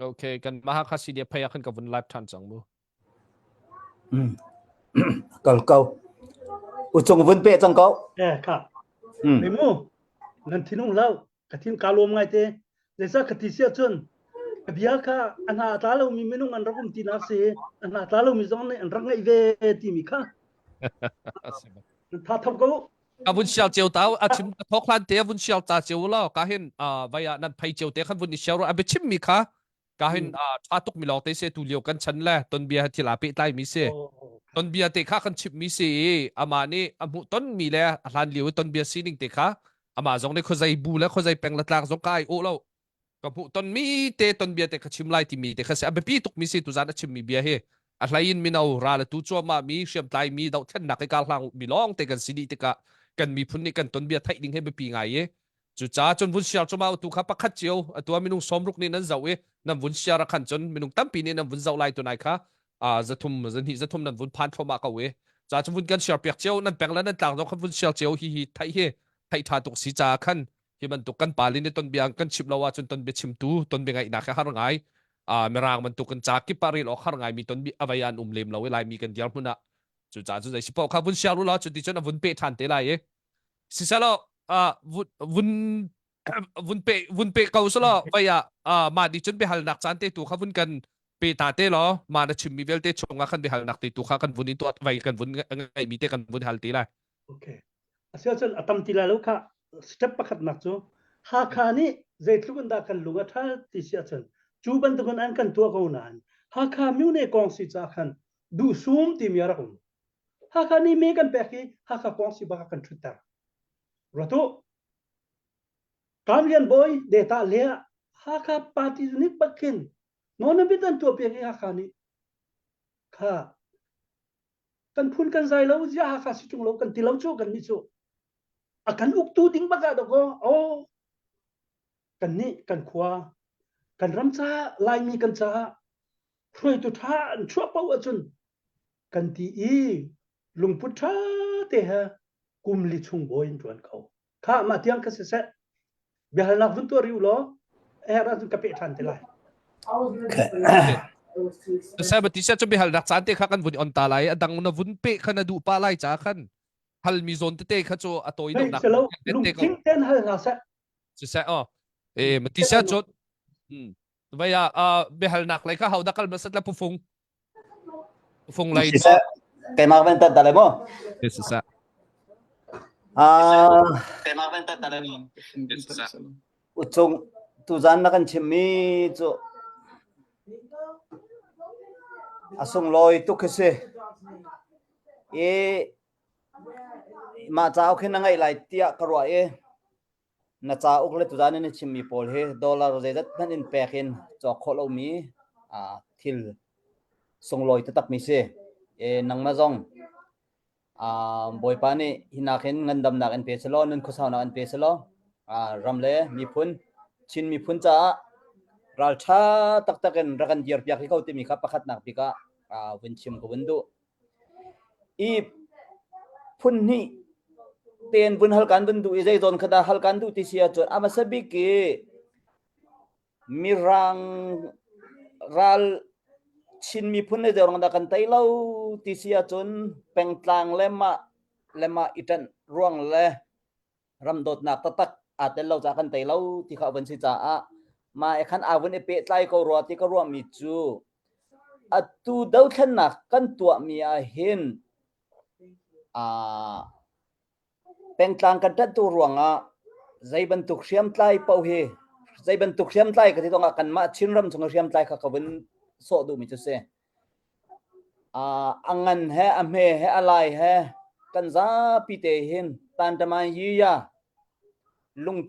โอเคกันมาฮักสิเดียพยาขึ้นกับวันไลฟ์ทันจังมูcâu chung vun pe trong câu ครับไอ้มูนั่นที่นุ่งเล่ากะทินกาลมไงเตเดซ่ากะทิเสียจนกะเบียค่ะอันหาตาเรามีเมนูอันรักมตีนาเสอันหาตาเรามีจงในอันรักไงเวทีมีค่ะถ้าทำก็วุ้นเชียวเจียวเต้าชิมทอกลันเตะวุ้นเชียวตาเจียวแล้วก็เห็นวายนั่นไผ่เจียวเตะขันวุ้นเชียวเราไปชิมมีค่ะก็เห็นถ้าตุกมีหลอกเตะเสียตูเลียวกันฉันแหละต้นเบียร์ที่ลาปิไตมีเสียต้นเบียร์เตะค่ะกันชิมมีเสียอามานี่ต้นมีแล้วหลานเลียวต้นเบียร์ซีนิงเตะค่ะอามาจงได้เขาใจบูแล้วเขาใจแปลงละตากจงกายโอ้แล้วก็ผู้ต้นมีเตะต้นเบียร์เตะเขาชิมไล่ที่มีเตะเขาเสียไปปีตุกมีเสียตุจานชิมมีเบียร์เฮอะไรยินมีเอาราละตู้จั่วมามีเชื่อมไตมีดาวเท่นหนักในการหลังมีร้องเตะกันซีดีเตะกันมีพุ่นนี่กันต้นเบียร์ไทยดิ้งให้ไปปีไงเย่จุดจ้าจนวุ้นเชียร์จะมาตัวขับปักขัดเจียวตัวมีนุ่งสมรุกนี่นั่นเจ้าเอ๋นั่นวุ้นเชียร์รักขันจนมีนุ่งตั้มปีนี่นั่นวุ้นเจ้าไล่ตัวไหนคะจะทุ่มนั่นวุ้นพันเข้ามาเขาเอ๋จ้าจนวุ้นกันเชียร์เปียกเจียวนั่นแปลงแล้วนั่นต่างจากวุ้นเชียร์เจียวฮิไทยเฮ่ไทยทาตุกสีจ้าขันที่มันตุกกันป่าลินในต้นเบียร์กันชิมละว่าจนต้นเบียร์ชิมตู้ต้นเบียร์ไงนักแค่หาไงเมื่อรางมันตุกกันจากกิปาริลออกหาไงมีต้นเบียร์อวัยานเลมเราเวลามีกันเดียวพุ่นน่ะจุดจ้าจุดใจสิบปอกครับวุ้นเชียร์รู้แล้วจุดที่จนวุ้นเปทันเตะไรเอ๋สิสละวุ้นเปเกาสละไปมาดิจนไปหัลนักจันเตตัวข้าวุ้นกันเปตาเตลอมาดิชิมมีเวลเตชงกันไปหัลนักเตตัวข้ากันวุ้นนี้ตัวไปกันวุ้นไงมีเตกันวุ้นหัลตีเลยโอเคเสียจนอัตมตีแล้วค่ะสเต็ปประคัดนักจูหาคานี้เจ็ดลูกกันดากันลุงท่าที่เสียจนจูบันตุกันอันกันตัวเขานานหาคามิวเนกองสิจ้ากันดูซูมทีมีอะไรกันหาคานี้เมกันเปกี้หาคากองสิบักกันชุดตารถตู้การเรียนบ่อยเดต้าเลี้ยหาคาปาร์ตี้นิดบักกินนอนบิดันตัวเปียกหาคานี้ค่ะกันพูนกันใจแล้วจะหาคาสิจุงเรากันที่เราโชกันมิโซakan uktu ding baga doko oh kan ni kan khwa kan ramcha lai mi kan cha throi tu tha an chua pau achun kan ti i lungput tha te ha kum li chung boin tuan kau kha ma tiang ka se bihal nak vun to riu lo era tu ka pe than te lai sa ba ti sa chu bihal nak san te kha kan vun on ta lai adang na vun pe khana du pa lai cha khan hal mi zon te kha chu atoi no nak lung ting ten hal na sa sa ma ti sa chot vaya behal nak lai kha hau dakal masat la pufung lai cái mà bên tận tại mo sa cái mà bên tận tại mo chung tu gian na kan chimi chu asung loi tu kese mà cháu khi năng ngày lại tia karua na cháu uk le tu zan ni chimmi pol he dollar re dat nan in pekin cho kholo mi thil song loi tak mi se nang ma jong boy pa ni hina khen ngandam nak an pe selo nun khosau na an pe selo ramle mi phun chin mi phun cha ral tha tak taken rakan diar piak ki ko ti mi kha pakhat nak pika win chim ko windu i phun ni ten bun halkan bun du izai zon khada halkan du ti sia chon ama sabi ki mirang ral chin mi phun ne jorang da kan tai lau ti sia chon pengtlang lema itan ruang le ramdot nak tatak atel lau cha kan tai lau ti kha ban si cha ma e khan awun e pe tlai ko ro ti ko ro mi chu atu dau khan nak kan tua mi a hin pengtlang kan tat tu ruanga zai ban tuk siam tlai pau he zai ban tuk siam tlai ka ti tonga kan ma chinram chung siam tlai kha ka ban so du mi chu se angan he ame he alai he kan za pi te hin tan ta mai yi ya lung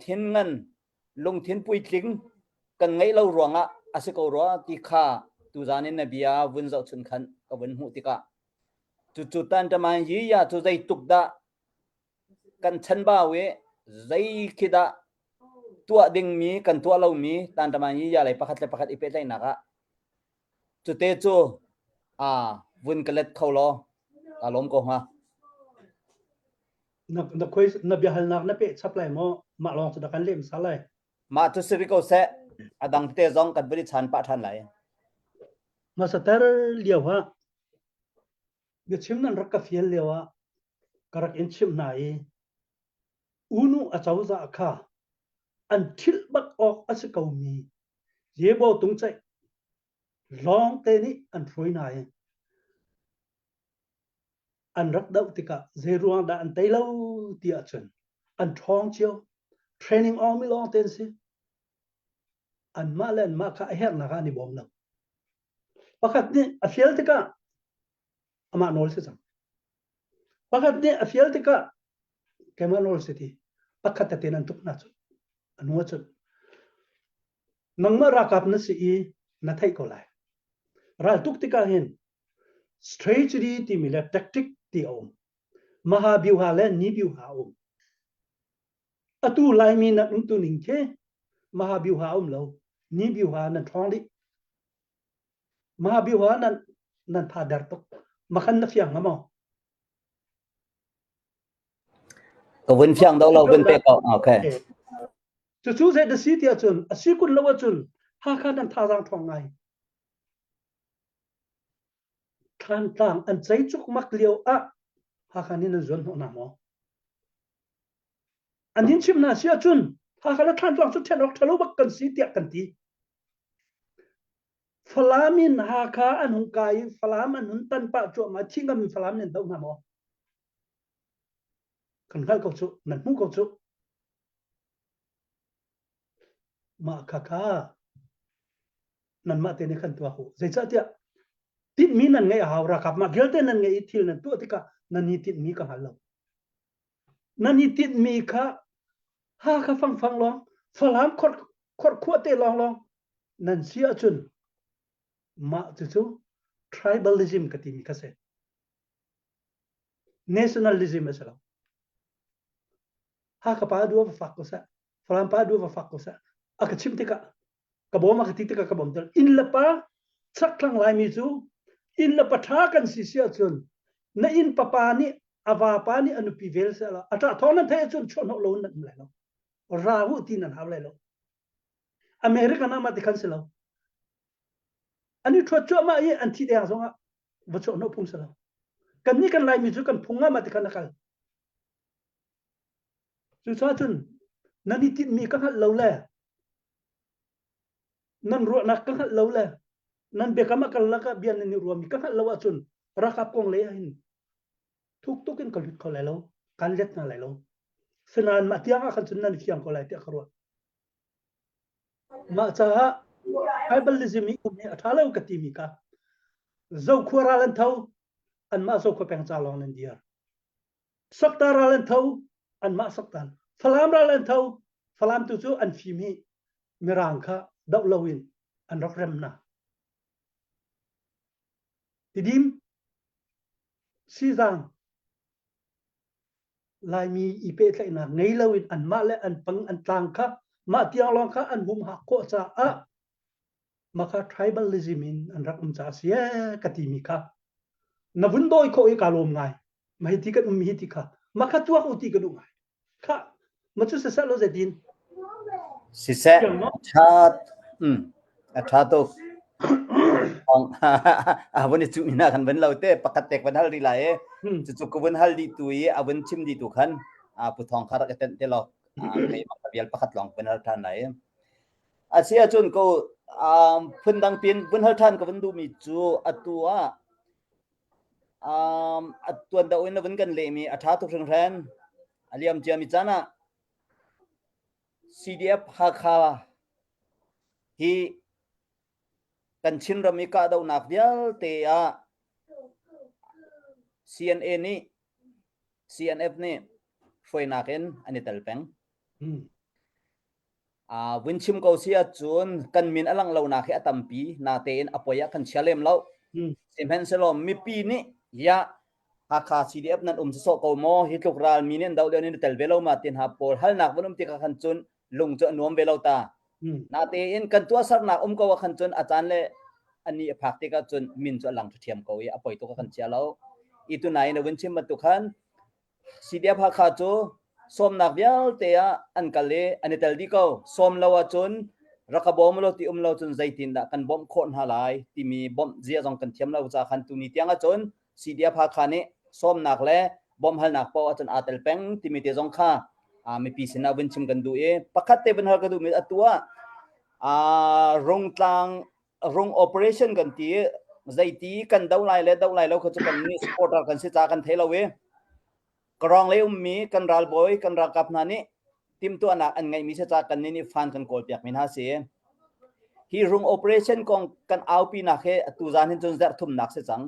thin pui tling kan ngai lo ruanga asiko ro ti kha tu zanin na bia vun zau chun khan ka ban hu ti ka chu tan ta mai yi ya chu zai tuk da kan chan ba we zai khida tua ding mi kan tua lo mi tan ta mai ya lai pakhat ipe lai na ka chu te chu vun kalet kholo kalom ko ha na khoi na bihal nak na pe supply mo ma long chu da kan lem sa lai ma tu siri ko se adang te zong kan beri chan pa than lai mà sao ta liều ha cái chim nan rak ka fiel liều ha karak in chim nai unu a chau za kha an thil bak ok as ko mi ye bo tung chai long te ni an throi nai an rak dau tika zeruang da an tailo ti a chen an thong chiu training on mi long ten si an ma len ma kha her na ga ni bom na pakat ni a fiel tika ama nol se chang pakat ni a fiel tika kema nol se ti pakat ta ten an tuk na chu anwa chu nangma ra kap na si na thai ko lai ra tuk tika hin strategy ti mi la tactic ti om maha biuha le ni biuha om atu lai mi na tu ning ke maha biuha om lo ni biuha na thong li maha biuha nan tha dar tok makhan na fiang ngamo ko vun fyang do lo vun pe ko okay chu se de si tia chun a si kun lo chun ha kha nan tha jang thong ngai than tang an chai chuk mak liao a ha kha ni na zon ho na mo an hin chim na sia chun ha kha la than tang chu then ok thalo bak kan si tia kan ti falamin ha kha an hung kai falam an hun tan pa chu ma thingam falam nen dau na mo kan gal ko chu nan mu ko chu ma kha kha nan ma te ne kan tua ho zai cha tia tit mi nan ngai haw ra kap ma gel te nan ngai thil nan tu tika nan ni tit mi ka hal lo nan ni tit mi kha ha kha phang long falam khot khua te long nan sia chun ma chu tribalism ka ti mi ka se nationalism as lo ha ka pa du fa ko sa falam pa du fa ko sa aka chim tika ka bo ma ka ti tika ka bom dal in la pa chak thlang lai mi chu in la patha kan si sia chun na in papa ni awa pa ni anu pi vel sa la ata thon na the chun chon ho lo na lai lo ra hu ti nan ha lai lo america na ma ti kan se lo ani thwa cho ma ye an ti de zonga bo cho no pung sa lo kan ni kan lai mi chu kan phunga ma ti kan kal chu cha chun na ni ti mi ka hal lo le nan ro na ka hal lo le nan be kama kal la ka bian ni ro mi ka hal lo chun ra kap kong le hin thuk tukin ka lut ko le lo kan let na le lo sinan ma tiang ka chun nan fiang ko lai te kharwa ma cha tribalism mi kum ni athalo ka ti mi ka zo khura lan thau an ma zo ko peng cha long nan dia sakta ra lan thau an ma saktan falam ra lan thau falam tu chu an fi mi mirang kha dau lowin an rok rem na tidim si zang lai mi ipe tlai na ngei lowin an ma le an pang an tlang kha ma tiang long kha an bum ha ko cha a maka tribalism in an rak cha sia ka ti mi kha na vun doi ko e ka lom ngai mai ti ka mi ti kha maka tua ko ti ka du ngai kha ma chu sa lo ze din si se tha to ong avun chu mina kan ban lo te pakat tek ban hal ri lai chu ko ban hal di tu ye avun chim di tu khan pu thong khar ka ten te lo kai ma bial pakat long ban hal than lai asia chun ko phun dang pin bun hal than ka ban du mi chu atua atuan da oin ban kan le mi atha tu thang ran aliam chia mi chana CDF ha kha hi kan chin rami ka dau nak dial te a CNA ni CNF ni foi naken ani talpeng win chim ko sia chun kan min alang lo na khe atampi na te in apoya kan chalem lo simhen selom mi pi ni ya akha CDF nan so ko mo hi tlokral minen daw le ni telvelo ma tin ha por hal nak bonum ti ka khan chun lung cho nuam velo ta na te in kan tua sar na ko wa khan chun achan le ani phak te ka chun min cho lang thiam ko ya apoi to ka khan chalo itu nai na win chim ma tu khan CDF ha kha chu som nak vial te a an kale ani tel di ko som lawa chun rakabom lo ti lo chun zaitin da kan bom khon halai ti mi bom zia jong kan thiam lo cha khan tu ni tianga chon cdf ha khane som nak le bom hal nak po chun atel peng ti mi te jong kha mi pi sina win chim kan du e pakhat te ban hal ka du mi atua rong tlang rong operation kan ti zaiti kan dau lai lo kho chu kan ni supporter kan se cha kan thelo we krong le mi kan ral boy kan ra kap na ni tim tu anak an ngai mi se cha kan ni fan kan kol piak min ha se hi rung operation kong kan au pi na khe tu zan hin chun zar thum nak se chang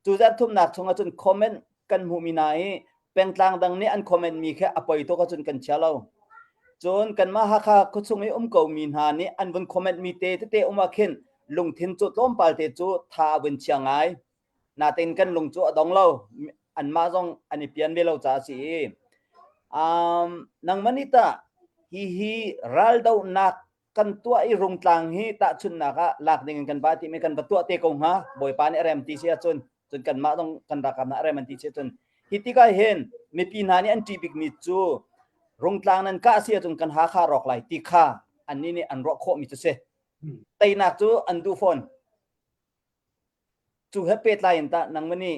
tu zar thum nak chunga chun comment kan hu mi nai peng tlang dang ni an comment mi khe apoi to ka chun kan chalo chon kan ma ha kha khu chungi ko min ha ni an bun comment mi te uma khen lung thin chu tom pal te chu tha bun chiangai na ten kan lung chu dong lo an ma jong ani pian be lo cha si nang manita hi ral dau nak kan tua i rung tlang hi ta chun naka lak ding kan ba ti me kan batua te ko ha boy pan rem ti sia chun kan ma dong kan ra kam na rem ti sia chun hi ti ka hen me pi na ni an ti big mi chu rung tlang nan ka sia chun kan ha kha rok lai ti kha an ni an ro kho mi chu se tai nak chu an du phone chu he pet lai ta nang mani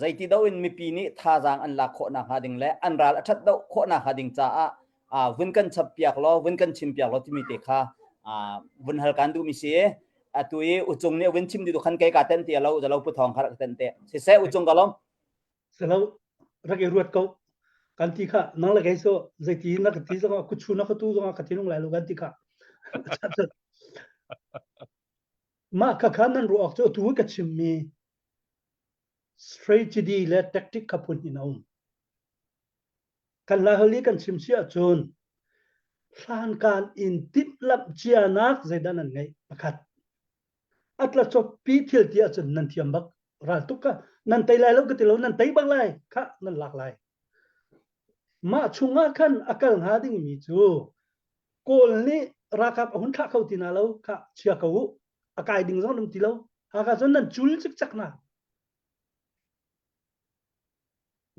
zaiti dau in mi pi ni tha jang an la kho na ha ding le an ral athat dau kho na ha ding cha vun kan chap piak lo vun kan chim piak lo ti mi te kha vun hal kan du mi se atui uchung ne vun chim du khan kai ka ten ti lo jalo pu thong khar ten te se uchung galom se lo rage ruat ko kan ti kha nang la gai so zaiti na ka ti zo ku chu na ka tu zo ka ti nung lai lo kan ti kha ma ka khan nan ru ok cho tu ka chim mi strategy le tactic ka pun in om kan la holi kan chim sia chun than kan in tip lap chia nak zaidan an ngai pakhat atla chop pi thil tia chun nan thiam bak ral tuka nan tai lai lo ka ti lo nan tai bak lai kha nan lak lai ma chunga khan akal nga ding mi chu kol ni rakap hun tha khau tina lo kha chia kau akai ding zong dum ti lo ha ka chon nan chul chik chak na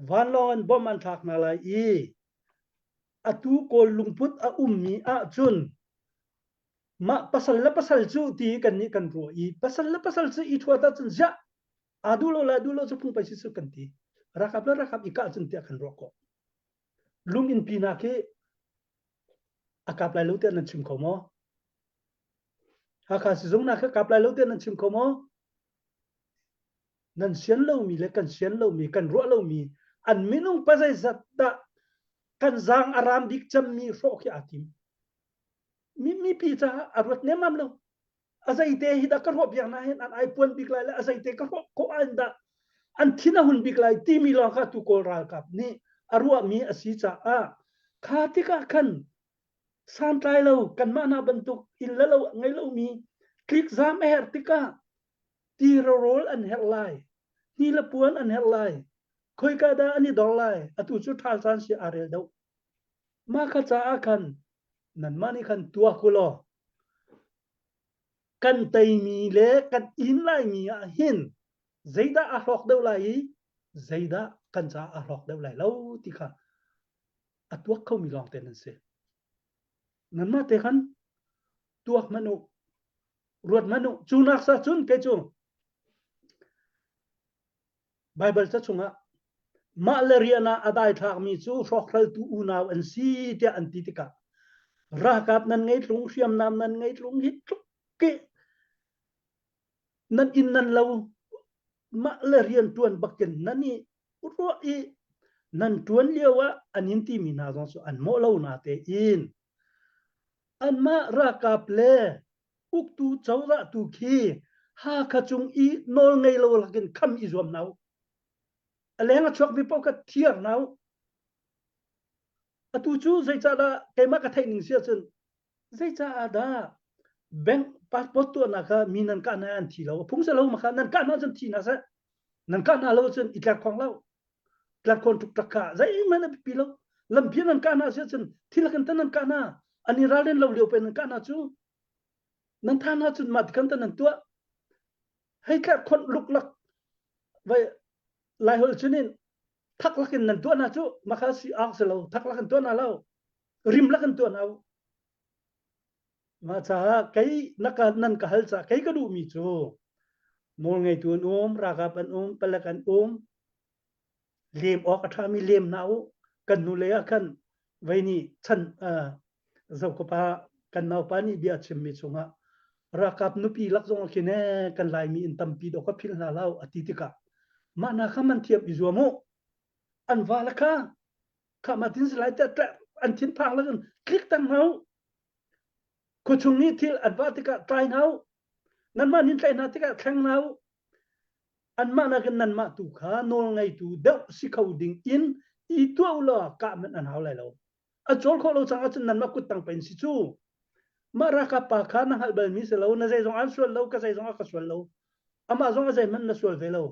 van lon bom an thak na lai i atu kol lungput a ummi a chun ma pasal chu ti kan ni kan ro i pasal chu i thua ta chun ja adulo chu phung pai chu kan ti rakap i ka chun ti kan ro ko lung in pina ke akap lai lo te nan chim ko mo ha kha si zong na kha kap lai lo te nan chim ko mo nan sian lo mi le kan sian lo mi kan ro lo mi an minung pa zai zat da kan zang aram dik cham mi ro ki atim mi pi cha arot ne mam lo azai te hi da ka ro biang na hen an ai pon bik lai la azai te ka ro ko an da an thina hun bik lai ti mi lo kha tu kol ral kap ni arua mi asi cha a kha ti ka khan san trai lo kan ma na bantuk in la lo ngai lo mi click zam her ti ka ti rol an her lai ni la puan an her lai khoi ka da ani dol lai atu chu thal san si arel do ma kha cha a khan nan mani khan tua kulo kan tai mi le kan in lai mi a hin zaida a hlok do lai zaida kan cha a hlok do lai lo ti kha atuak khau mi long ten se nan ma te khan tuak manu ruat manu chunak sa chun ke chu bible cha chunga malaria na adai thak mi chu rokhal tu unaw an si te an ti tika rakap nan ngai tlung siam nam nan ngai tlung hit ke nan in nan lo malaria tuan bakken nani ro i nan tuan lewa anin ti mi na so an mo lo na te in an ma rakap le uk tu chawra tu khi ha kha chung i nol ngai lo lakin kham i zom naw alenga chok mi poka thiar naw atu chu zai cha da kai ma ka thai ning sia chun zai cha da bank passport tu na ka minan ka na an thi lo phung sa lo ma kha nan ka na chun thi na sa nan ka na lo chun itla khong lo tla kon tuk taka zai mana pi lo lam pian nan ka na sia chun thila kan tan nan ka na ani ralen lo leo pe nan ka na chu nan tha na chun mat kan tan nan tua hay ka kon luk lak vai lai hol chunin thak lakin nan tua na chu makha si ak se lo thak lakin tua na lo rim lakin tua na mà cha cái naka nan ka hal cha cái du mi chu mol ngai tuan raga pan palakan lem ok athami lem nau kan nu le kan vaini chan zau ko pa kan nau pa ni bia chim mi chunga rakap nu pi lak zong kine kan lai mi in tam pi do ka phil na lau atitika mana khaman thiam izuamo an wala ka matin slide ta an thin phang la kan click tan nau ko chung ni thil advatika try nau nan ma nin try na tika thang nau an mana kan nan ma tu kha nol ngai tu deuh si khau ding in I tu lo ka man an hau lai lo a chol kho lo chang a chen nan ma kut tang pen si chu ma ra ka pa kha na hal bal mi se lo na zai zong an sual lo ka zai zong a ka sual lo ama zong a zai man na sual ve lo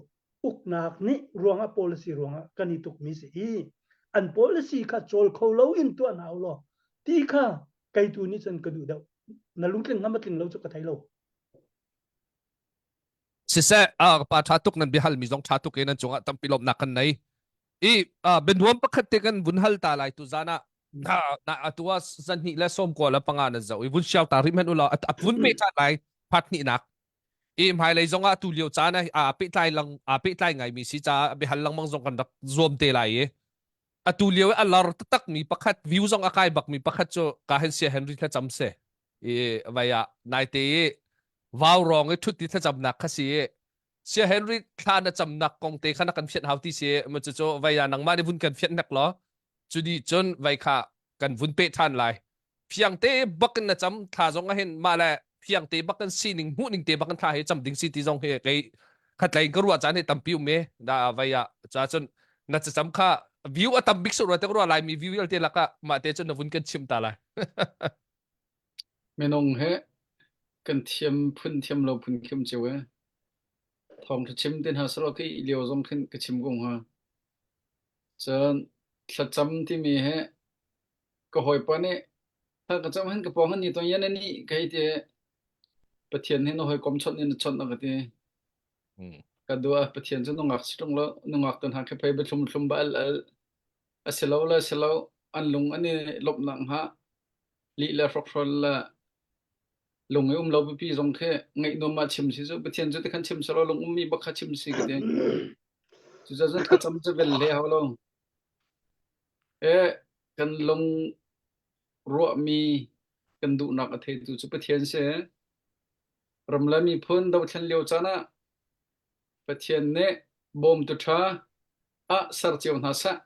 uk nak ni ruanga policy ruanga kani tuk mi se I an policy kha chol kho lo in tu an hau lo ti kha kai tu ni chen ka du deuh na lung tling ngam tling lo chu ka thai lo Sisa pa thatuk nan bihal mi zong thatuk nan chunga tampilom na kan nai benduam pakhat kan bunhal ta lai tu zana na atua san ni la som ko la panga na zau bun xiao ta rim han ula at bun pe ta lai phat ni nak mai lai zonga tu liu cha na pe tai lang pe tai ngai mi si cha bihal lang mang zong kan dak zom te lai e atu liu alar tak mi pakhat view zong akai bak mi pakhat cho ka hen sia Henry la cham se vaya nai te vào rong ấy chút tí thật chậm nặng khá xí xe Henry khá na chậm nặng công tế khá na cần phiền hào tí xí mà cho vay à nắng mà đi vun cần phiền nặng lo chú đi chân vay khá cần vun bệ than lại phiang tế bắc na chậm khá giống hen mà lại phiang tế bắc cần xí ninh hụ ninh tế bắc cần khá hết chậm đỉnh xí tí giống hệ cái khát lại cái ruột chán hệ tầm piu mê đã vay à cha chân na chậm khá view ở tầm big số rồi tế ruột lại mi view tế là cả mà tế chân na vun cần chim ta lại menong he kan thiam phun thiam lo phun khiam chewe thong chim tin ha sro ki liao zong khin ka chim gong ha chan thla cham ti mi he ko hoi pa ne ta ka cham han ka pong han ni to yan ni kai te pathian he no hoi kom chot ni chot na ka te ka dua pathian chu no ngak strong lo no ngak ton ha ke pai be thum ba al aselo la selo an lung ani lop nang ha li la frok la lung ấy lâu bị giống thế ngày nó mà chim xí rồi bữa thiên cho tới khăn chim sau lung mi bắc khăn chim xí cái đấy chú cho rất khát chăm cho về lẽ hao luôn ê cần lung ruộng mi cần đủ nạc thế tụ chú bữa thiên sẽ rầm la mi phun đâu thiên liêu chana bữa thiên nè bom tu cha sar chiều na sa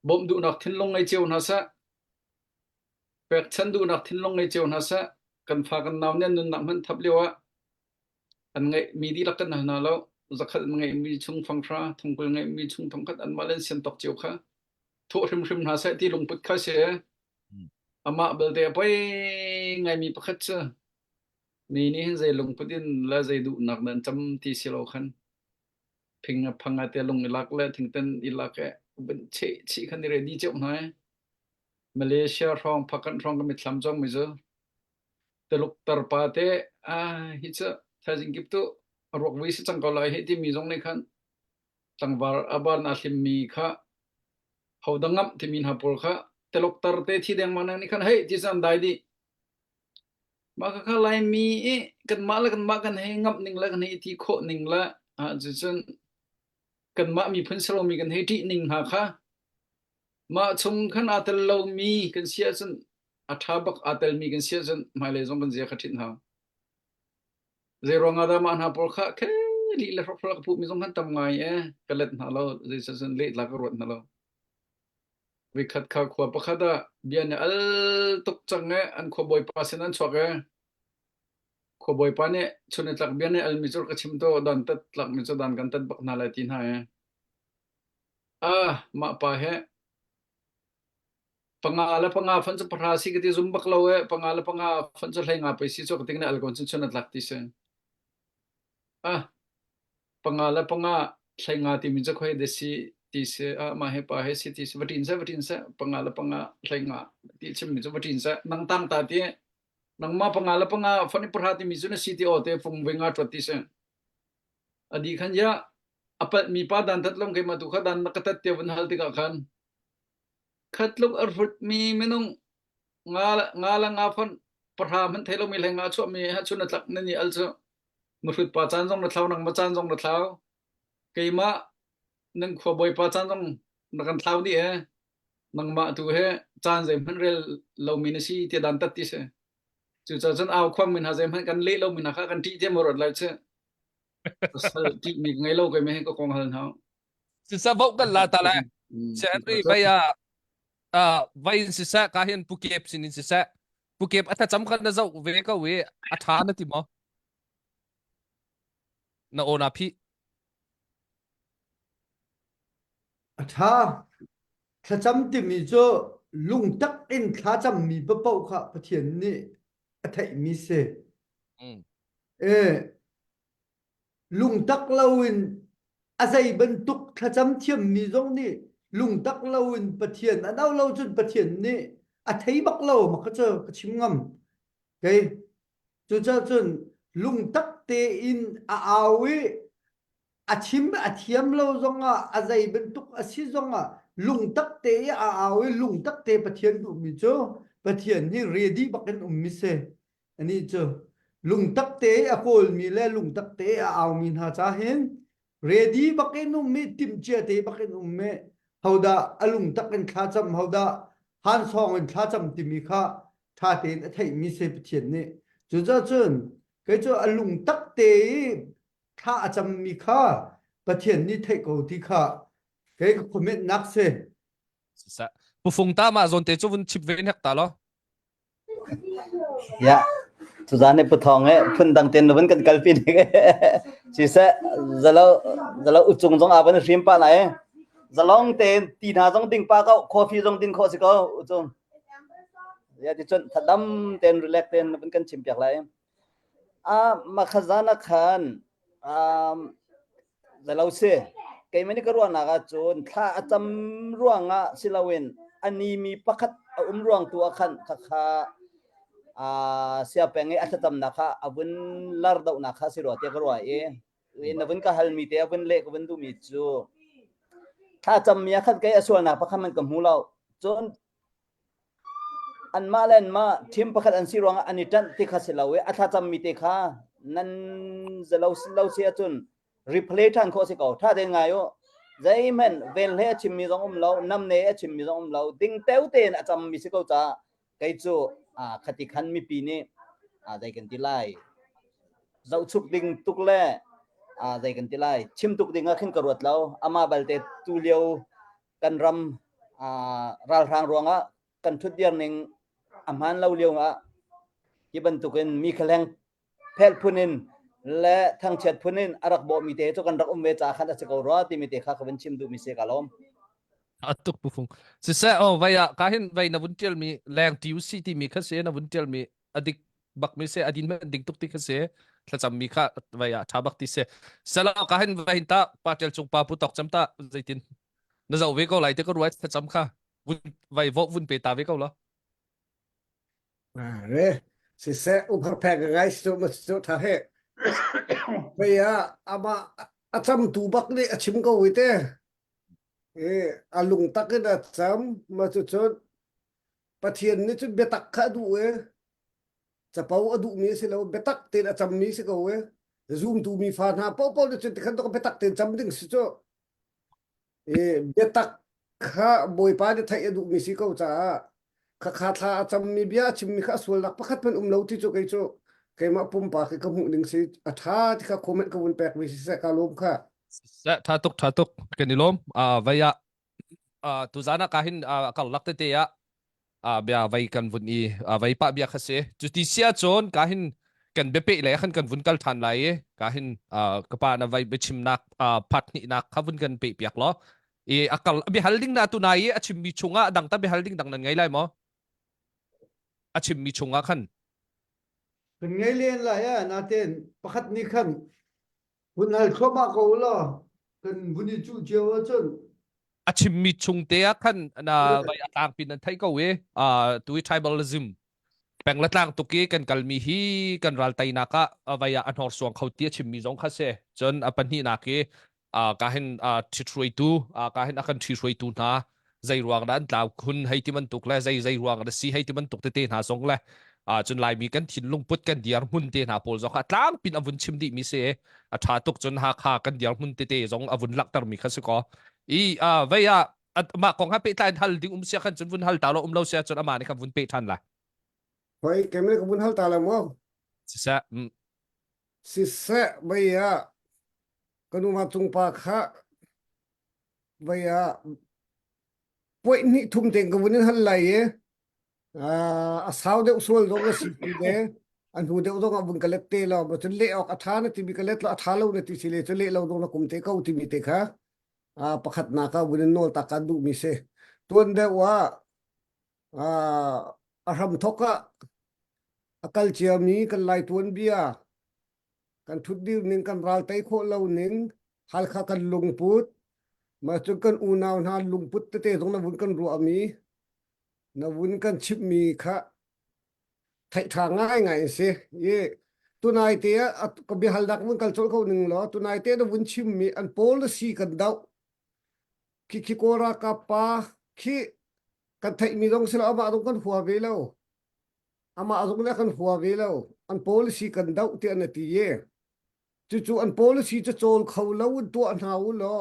bom đủ nạc thiên lung ngày chiều na sa bẹt chân đủ nạc thiên lung ngày chiều na sa kan pha kan naw nen nun nam han thap lewa an ngai mi di lakan na lo zakhat ngai mi chung phang fra thongpul ngai mi chung thong khat an malen siam tok chiu kha tho hrim na sa ti lung put kha se ama bel de pai ngai mi pakhat cha mi ni hin zai lung putin la zai du nak nan cham ti silo khan phing phanga te lung ilak la thingten ilak e ben chi khan ni ready cheu na Malaysia rong phakan rong ka mi thlam jong mi zo teluk terpate hitsa thajing kiptu rok wi si changkol lai heti mi jong nei khan changwar abar na hlim mi kha hodangam ti min hapol kha teluk tarte thi deng manang ni khan hei ti san dai di ma kha lai mi kan ma kan he ngap ning la kan he ti kho ning la ji chen kan ma mi phun salo mi kan he ti ning ha kha ma chung khan atel lo mi kan sia chen athabak atel mi kan sia chen mai le jong kan zia khatin ha zeronga da man ha por kha ke li la fok pu mi jong kan tam ngai kalet na lo ji chen le la ka rot na lo vi khat kha khwa pa khada bian al tuk chang an kho boy pa sen an chok kho boy pa ne chune tlak bian al mi chor ka chim to dan tat tlak mi cho dan kan tat bak na la tin ha ma pa he pangala fan sa parasi kiti zumbak law pangala fan sa lai nga pa si so kating na algon sun sunat lakti sa pangala lai nga ti min sa khoy de si ti se ma he pa he si ti se vatin sa pangala lai nga ti chim min sa vatin sa nang tang ta ti nang ma pangala fan parhati mi na si ti o te fung wenga twati sa adi khan ya apat mi pa dan tat long kay matu kha dan nakatat ti wan hal ti ka khan khatluk arfut mi menung ngala nga fan para man thelo mi lenga chu mi ha chu na tlak na ni al chu mu phut pa chan jong na thlau nang ma chan jong na thlau keima nang kho boy pa chan jong na kan thlau ni nang ma tu he chan zem han rel lo mi na si ti dan tat ti se chu cha chan aw khwam min ha zem han kan le lo min ha kan ti te morot lai che sal ti mi ngai lo ke me ko kong hal hau Sisa vok kan la tala. Si Henry vai sisa kahin pukep sinin sisa. Pukep ata cham kan na zau ve ka we atha na ti mo. Na ona phi. Tha thla cham ti mi cho lung tak in thla cham mi pa pau kha pathian ni a thai mi se lung tak lawin azai ban tuk thla cham thiam mi zong ni lung tak lawin pathian anaw law chun pathian ni a thai bak law ma kha cha ka chim ngam cái chu cha chun lung tak te in a awi a chim a thiam lo zonga azai ben tuk a si zonga lung tak te a awi lung tak te pathian du mi cho pathian ni ready baken mi se ani cho lung tak te a kol mi le lung tak te a aw min ha cha hen ready baken mi tim che te baken me hauda alung tak en kha cham hauda han song en kha cham ti mi kha tha te a thai mi se pathian ni chu cha chun cái cho alung tak te kha acham mi kha pathian ni thei ko ti kha cái comment nak se Sisa. Pufung ta ma zon te chu vun chip ve hek ta lo. ya tu zane pu thong phun dang ten vẫn kan kalpin chỉ sẽ zalo uchung jong aban rim pa na zalong ten ti na jong ding pa ka coffee jong ding kho si ko uchung ya ti chon thadam ten relax ten vẫn kan chim pyak lai ma khazana khan zalo se cái mấy cái ruộng nào chôn tha acham ruộng silawin ani mi pakhat ruộng tu khan kha siapa yang atam nakha abun lar dau nakha siro te karwa in abun ka hal mi te abun le ko bundu mi chu tha cham ya khat kai aswal na pakha man kam hulau chon an malen ma thim pakhat an siro ani tan ti kha silawe atha cham mi te kha nan zalo sia chun replay than kho se ko tha de ngayo zai men vel he chim mi jong lo nam ne chim mi jong lo ding teu ten acham mi se ko cha kai chu khati khan mi pi ne dai kan tilai zau chuk ding tuk le dai kan tilai chim tuk ding a khin karwat lo ama balte tu leo kan ram ral rang ronga kan thut diar ning amhan lo leo nga ki ban tuken mi khaleng phel phunin le thang chet phunin arak bo mi te to kan rak me cha khan a ko ro ti mi te kha kan chim du mi se kalom Atuk pufung. Sisa vaya kahin vai na vun tel mi lang tiu si ti mi kha se na vun tel mi adik bak mi se adin ma ding tuk ti kha se thla cham mi kha vaya tha bak ti se sala kahin vai ta patel chung pa pu tok cham ta zaitin na zau ve ko lai te ko ruai thla cham kha vun vai vo vun pe ta ve ko lo re si se upar pek gai stu ma stu tha he vaya ama acham tu bak ni achim ko wite alung tak na cham ma chu chon pathian ni chu betak kha du chapau adu mi se lo betak te acham mi se ko zoom tu mi fa na po ni chu khan to betak te cham ding si cho betak kha boy pa de thai adu mi si ko cha kha kha tha acham mi bia chim mi kha sul lak pakhat pen lo ti chu kai chu kai ma pum pa ka mu ding si atha ti kha comment ka bun pek mi si se ka lom kha sa tha tuk kan ni lom vaya tu zana kahin kal lak te ya bia vai kan vun i vai pa bia kha se chu ti sia chon kahin kan be pe le khan kan vun kal than lai kahin ka pa na vai be chim nak phat ni nak kha vun kan pe piak lo akal bi halding na tu nai achim mi chunga dang ta be halding dang nan ngai lai mo achim mi chunga khan kan ngai len la ya na ten pakhat ni khan hun hal khoma ko lo kan buni chu jewa chon achim mi chung te khan na vai atang pin an thai ko we tu tribalism peng la tlang tuki kan kalmi hi kan ral tai na ka vaya anhor suang khautia chim mi jong kha se chon apan hi na ke kahin thithroi tu kahin akan thithroi tu na zai ruang dan tlaw khun hai ti man tuk la zai ruang da si hai ti man tuk te na song la จนลายมีกันทินลงปุดกันเดียร์มุนเตนาโพลจอกตั้งปินอวุนชิมดิมิเซชาตุกจนหาคากันเดียร์มุนเตเตจงอวุนลักตรมีคัสก็เวียมาของฮับเปตันฮัลดิ้งเสียกันจนวุนฮัลตาลเราเสียจนอามานี่ครับวุนเปตันละ Hoy kami kabun hal tala mo. สิซะ Sisa baya kanu matung pa kha baya poi ni thum teng kabun hal lai ye. Asaw de usul do si de an hu de do ngabun kalet te lo ba chun le ok athana ti bi kalet lo athalo ne ti sile chun le lo do na kum te kau ti mi te kha pakhat na ka bun no ta ka du mi se tuan de wa aham thoka akal chia mi kan lai tuan bia kan thut dir ning kan ral tai kho lo ning hal kha kan lung put ma chu kan u naw na lung put te dong na bun kan ru ami na bun kan chip mi kha thai tha ngai ngai se ye tunai te ko bi hal dak mun kal chol ko ning lo tunai te na bun chim mi an policy kan dau ki ko ra ka pa ki kan thai mi dong sila ama dong kan huwa ve lo ama dong na kan huwa ve lo an policy kan dau te na ti ye chu an policy chu chol khau lo tu an hau lo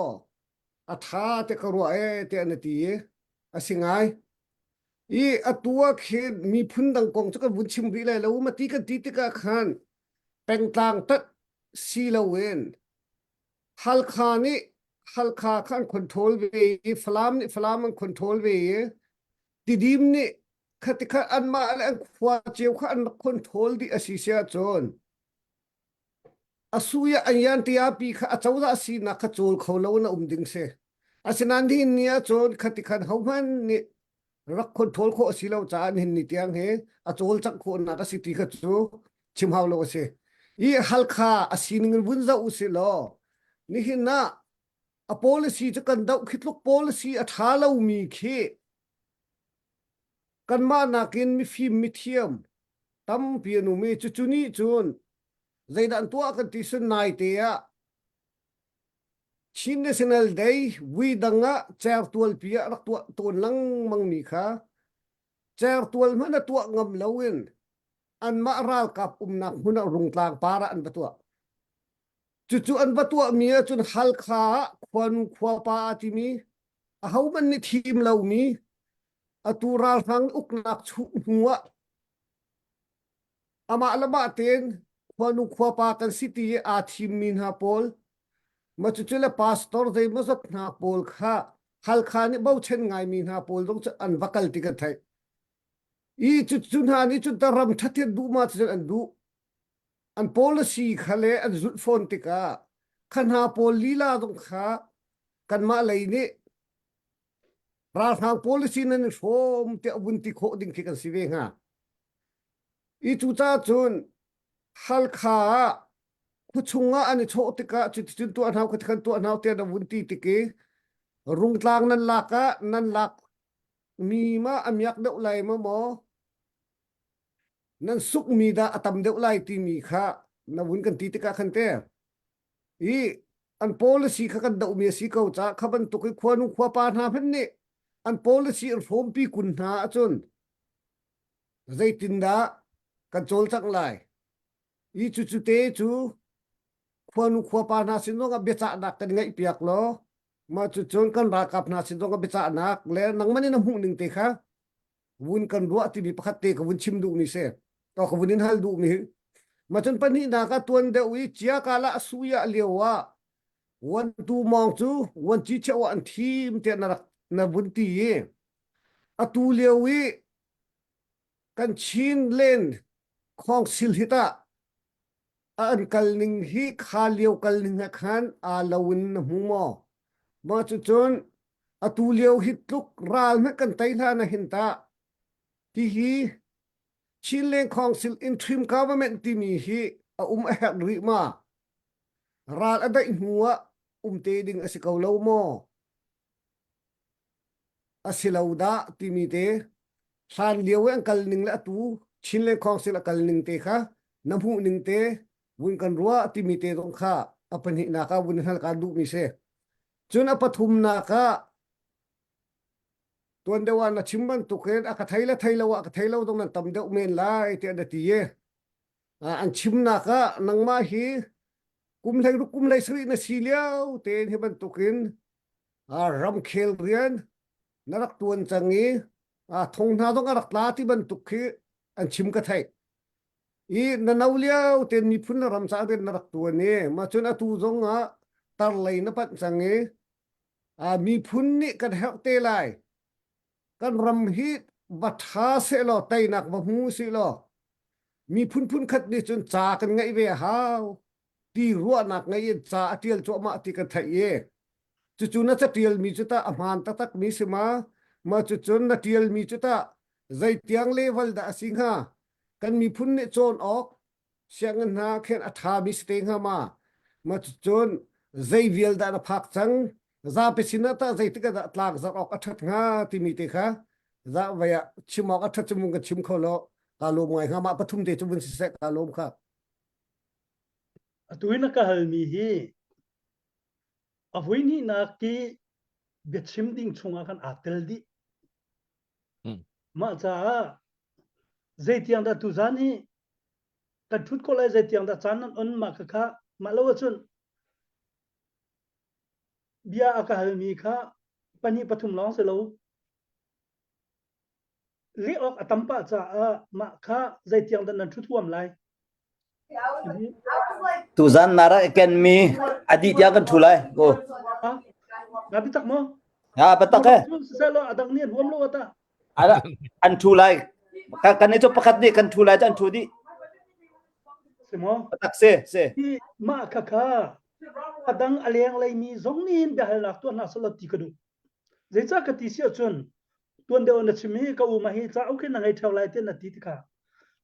a tha te ka ro te na ti ye a singai atua khe mi phun dang kong chu ka bun chim ri lai lo ma ti ti ka khan peng tlang tat si lo wen hal kha ni hal kha khan control ve flam an control ve ti dim ni khati kha an ma an khwa cheu kha an control di asisia chon asuya anyan tia pi kha achauda si na kha chol kholo na umding se asinan din nia chon khati khan hauman ni rak control kho asilo chan hin ni tiang he achol chak kho na ka city kha chu chim haw lo se halkha asining bun za usilo ni hin na a policy chu kan dau khitluk policy a thalo mi khe kan ma na kin mi fi mi thiam tam pianu mi chu chu ni chun zaidan tua kan ti sun nai te ya Chin National Day wi danga chair tual pia rak tua ton lang mang mi kha chair tual mana tua ngam lawin an ma ral kap nak huna rung tlang para an batua chu an batua mi chun hal kha khwan khwa pa ti mi a hau man ni thim lo mi atural hang uk nak chu huwa ama alama ten khwanu khwa pa kan city a thim min ha pol ma chu chula pastor dei ma zat na pol kha hal kha ni bau chen ngai min ha pol dong an vakal ti ka thai chu na ni chu daram thatir du ma chen an du an policy khale an zut phone ti ka khan ha pol lila dong kha kan ma lei ni ra thang policy nan som te bun ti kho ding ki kan si ve nga chu cha chun hal kha kuchunga ani cho tika chitin tu anau ka kan tu anau te na wunti tike rung tlang nan laka nan lak mi ma amyak de ulai ma mo nan suk mi da atam de ulai ti mi kha na wun kan ti tika khan te an policy kha kan da umi si ko cha khaban tu kai khwanu khwa pa na phen ni an policy an form pi kun na achun zaitin da kan chol chak lai chu te chu khwanu khwa pa na sin nga becha na kan ngai piak lo ma chu chon kan ra kap na sin nga becha na le nang mani na hu ning te kha wun kan ro ti bi pakhat te ka wun chim du mi se to ka wunin hal du mi ma chon pani na ka tuan de ui chia kala suya lewa wan tu mong chu wan chi che wan thim te na bun ti ye atu lewi kan chin len khong sil hita an kalning hi khaliau kalning khan a lawin humo ma chu chon atu leo hitluk ral me kan taila na hinta ti hi Chilean Council interim government ti mi hi a hek ri ma ral adai huwa te ding asikaw law mo asilawda ti mi te san leo ang kalning la tu Chilean Council a kalning te kha namu ning te wun kan ruwa ti mi te dong kha apan hi na ka wun hal ka du mi se chun apathum na ka tuần đầu là chim ban tục hết à thấy lâu trongนั้นtầm đầu men lại thì anh tiề anh chim nạc á nang ma hi kum lấy sri na siliao tên hi ban tục in ram khel rian narak tuần changi thong na dong arak la ti ban tục khi anh chim ka thai i na nauliao tên mi phun ram sa den narak tuần ni ma chun atu zong tar lei na pat changi mi phun ni kan help te lai kan ram hi batha se lo tai nak ba mu si lo mi phun khat ni chun cha kan ngai ve hao ti ruwa nak ngai cha atial cho ma ti kan thai ye chu na cha tial mi chu ta aman ta tak mi sima ma chu na tial mi chu ta zai tiang level da singha kan mi phun ni chon ok siang na khen atha mi steng ha ma chun zai vial da na phak chang za pe sinata zai tika da tlak za ok athat nga ti mi te kha za vaya chimok athat chumung ka chim kholo kalom ngai nga ma pathum te chubun se kalom kha tuina ka halmi hi avoini na ki betchim ding chunga kan atel di ma cha zaitiang da tuzani kan thut ko lai zaitiang da chan on ma kha ma lo chun bia aka halmi kha pani pathum long se lo li ok atampa cha ma kha zaitiang da nan thu thuam lai tu zan nara ken mi adi dia kan thulai go ngabi tak mo betak ke se lo adang ni huam lo ta ada an thulai kan ni cho pakat ni kan thulai an thu di se mo betak se ki ma kha adang aleng lai mi zong nin be hal nak to na sala ti kadu zai cha ka ti sia chun tuan de on chimi ka u ma hi cha ok na ngai thau lai te na ti kha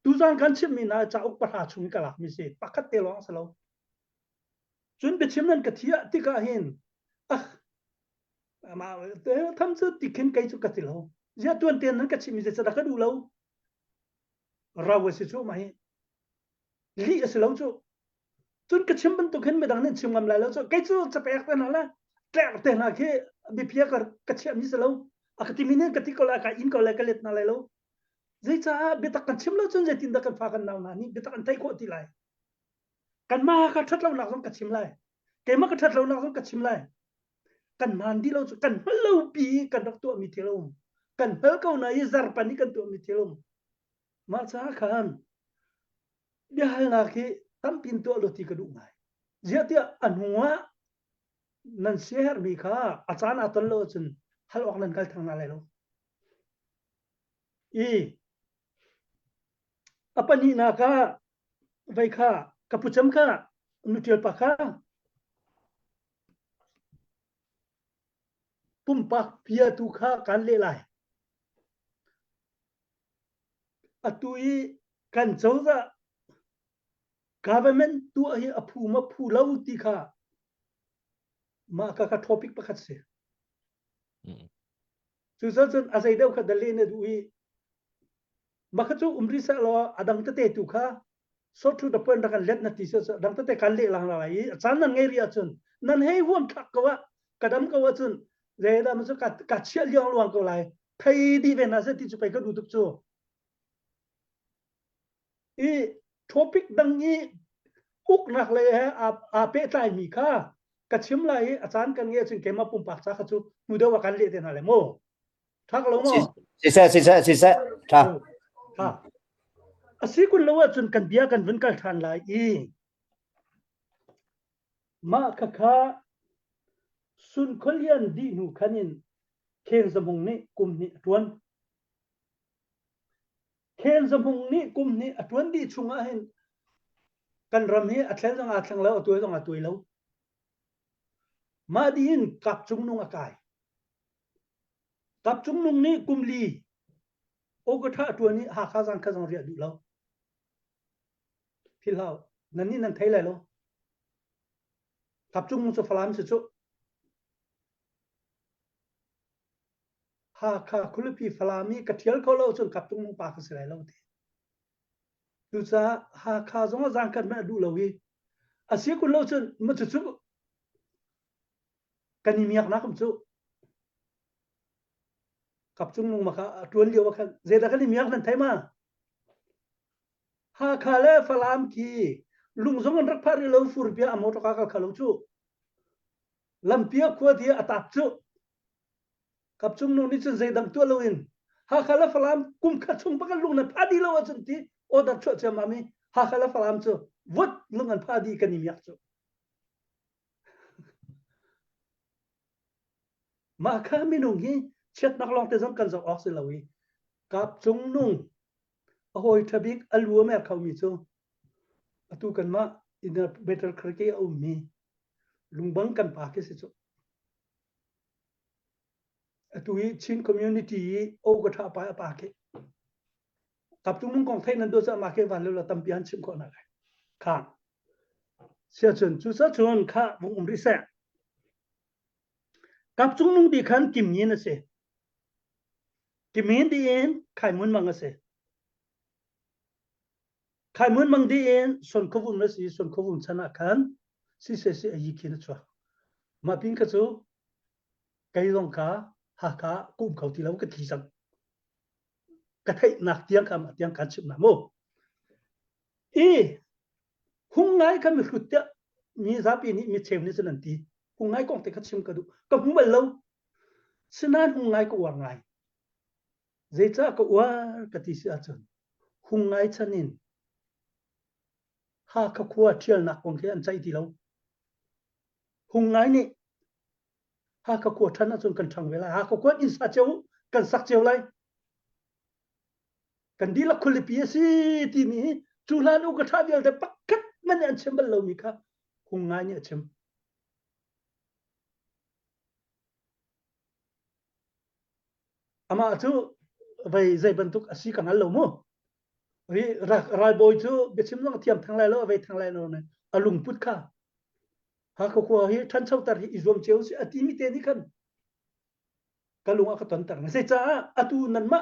tu zan kan chim mi na cha ok pa tha chung ka lak mi se pakat te long salo chun be chim nan ka thia ti ka hin mà thăm sự thì khiến cái chỗ cái gì lâu, giờ tuần tiền nó cái gì mình sẽ đặt cái đủ lâu, rồi sẽ chỗ mày, lý sẽ lâu chỗ, tuần cái chim bên tụ khiến mình đang nên chim ngầm lại lâu chỗ, cái chỗ sẽ phải cái nào là, cái tiền là cái bị phía cái chim như sẽ lâu, cái tim mình cái tí có lại cái in có lại cái lết nào lại lâu, giờ cha bị tắc cái chim lâu chỗ giờ tin được cái phá cái nào nani, bị tắc cái tay cổ tí lại, cái ma cái thất lâu nào cũng cái chim lại, cái ma cái thất lâu nào cũng cái chim lại. Kan mandi lo kan hello pi kan dak tu mi thelom kan hel kau na izar pani kan tu mi thelom ma cha khan dia hal na ki tam pin tu lo ti ka du ngai zia tia anwa nan share mi kha achan atan lo chun hal ok lan kal thang na le lo apani na ka vai kha kapucham kha nutil pa kha pumpak pia tu kha kan le lai atui kan chawza government tu hi aphu ma phu lo ti kha ma ka topic pakhat se chu chun asai deu kha dali ne dui ma kha chu umri sa lo adang te tu kha so to the point kan let na ti se dang te kan le lang lai chan nan ngai ri chun nan hei huam thak ka wa kadam ka wa chun re da ma chu ka chia liang luang ko lai thei di ve na se ti chu pai ka du tuk chu topic dang ni uk nak le a pe tai mi kha ka chim lai achan kan nge chun ke ma pum pak cha kha chu mu de wa kan le te na le mo thak lo mo si sa tha asi kun lo wa chun kan bia kan vun kal than lai ma kha sun kholian di nu khanin khen zamung ni kum ni tuan khen zamung ni kum ni atwan di chunga hin kan ram hi athleng jang a thlang lo atoi jang atoi lo ma din kap chung nung akai kap chung nung ni kum li o ga tha tuan ni ha kha jang ria du lo phil lao nan ni nan thai lai lo kap chung nung so phalam se chu ha kha khulupi phalami kathial ko lo chun kap tung pa ka silai lo te tu cha ha kha zong jang kan ma du lo wi asi kun lo chun ma chu chu kanimiak na kum chu กับจุงนุ่งมาค่ะตวนเดียวค่ะเจดากันนี่มีอักนั่นไทยมาหาคาเลฟลามกีลุงสงกันรักพาริโลฟูร์เปียอโมตกากขลุจูลำเปียขวดที่อัตับจูกับจุงนุ่งนี่จนเจดังตัวลวินหาคาเลฟลามกุมขัดจุงปะกันลุงนั่นพาดีโลว่าจนที่โอดัดชั่วเจ้ามามีหาคาเลฟลามจูวัดลุงกันพาดีกันนี่มีอักจูมาข้าไม่นุ่งยี่เช็ดนักลองเตจงกันจากออกสิลาวีกับจุงนุ่งโอ้ยทบิกอลัวแม่เขามีจูตุกันมาอินเดอร์เบเตอร์คริกเอามีลุงบังกันปากสิจูตุยชินคอมมูนิตี้โอ้ก็ท้าไปปากกับจุงนุ่งของไทยนั้นดูจะมาเก็บวันแล้วตั้มพิอันชิมก่อนอะไรข้างเสียจนจุดซะจนข้าวงริเซกับจุงนุ่งดีขันกิมยีนะเสกิมยีดีเอ็นไข่มุนมังเสไข่มุนมังดีเอ็นส่วนขบุนนะสิส่วนขบุนชนะขันสิเสสิอายิกินชัวมาพิงกจูไก่ลงขาหาขากุมเขาที่เราก็ทีสังกระเทยนักเตียงคำเตียงการชิมน้ำโมหุ่งไงกันมีขุดเตะมีซาปีนี้มีเชมนี่สนันตีหุ่งไงกองเตะขัดชิมกระดูกับหุ่งมันเล่าสนานหุ่งไงก็ว่าไงเจ้าก็ว่ากติเสียจนหุ่งไงชนินหากขวดเที่ยวนักของเที่ยนใจที่เราหุ่งไงนี่หากขวดท่านจนกันช่างเวลาหากขวดอินสัจเจ้ากันสักเจ้าไรกันดีละคุลิปีสิที่มีจุลานุกท่าเดียวแต่ปักกัดมันอันเชื่อมเรามีค่ะหุ่งไงเนี่ยเชื่อมอามาจูไปใจบรรทุกอาศัยกันนั่นเราโม่วิรายบอยจูเบชิมต้องเทียมทางไรแล้วไปทางไรโน่นอลุงพุทธค่ะหากเขาเห็นท่านชาวตาอิสวมเจ้าสิอติมิเตนี่กันกัลุงอักตันตังเสียจ้าอตูนันมะ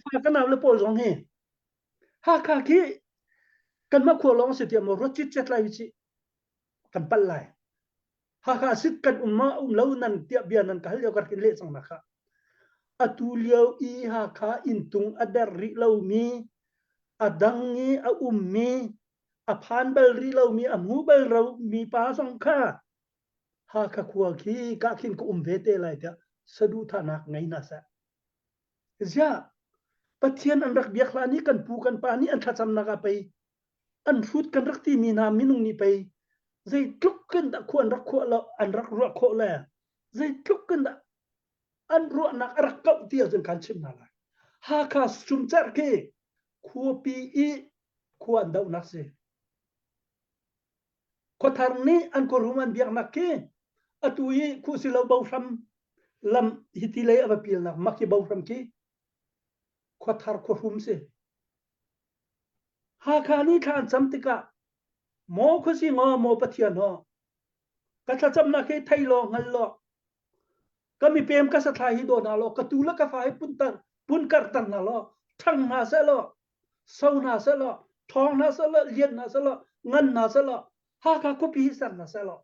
ฟ้ากันเอาเลยปอลสองเฮหากเขาคิกันมาขวลองเสียเทียมรถจิตเจ็ดไลวิจิกันปัลไลหากเขาสิกันมาเล่านันเตียเบียนันกันเรียกกันเละสังนะคะatuliau iha kha intung adar ri lau mi adangi a ummi aphan bal ri lau mi amu bal rau mi pa song kha ha kha khua khi ka khin ko vete lai ta sadu thanak ngai na sa zia pathian an rak biak lani kan pu kan pa ni an thacham na ka pai an phut kan rak ti mi na minung ni pai zai tuk kan da khuan rak kho la an rak ru kho la zai tuk kan da an ruak nak arak kau dia jeng kan chim nala haka sum cer ke khu pi i khu an dau nak se ko thar ni an ko ruman biak nak ke atui khu silau bau sam lam hitile ava pil nak maki bau sam ke ko thar ko rum se haka ni than cham tika mo khu si ngo mo pathian ho ka cham na ke thailo ngal lo kami pem ka sa thai do na lo katula ka fai pun kar tan na lo thang na sa lo sau na sa lo thong na sa lo lien na sa lo ngan na sa lo ha ka ko pi san na sa lo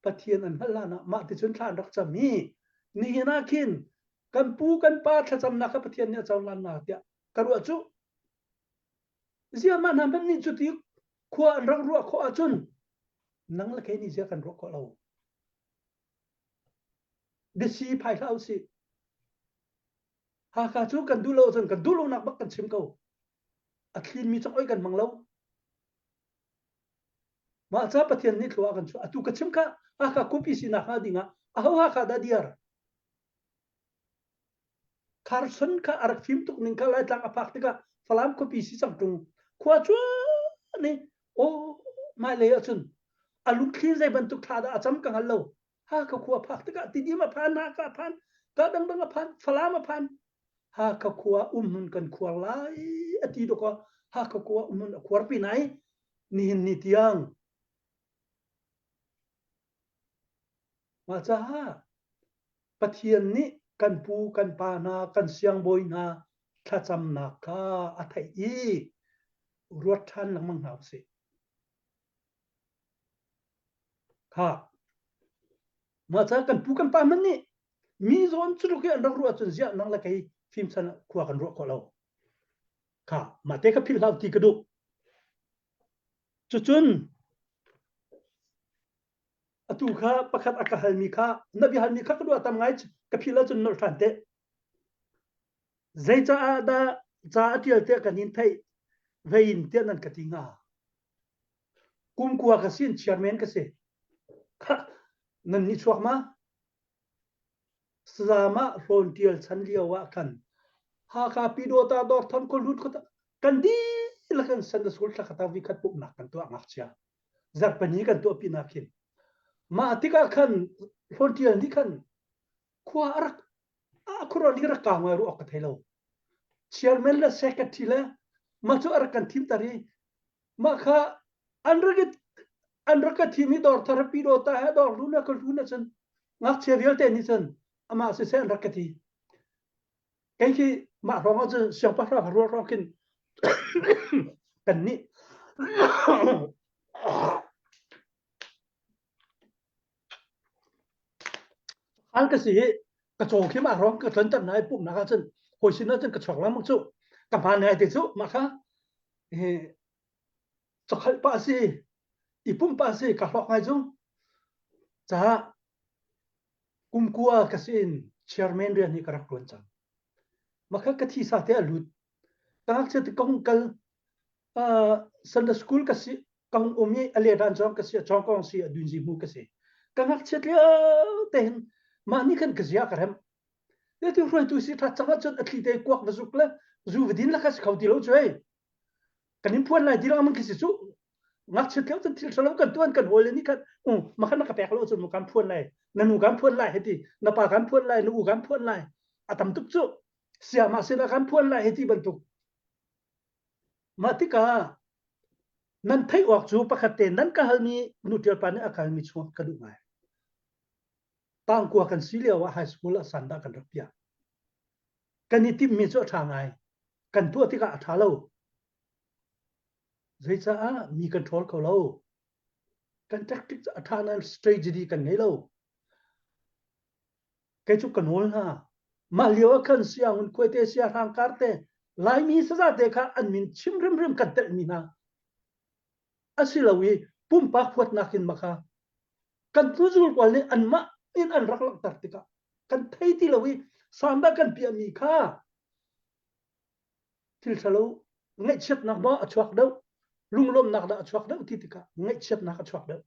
pathian an hala na ma ti chun than rak chami ni na kin kan pu kan pa tha cham na ka pathian ne chaw lan na tia karu chu zia man han ni chu ti khwa rak ru kho a chun nang la ke ni zia kan ro ko loดิสีภายเท้าสิหากจูกันดูโลจนกันดูโลนักบักกันชิมเขาอัคลินมีจังอ้อยกันมังเล่ามาจ้าปะเทียนนี่ทัวกันชัวอตุกันชิมค่ะหากคุปีสินะฮะดิงะเอาหากดาดียร์คาร์สันค่ะอารักฟิมตุกนิงค่ะไล่ตังอภักติกะฟลามคุปีสิจังตุงขวาชัวนี่โอ้ไม่เลยอ่ะจุนอาลุคลีนใจบรรทุกทาดาจำกังฮัลโหลhaka kuwa paktika tidi ma pan haka pan kadang dang pan falama pan haka kuwa umun kan kuwa lai ati do ko haka kuwa umun kuwa pinai ni tiang macha ha pathian ni kan pu kan pa na kan siang boy na thacham na ka athai i ruat than lang mang hau se haมาจากกันปูกันปามันนี่ mi zon chu ke an ru chun zia nang la kai phim san kwa kan ro ko lo kha ma te ka phil hau ti ka du chu chun atu kha pakhat akahal mi kha nabi hal mi kha ka du atam ngai ka phila chun nor than te zai cha da cha atial te kanin thai vein te nan ka tinga kum kwa ka sin chairman ka se nan ni chuak ma sama frontier chan liawa kan ha ka pido ta dor thon ko lut ko kan di la kan san da sul ta khata vi khat puk nak kan to angak chia zar pani kan to pi nakin ma tika kan frontier ni kan kwa arak a khuro ni ra ka ma ru ok thelo chairman la secretary la ma chu arak kan thim tari ma kha andra ka thimi dor thar pido ta ha dor lu na ko lu na chan ngak che riel te ni chan ama se se andra ka thi cái khi mà rong cho xong bắt ra rồi rong kinh cần ní ăn cái gì cái chỗ khi mà rong cái thân tận này bụng nó chân hồi sinh nó chân cái chỗ lắm một chỗ cầm bàn này thì chỗ mà khác cho khai ba gì ít bụng ba gì cả lọ ngay chỗ cha cùng qua cái xin chairman riêng như cái rắc luôn chẳng maka kathi sa te alut tang che kong kal Sunday school kasi kong umi ale dan jong kasi chong kong si adunji mu kasi kang che le ten mani kan kazia karam ye tu roi tu si tha changa chot atli te kwak bazuk la zu vidin la kas khauti lo choi kanin puan lai dirang man kisi chu ngak che tleu tan til salo kan tuan kan hole ni kan makan ka pek lo chu mu kan puan lai nanu kan puan lai heti na pa kan puan lai nu kan puan lai atam tuk chu siapa sila kan puan lai heti bentuk matika nan thai wak chu pakhate nan ka halmi nutil pan akal mi chu ka du ngai tang kwa kan silia wa high school sanda kan rapia kan itim mi chu tha ngai kan tu tika tha lo zai cha mi control ko lo kan tactics tha nan strategy kan nei lo kai chu kan hol na Malio kan siang kuete sia hang karte lai mi sa te kha an min chim rim rim kan tel mi na asilawi pumpa khwat nakin makha kan tuzul kwal ni an ma in an rak lak tar tika kan thei ti lawi samba kan pia mi kha til salo ngai chet nak ba achwak dau lunglom nak da achwak dau ti tika ngai chet nak achwak dau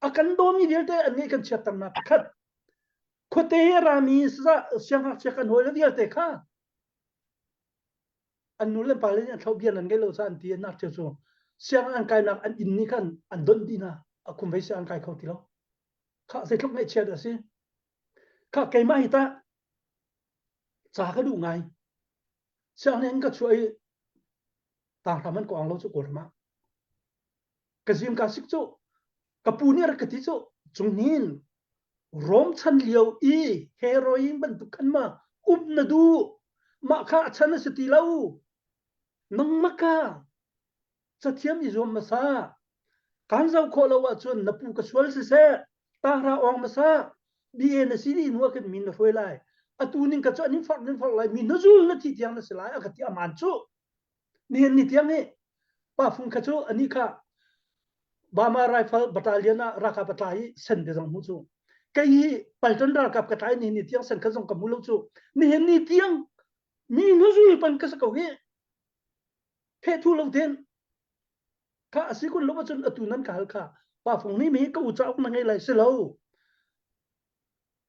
akan do mi delte an ngai kan chet tam na khat khote rami sa siang che kan hoi la dia te kha an nule pale an thau bian an gelo sa an ti na che so siang an kai nak an in ni kan an don dina akum vai sa an kai khau ti lo kha se thuk nei che da si kha kai mai ta cha ka du ngai siang nen ka chuai ta raman ko ang lo chu ko ma ka zim ka sik chu ka pu ni ra ka ti chu chung nin rom chan liu i heroin ban tu kan ma na du ma kha chan se ti lo nang maka sa thiam i zom ma sa kan zau kho lo wa chun na pu ka swal se ta ra ong ma sa bi en si ni no kan min roi lai atu ning ka chanin fak lai min no zul na ti tiang na se lai ka ti aman chu ni tiang ni pa phung ka chu ani kha Bama Rifle Battalion ra ka patai sen de jong mu chu cái palton ra kap katai ni tiang san khazong kamulo chu ni tiang mi no zui pan ka sakau he phe thu lo den ka asikun lo chun atunan kal kha pa phong ni mi ka u chau na ngai lai se lo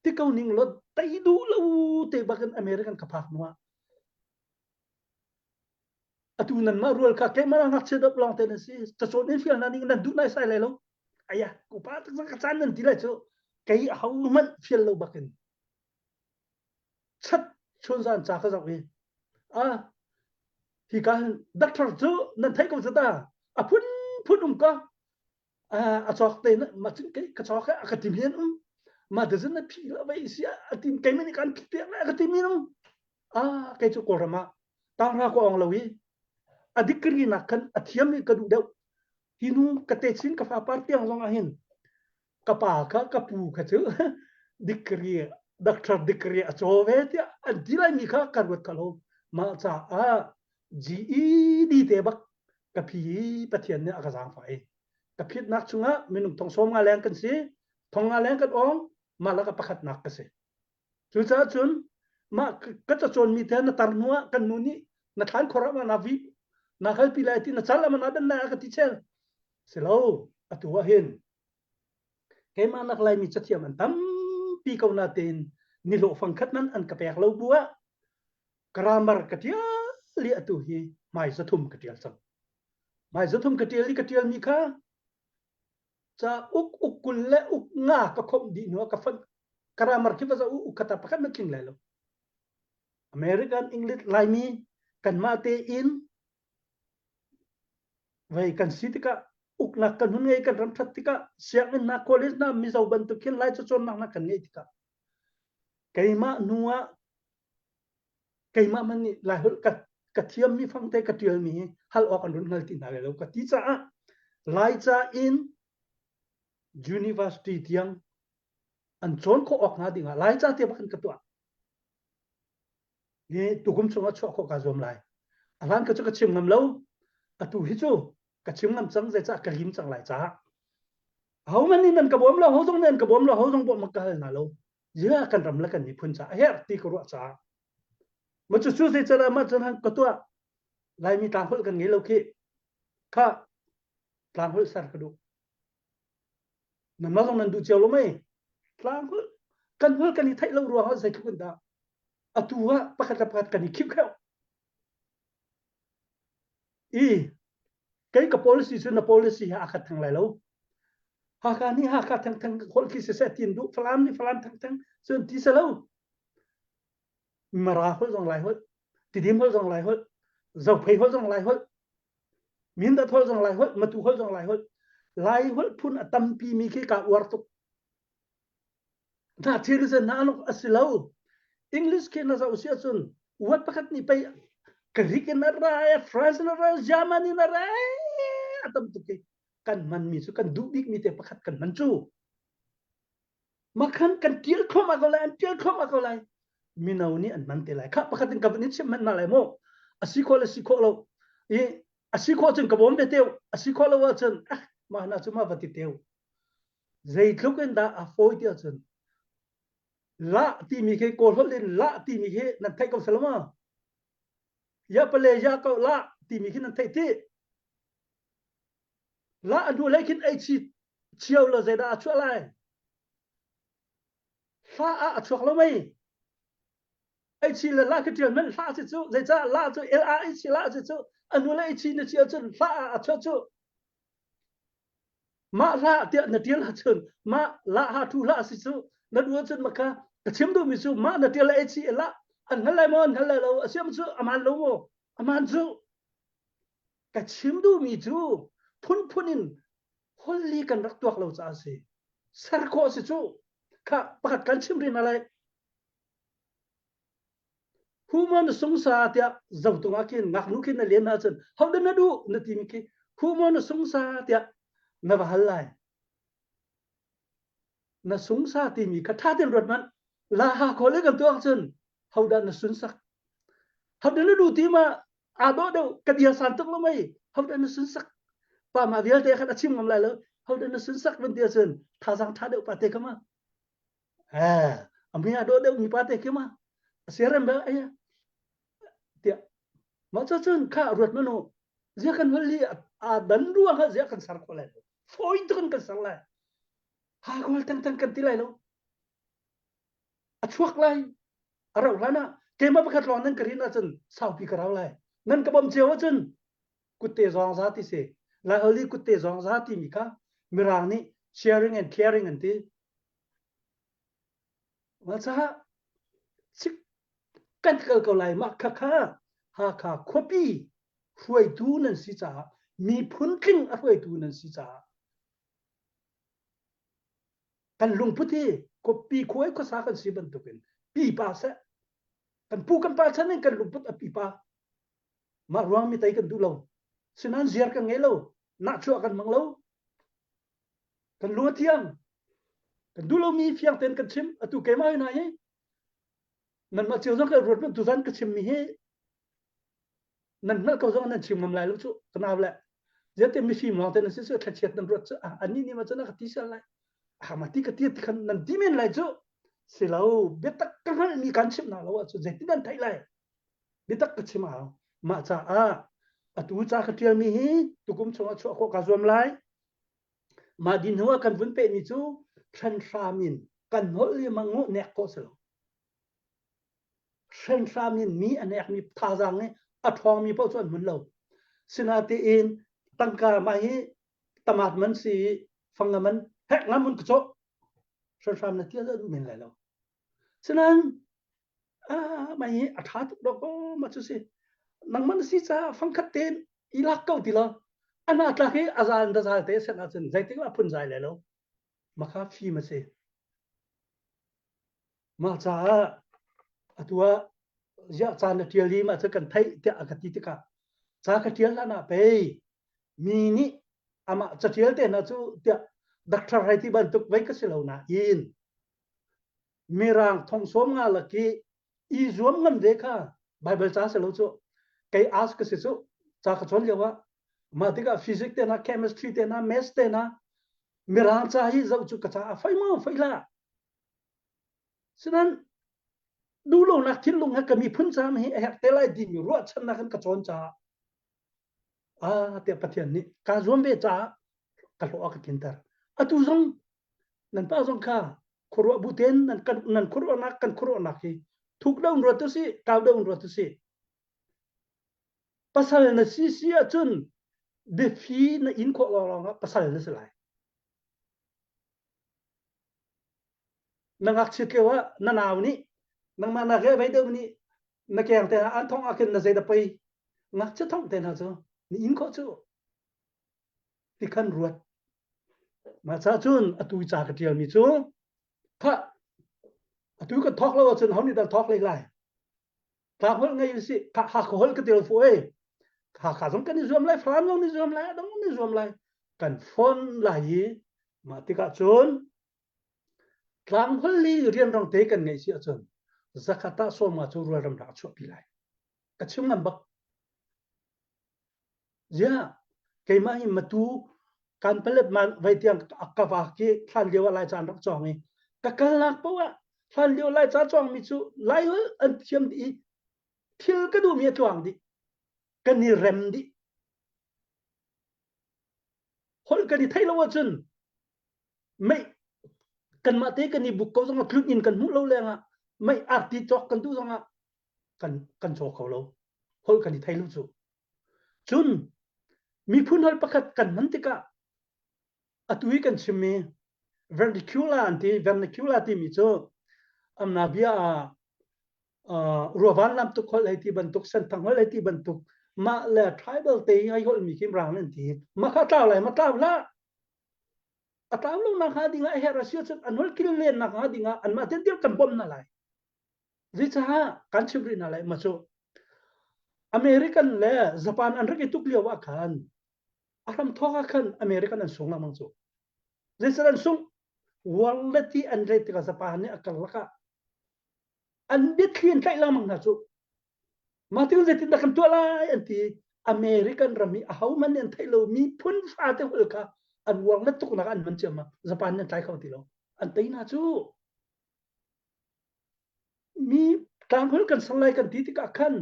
ti kau ning lo tai du lo te bakan American ka phak noa atunan ma rual ka ke ma ngak che dop long ten si ta so ni fial na ning nan du nai sai lai lo aya ku pa ta ka chan nan ti lai chu cái hậu mất phiền lâu bạc chất chôn gian trả cái dọc đi thì cái đất thật chứ nên thấy công ta phun phun có cho tên mà chính cái cho cái tìm hiến mà từ dân nó phi là vậy xí tìm cái mình cần phi lại tìm hiến cái chỗ cổ mà tao ra có ông lâu ý đi cái nào cần thiêm cái đủ đâu thì nu cái tết xin cái pha party ang long ahin kapaka kapu ka chu dikri Dr. Dikri achove tia antilai mi kha karwat kalo ma cha a GED te bak ka phi pathian ne akazang fai ka phit nak chunga minung thong som nga leng kan si thong nga leng kan ong malaka pakhat nak ka se chu cha chun ma ka cha chon mi te na tarnuwa kan nuni na than khora ma na vi na khal pilai ti na chala ma na dan na ka ti chel selo atuwa hin ke ma nak lai mi chathiam an tam pi kau na ten ni lo phang khat nan an ka pek lo bua grammar ka tia li atu hi mai zathum ka tial sam mai zathum ka tial li ka tial mi kha cha uk kul le uk nga ka khom di no ka fan grammar ki baza uk kata pakat na king lai lo American English lai mi kan ma te in vai kan sitika uk na kan hun ngai kan ram that tika siak na college na mi zau ban tu khin lai cha chon na kan ngai tika kaima nuwa kaima mani lai hul ka thiam mi phang te ka tial mi hal ok an run ngal ti na lo ka ti cha lai cha in university tiang an chon ko ok na dinga lai cha te bakan ka to ni tukum chunga chho ko ka zom lai alan ka chu ka chim ngam lo atu hi chu ka chim ngam chang ze cha ka lim chang lai cha hau mani nan ka bom lo ho jong nan ka bom lo ho jong bo ma ka na lo ya kan ram la kan ni phun cha her ti ko ro cha ma chu chu se cha ma chan han ka to lai mi ta hol kan nge lo ki kha tlang hol sar ka du nan ma jong nan du cheu lo mai tlang hol kan ni thai lo ro ha sai thu kan da atua pakat kan ni khip khao i cái policy chu na policy ha khat thang lai lo ha ka ni ha ka thang khol ki se tin du flam ni flam thang chun ti se lo mara hol jong lai hol ti dim hol jong lai hol zau phei hol jong lai hol min da hol jong lai hol ma tu hol jong lai hol phun atam pi mi ki ka war tu na thil se na no asilo English ke na zau sia chun wat pakat ni pai Greek na ra France na ra Germany na ra atam tu ke kan man mi chu kan du big mi te pakhat kan man chu makhan kan tiel khom a ko lai minau ni an man te lai kha pakhat ka ni chim man na lai mo asi ko lo e asi ko chen ka bom be teu asi ko lo wa chen ma na chu ma vati teu zai thuk en da a foi ti chen la ti mi ke ko holin la ti mi ke nan thai ko salama ya pale ya ko la ti mi ke nan thai ti la anu lai kin ai chi chiao la zai da chu lai fa a chu lo mai ai chi la ka tial men fa chi chu zai cha la chu la ai chi la chu anu lai chi na chiao chen fa a chu ma la ti na tial ha chen ma la ha tu la si chu na du chen ma ka chim du mi chu ma na tial ai chi la an halai mon halai lo asiam chu aman lo mo aman chu ka chim du mi chu phun holli kan rak tuak lo cha se sar ko se chu kha pakat kan chim rin alai human sungsa tia zau tu nga kin ngak nu kin na len na chen how den na du na ti mi ki human sungsa tia na ba halai na sungsa ti mi ka tha den rot man la ha ko le kan tuak chen how dan na sun sak how den na du ti ma a do do ka dia san tuk lo mai how dan na sun sak pa ma vial te khat achim ngam lai lo how dan na sun sak ben dia chen tha sang tha de pa te kama amia do de mi pa te kama serem ba aya tia ma cha chen kha rot ma no zia kan holli a dan ruang ha zia kan sar ko lai foi tu kan sar lai ha ko tang kan ti lai lo a chuak lai a rau lana ke ma pakhat lon nan karin a chen sau pi karau lai nan ka bom cheu chen kutte zong za ti se la holi kutte zong za ti mi ka mirang ni sharing and caring and ti ma cha chik kan kal lai ma kha ha kha khopi huai tu nan si cha mi phun king a huai tu nan si cha kan lung puthi kopi khoi ko sa kan si ban tu ken pi pa sa kan pu kan pa chan kan lung put a pi pa ma ruang mi tai kan du lo sinan ziar kan nge lo na chu kan mang lo kan lu thiang kan du lo mi fiang ten kan chim atu ke mai na ye nan ma chiu zong ka rut man tu zan ka chim mi he nan na ka zong nan chim ngam lai lu chu kana la je te mi sim long te na se se tha chet nan rut chu ani ni ma chana ka ti sa lai ma ti ka ti khan nan di men lai chu si lau betak ka hal ni kan chim na lo chu je ti dan thai lai betak ka chim ma cha atu cha ka tial mi hi tu kum chonga chu ko ka zom lai ma din huwa kan vun pe mi chu than min kan hol li mangu nek ko se than min mi anek mi tha jang ne a thong mi po chon mun lo sinati in tangka ma hi tamat man si fangaman hek ngamun ko than na tia du min lai lo sinan ma hi a tha tu do ko ma chu si nang man si cha phang khat ten ilak ko ti lo ana tla ke azan da zal te sen a chen zai te la phun zai le lo ma kha phi ma se ma cha atua ya cha na tial li ma cha kan thai te a ka ti ti ka cha ka tial na pe mi ni ama cha tial te na chu te doctor hai ti ban tuk vai ka se lo na in mirang thong som nga la ki i zuam ngam de kha bible cha se lo chu kai ask ka se chu cha ka chon lewa ma ti ka physics te na chemistry te na maths te na mirang cha hi zau chu ka cha fai ma fai la sinan du lo nak thin lung ha ka mi phun cha mi hek te lai di mi ro chan na kan ka chon cha te pathian ni ka zuam be cha ka lo ka kin tar atu zong nan pa zong kha khoro bu ten nan khoro nak kan khoro nak hi thuk daun ro tu si kaw daun ro tu si pasal na si a chun de fi na in kho lo nga pasal na se lai nang ak chi ke wa na naw ni nang ma na ge bai de ni na kyang te an thong akin na zai da pai ngak cha thong te na chu ni in kho chu ti khan ruat ma cha chun atu cha ka tial mi chu kha atu ka thok lo chun hau ni da thok lai lai ka hol ngai si ka ha ko hol ka tial fu e ka zong kan ni zoom lai fram long ni zoom lai dong ni zoom lai kan phone lai ma ti ka chun tlang hol li rian rong te kan ngai si a chun zakata so ma chu ru ram da chu pi lai ka chung ngam bak ya ke ma hi matu kan pelet man vai tiang ka wa ki than lewa lai chan rak chong ni ka kal lak po wa than lewa lai cha chong mi chu lai hol an thiam di thil ka du mi twang di kan ni rem di hol kan ni thai lo wa chun mai kan ma te kan ni buk ko zong kluk in kan mu lo lenga mai arti chok kan tu zong kan chok ko lo hol kan ni thai lu chu chun mi phun hol pakhat kan man te ka atui kan chimi vernacular ti mi chu amna bia ruwan lam tu khol ti ban tuk san thang hol ti ban tuk ma le tribal te ai hol mi kim rang nan ti ma kha taw lai ma taw la ataw lo na ha dinga hera siat an hol kil len na ha dinga an ma ten kan bom na lai zi cha kan chibri na lai ma chu American le Japan an rake tuk liwa khan aram thoka khan American an sunga mang chu zi san sung wallati an rate ka Japan ni akal laka an bit clean kai lamang na chu matiu zeti da kan to lai anti American rami ahau man en thailo mi phun fa te hol ka an wang na tuk na an man chama Japan na tai khau ti lo an tai na chu mi tang hol kan sanglai kan ti ka khan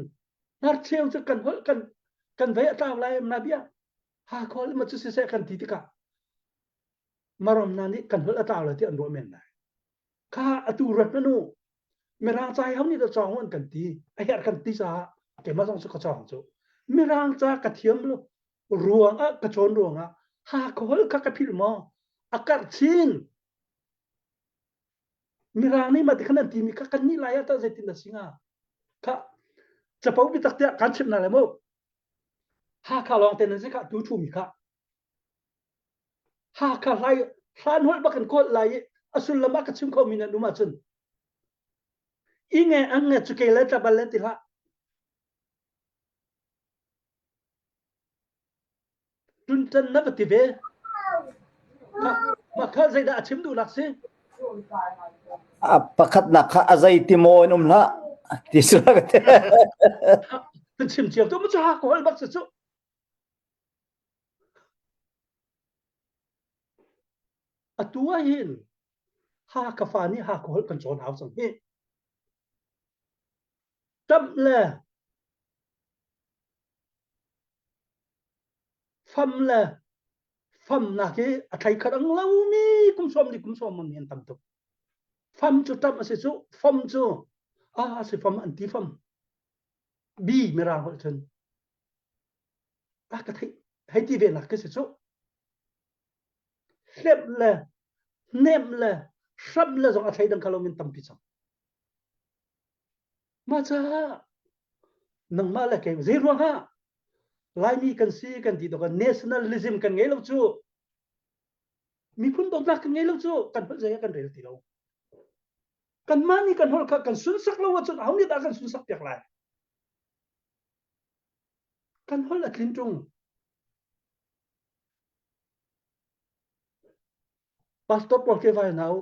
nar cheu chu kan hol kan vai ta lai na bia ha khol ma chu se kan ti ka marom na ni kan hol ta la ti an ro men na kha atu rat na nu merang chai hau ni da chong on kan ti a her kan ti sa ke ma song chu ka chong chu merang cha ka thiam lo ruang a ka chon ruang a ha khol ka ka phil mo akar chin mirang ni ma ti khanan ti mi ka kan ni la ya ta zetin da singa kha chapau bi tak te kan chim na le mo ha kha long ten se ka tu thu mi kha ha kha lai hlan hol ba kan ko lai asul lama ka chim ko mi na nu ma chun inge ange chu ke la ta bal ti la tun tan na ba ti ve ma kha zai da chim du lak se pakhat na kha azai ti mo in la ti su la te chim chiam to ma cha ko hol bak chu atua hin ha ka fa ni ha ko hol kan chon hau sang he tam le pham na ke a thai khat ang lau mi kum som man yen tam to pham chu tam ase chu pham chu a se pham an ti pham bi me ra hol chen a ka thai hai ti ve na ke se chu hlep le nem le sham le zong a thai dang kalo min tam pi chang ma cha nang ma la ke zai ruang ha lai mi kan si kan ti to kan nationalism kan ngei lo chu mi phun dong nak kan ngei lo chu kan hol zai kan rel ti lo kan mani kan hol kha kan sun sak lo wa chu hauni da kan sun sak pek lai kan hol a tlin tung pastor por ke vai nau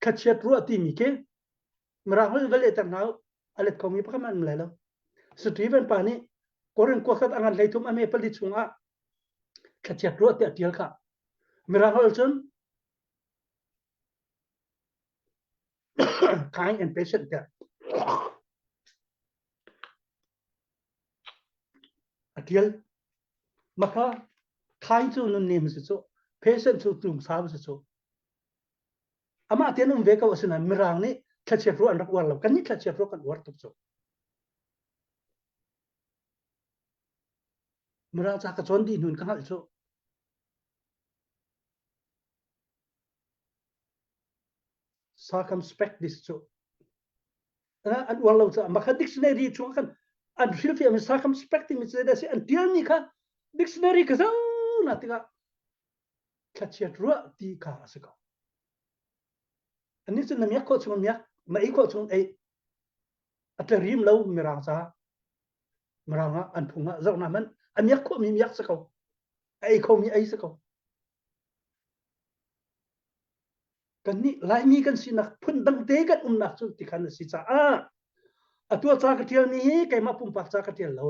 kachet ru ati mi ke mra hol vale tam nau alet komi pa man mle lo Stephen pani koren ko khat angan leitum ame pali chunga kachet ru ati atial kha mra hol chun kind and patient there atial maka kind chu nun nim se chu patient chu tum sa se chu ama tenum ve ka wasina mirang ni kachet ru an rak war lo kan ni kachet ru kan war tuk chu mirang cha ka chon di nun ka hal chu circumspect this chu an war lo cha maka dictionary chu kan an fil fi am circumspecting mi se da se an tial ni kha dictionary ka sang na tika kachet ru ti ka se ka ani chu na mi ko chu mi ma i ko chu ai atlerim lo mirang cha miranga an phunga zau na man an yak ko mi yak se ka ai ko mi ai se ka kan ni lai mi kan sinak phun dang te kan nak chu ti khan si cha a atua cha ka thial ni kai ma pum pak cha ka thial lo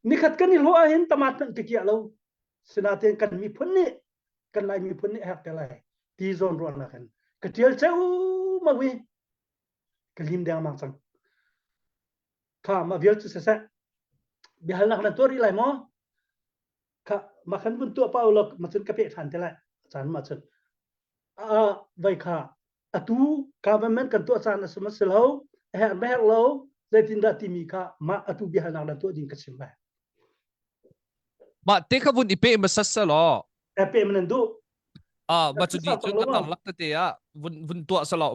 ni khat kan ni lo a hin tamat kan ti kia lo sina ten kan mi phun ni kan lai mi phun ni hak te lai ti zon ro na kan ka thial chau ma wi ka lim dang mang chang kha ma vial chu se sa bi hal nak na tori lai mo kha ma khan bun tu pa lo ma chun ka pe than te lai chan ma chun vai kha atu government kan to chan asma selo he me lo zetin da timi kha ma atu bi hal nak na to din ka sim ba ma te ka vun ipe masassa lo pe man du ma chu di chun ka lak ta te a vun to salo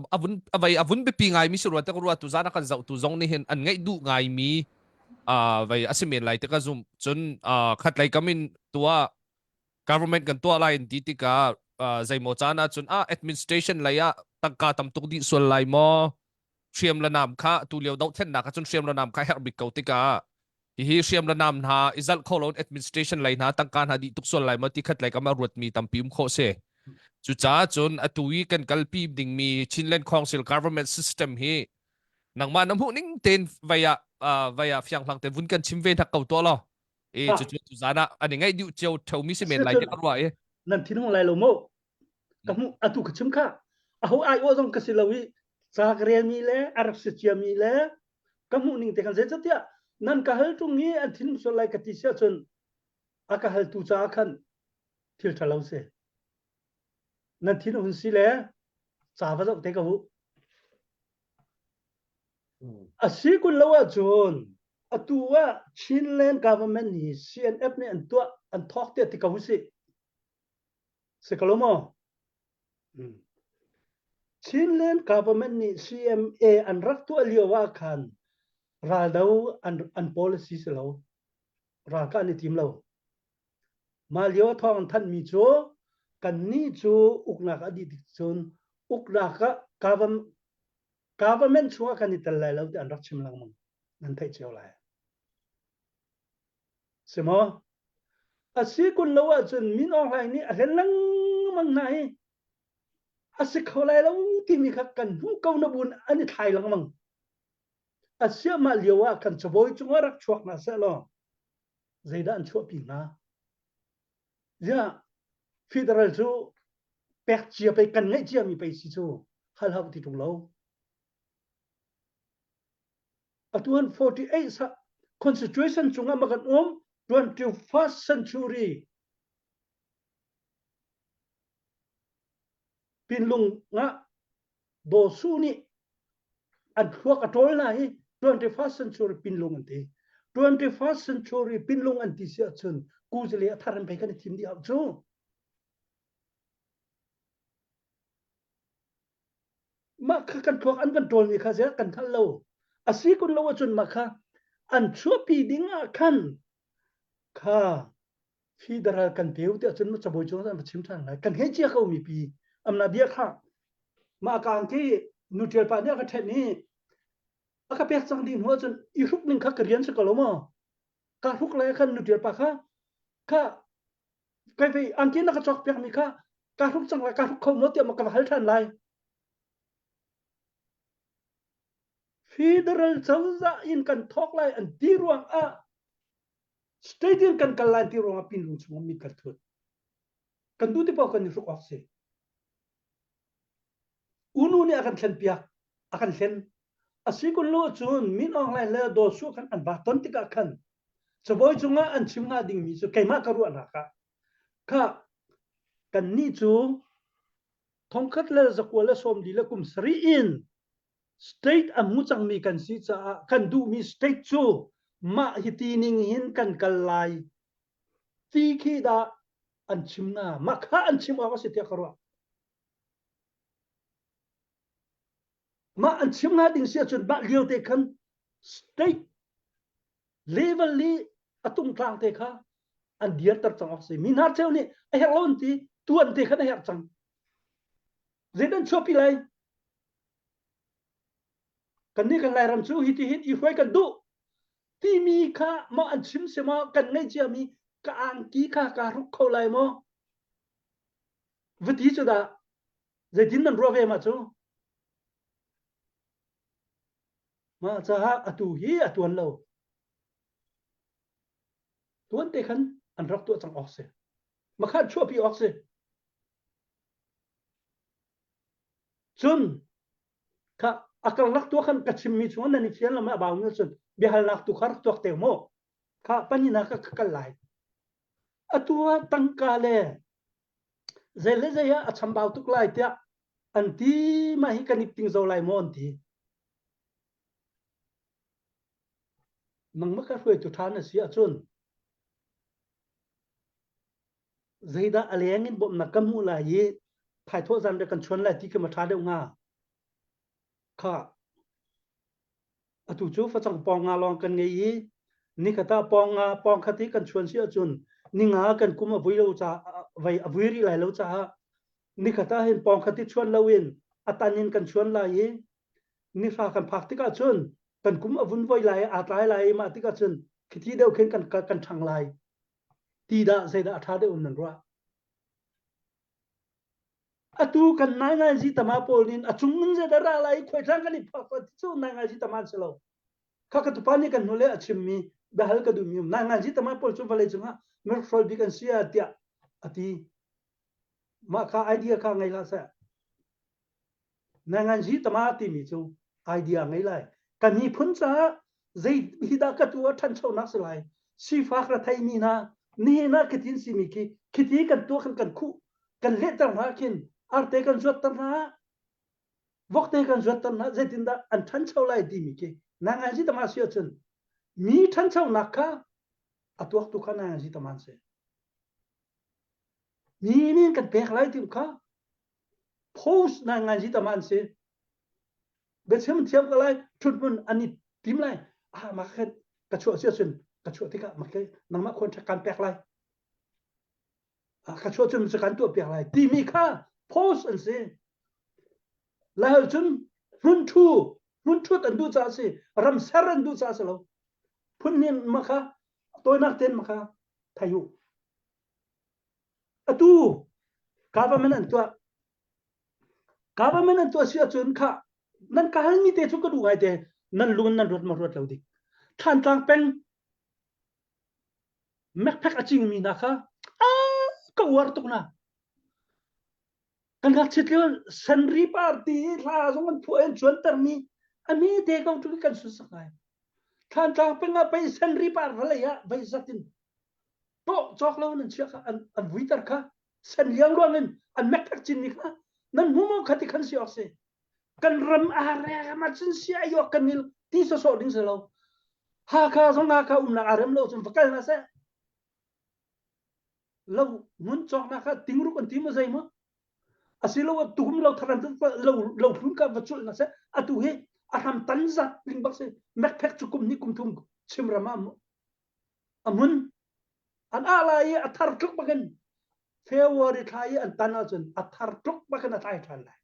avun be pi ngai mi surwa ta ruwa tu zana kan zau tu zong ni hen an ngai du ngai mi vai asimen lai te ka zum chun khat lai kamin tua government kan to lai ti ti ka zai mo chana chun administration lai a tangka tam tuk di sol lai mo thiam la nam kha tu leo dau then na ka chun thiam la nam kha her bi kau ti ka hi thiam la nam na izal kholon administration lai na tangka na di tuk sol lai ma ti khat lai ka ma ruat mi tam pim kho se chu cha chun atui kan kalpi ding mi chinland council government system hi nangma namhu ning ten vaya fyang phang te vun kan chimve thak kau to lo chu chu zana ani ngai diu cheu thau mi se men lai te karwa e nan thin hong lai lo mo kamu atu ka chim kha a ho ai o jong ka silawi sa kre mi le arab se chia mi le kamu ning te kan se chatia nan ka hal tung ni an thin so lai ka ti sia chun aka hal tu cha khan thil thalau se nan thin hun si le cha va jok te ka hu asi kun lawa chun atua Chinland government ni CNF ni an tua an thok te ti ka hu si se kalomo Chinland government ni CMA an rak tu aliwa khan ral dau an policy se lo ra ka ni tim lo ma liwa thong than mi chu kan ni chu ukna ka di chun ukna ka government chu kan ni tal lai lo an rak chim lang mong nan thai cheu lai semo asi kun lawa chun min ong lai ni a hen lang mang nai asik kholai lo ti mi kha kan hu kau na bun ani thai lang mang asia ma liwa kan choboi chunga rak chuak na se lo zaida an chuak pi na ya federal chu pek chia pe kan ngai chia mi pe si chu hal hak ti tung lo atuan 48 sa constitution chunga makan 21st century pinlung nga bo su ni an thuak atol na hi 21st century pinlung ante 21st century pinlung anti sia chun ku jele atharan pe kan thim di au chu ma kha kan thuak an kan tol ni kha se kan thal lo asi kun lo chun ma kha an chu pi dinga khan kha federal kan peu te chun ma chaboi chu an chim thang lai kan he chia khau mi pi amna bia kha ma kang ki neutral pa ne ka the ni aka pek chang din ho chun I ruk ning kha krian se kalomo ka ruk lai khan neutral pa kha kai ve an kin na ka chok pek mi kha ka ruk chang la ka ruk khau mo te ma ka hal than lai federal chawza in kan thok lai an ti ruang a state in kan kalai ti ruang a pin lu chung mi kan thut kan du te pau kan ni ruk of se unu ni akan thlen piak akan thlen asikun lo chun min online le do su kan an ba ton tika khan choboi chunga an chimnga ding mi chu keima karu an ka kha kan ni chu thongkhat le zakwala som di le kum sri in state amu chang mi kan si cha kan du mi state chu ma hitining hin kan kalai ti khi da an chimna ma kha an chimwa ka se te karwa ma an chimna ding sia chun ba liu te khan state level li atung tlang te kha an dia tar chang se min har cheu ni a her lon ti tuan te khan a her chang zedan chopi lai kan ni kan lai ram chu hiti hit I hoi kan du ti mi kha ma an chim se ma kan ngai chia mi ka ang ki kha ka ruk khau lai mo viti chu da zedin nan ro ve ma chu ma cha atu hi atuan lo tuan te khan an rak tu chang ok se ma kha chu pi ok se chun kha akal rak tu khan ka chim mi chuan na ni fian la ma ba mi chun bi hal nak tu khar tu te mo kha pani na ka kal lai atua tangka le zele zeya acham bau tuk lai tia anti ma hi kanik ting zo lai mo anti nang ma ka hroi tu thana sia chun zeida aleng in bom na kamu la ye phai tho zan de kan chon lai ti ke ma tha de nga kha atu chu fa chang pong nga long kan ngei yi ni khata pong khati kan chon sia chun ni nga kan kuma vui lo cha vai avui ri lai lo cha ni khata hin pong khati chon lo in atanin kan chon la yi ni fa kan phak ti ka chun kan kum avun voi lai a tai lai ma ti ka chun khithi deu khen kan thang lai ti da zeida atha de nan ra atu kan nai ji tama polin achung nun je dara lai khoi thang kan ni phak chu nai ji tama chelo kha ka tu pani kan nole achim mi da hal ka du mi nai ji tama pol chu vale chunga mer frol bi kan sia tia ati ma kha idea kha ngai la sa nai ji tama ti mi chu idea ngai lai kan ni phun cha zai hida ka tu than chau na sa lai si fa kha thai mi na ni na kitin si mi ki khiti kan tu kan khu kan le tar na kin arte kan zot tar na vokte kan zot tar na zetin da an than chau lai ti mi ki nang ji tama sia chun mi than chau na kha atuak tu khana ji taman se mi ni kan pek lai ti kha post nang ji taman se be chem thiam ka lai thut mun ani tim lai a ma kha ka chu sia chun ka chu ti ka ma ke nang ma khon kan pek lai ka chu chun se kan tu pek lai ti mi kha post an se la chun hun thu an du cha se ram saran du cha se lo phun nin ma kha tôi nak ten ma kha thayu atu government an tua government an to sia chun kha nan ka hal mi te chu ka du ngai te nan lun nan rot ma rot lo dik than tang peng mek phek aching mi na kha a ka war tuk na kan ga chitlo sanri party la zong an phu en chuan tar mi ami te ka tu kan su sakai than tang peng a pai sanri par la ya bai zatin to chok lo nan chia kha an vitar kha san liang lo an mek phek chin ni kha nan mu mo khati khan si ose kan ram a re ma chin si ayo kan nil ti so ding se lo ha kha zong ha kha na aram lo chum fakal na se lo mun chok na kha tingru kan ti ma zai ma asilo tum lo tharan lo phun ka vachul na se atu he atam tanza ling bak se mek phek chukum ni kum thum chim rama amun an ala ye athar tuk bagan February thai an tanal chun athar tuk bagan athai than lai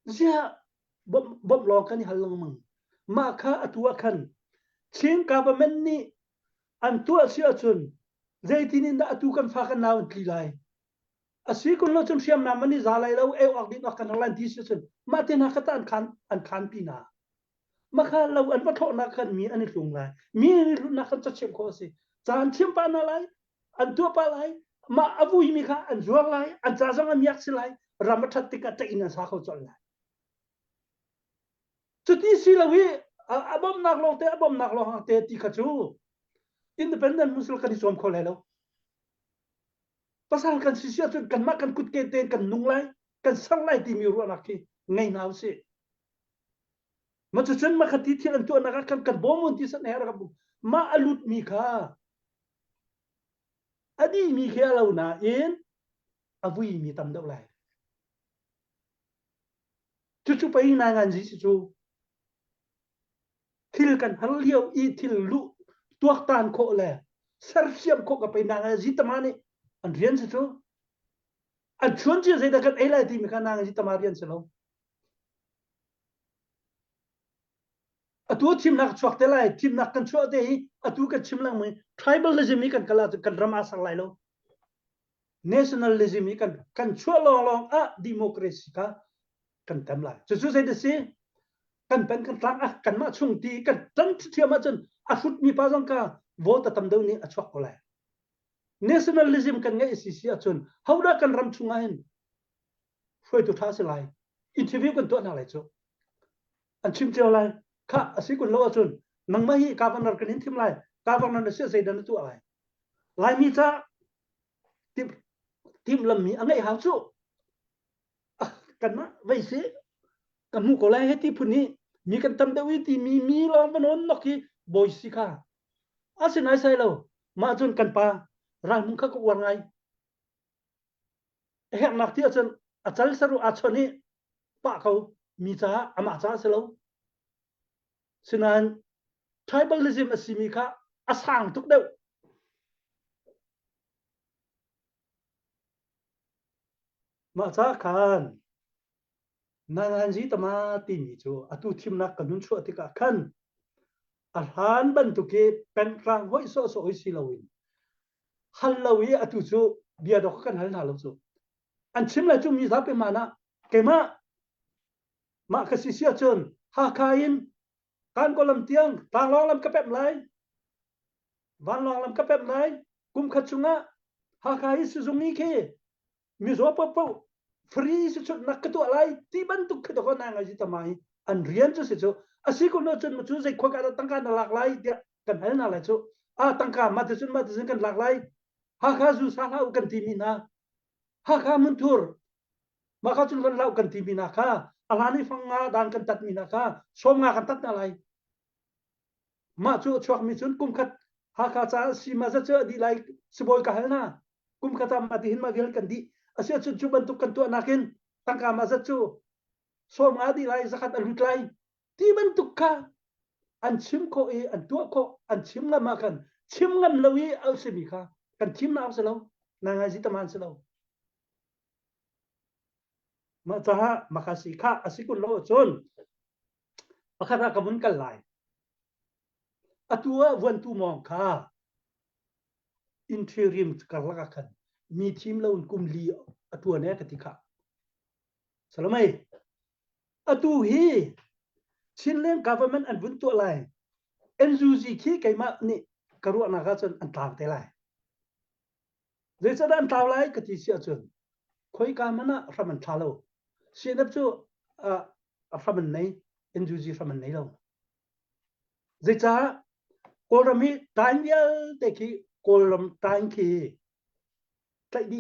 zia bom lo kan halong mang ma kha atua khan chin government ni an tua sia chun zaitinin da atu kan fa kan naw tli lai asi kun lo chum siam na mani zalai lo e ok din kan lan ti sia chun ma te na khata an khan pi na ma kha lo an pa tho na khan mi ani tlung lai mi ni na khan cha chem ko se chan chim pa na lai an tua pa lai ma avui mi kha an zuar lai an cha jang am yak si lai ramathat tika ta ina sa kho chol lai chuti si lo wi abom nak long te ti kha chu independent musul kan som kho lai lo pasal kan sisia chun kan ma kan kut ke ten kan nung lai kan sang lai ti mi ru na ki ngai naw se ma chu chun ma khati thi an tu na kan bomon ti san her ga ma alut mi kha adi mi khe lo na in avui mi tam dau lai chu pai na ngan ji chu thil kan hal liao i thil lu tuak tan kho le sar siam kho ka pai na ngan ji tamani an rian se chu an chuan chi zai da kan ai lai ti mi kha na ngan ji tamarian se lo atu chim nak chuak te lai chim nak kan chuak te hi atu ka chim lang mai tribalism ni kan kala kan rama sang lai lo nationalism ni kan chuak long a democracy ka kan tam lai chu sai de si kan pen kan tang a kan ma chung ti kan tan thia ma chen a fut mi pa jong ka vote tam deu ni a chuak ko lai nationalism kan ngai si si a chun hauda kan ram chunga hin foi tu tha se lai interview kan to na lai chu an chim cheo lai kha asi kun lo chun nang ma hi governor kan in thim lai governor na se sei dan tu lai mi cha tim lam mi angai ha chu kan ma vai se kan mu ko lai he ti phuni mi kan tam de wi ti mi lo banon no ki boy si kha asin ai sai lo ma chun kan pa ran mung kha ko war ngai hek nak ti chun achal saru achoni pa ko mi cha ama cha se lo sinan tribalism asimi kha asang tuk deu ma cha khan nangan ji tama ti mi chu atu thim nak kanun chu atika khan alhan ban tu ke pen rang hoi so hoi si lawin hal lawi atu chu bia dok kan hal na lo chu an chim la chu mi za pe mana ke ma ka si sia chun ha kain kan ko lam tiang tang long lam ka pep lai van long lam ka pep lai kum khat chunga ha kai su zung ni ke mi zo po free su chut nak ka tu lai ti ban tu ka ko na nga ji tamai an rian chu se chu asi ko no chun chu zai kho ka tang ka na lak lai dia kan hal na lai chu a tang ka ma chun kan lak lai ha kha zu sa lau kan ti mi na ha kha mun tur ma kha chun kan lau kan ti mi na kha alani fanga dan kan tat mi na kha som nga kan tat na lai ma chu chuak mi chun kum khat ha kha cha si ma za cha di lai siboi ka hal na kum khat ma ti hin ma gel kan di asia chu ban tu kan tu nakin tangka ma za chu som nga di lai zakat alut lai ti ban tu ka an chim ko e an tu ko an chim nga ma kan chim ngam lawi au se mi kha kan chim na au se lo na nga ji taman se lo ma cha ma kha si kha asikun lo chon akhara kamun kal lai atua wan tu mong kha interim karlaka kan mi team lo kum li atua ne ka ti kha สลมัยอตูฮีชินเรื่อง government อันวุ่นตัวไรNUG ขี้ไก่มานี่กระรวนาก็จนอันตามเตลัยเดี๋ยวจะได้อันตามไรก็ที่เสียจนคุยกันมันนะรำมันทาโลเสียนับจู่รำมันไหน NUG รำมันไหนเราเดี๋ยวจะโกลมีตายเดียวแต่ขี้โกลมตายขี้ใจดี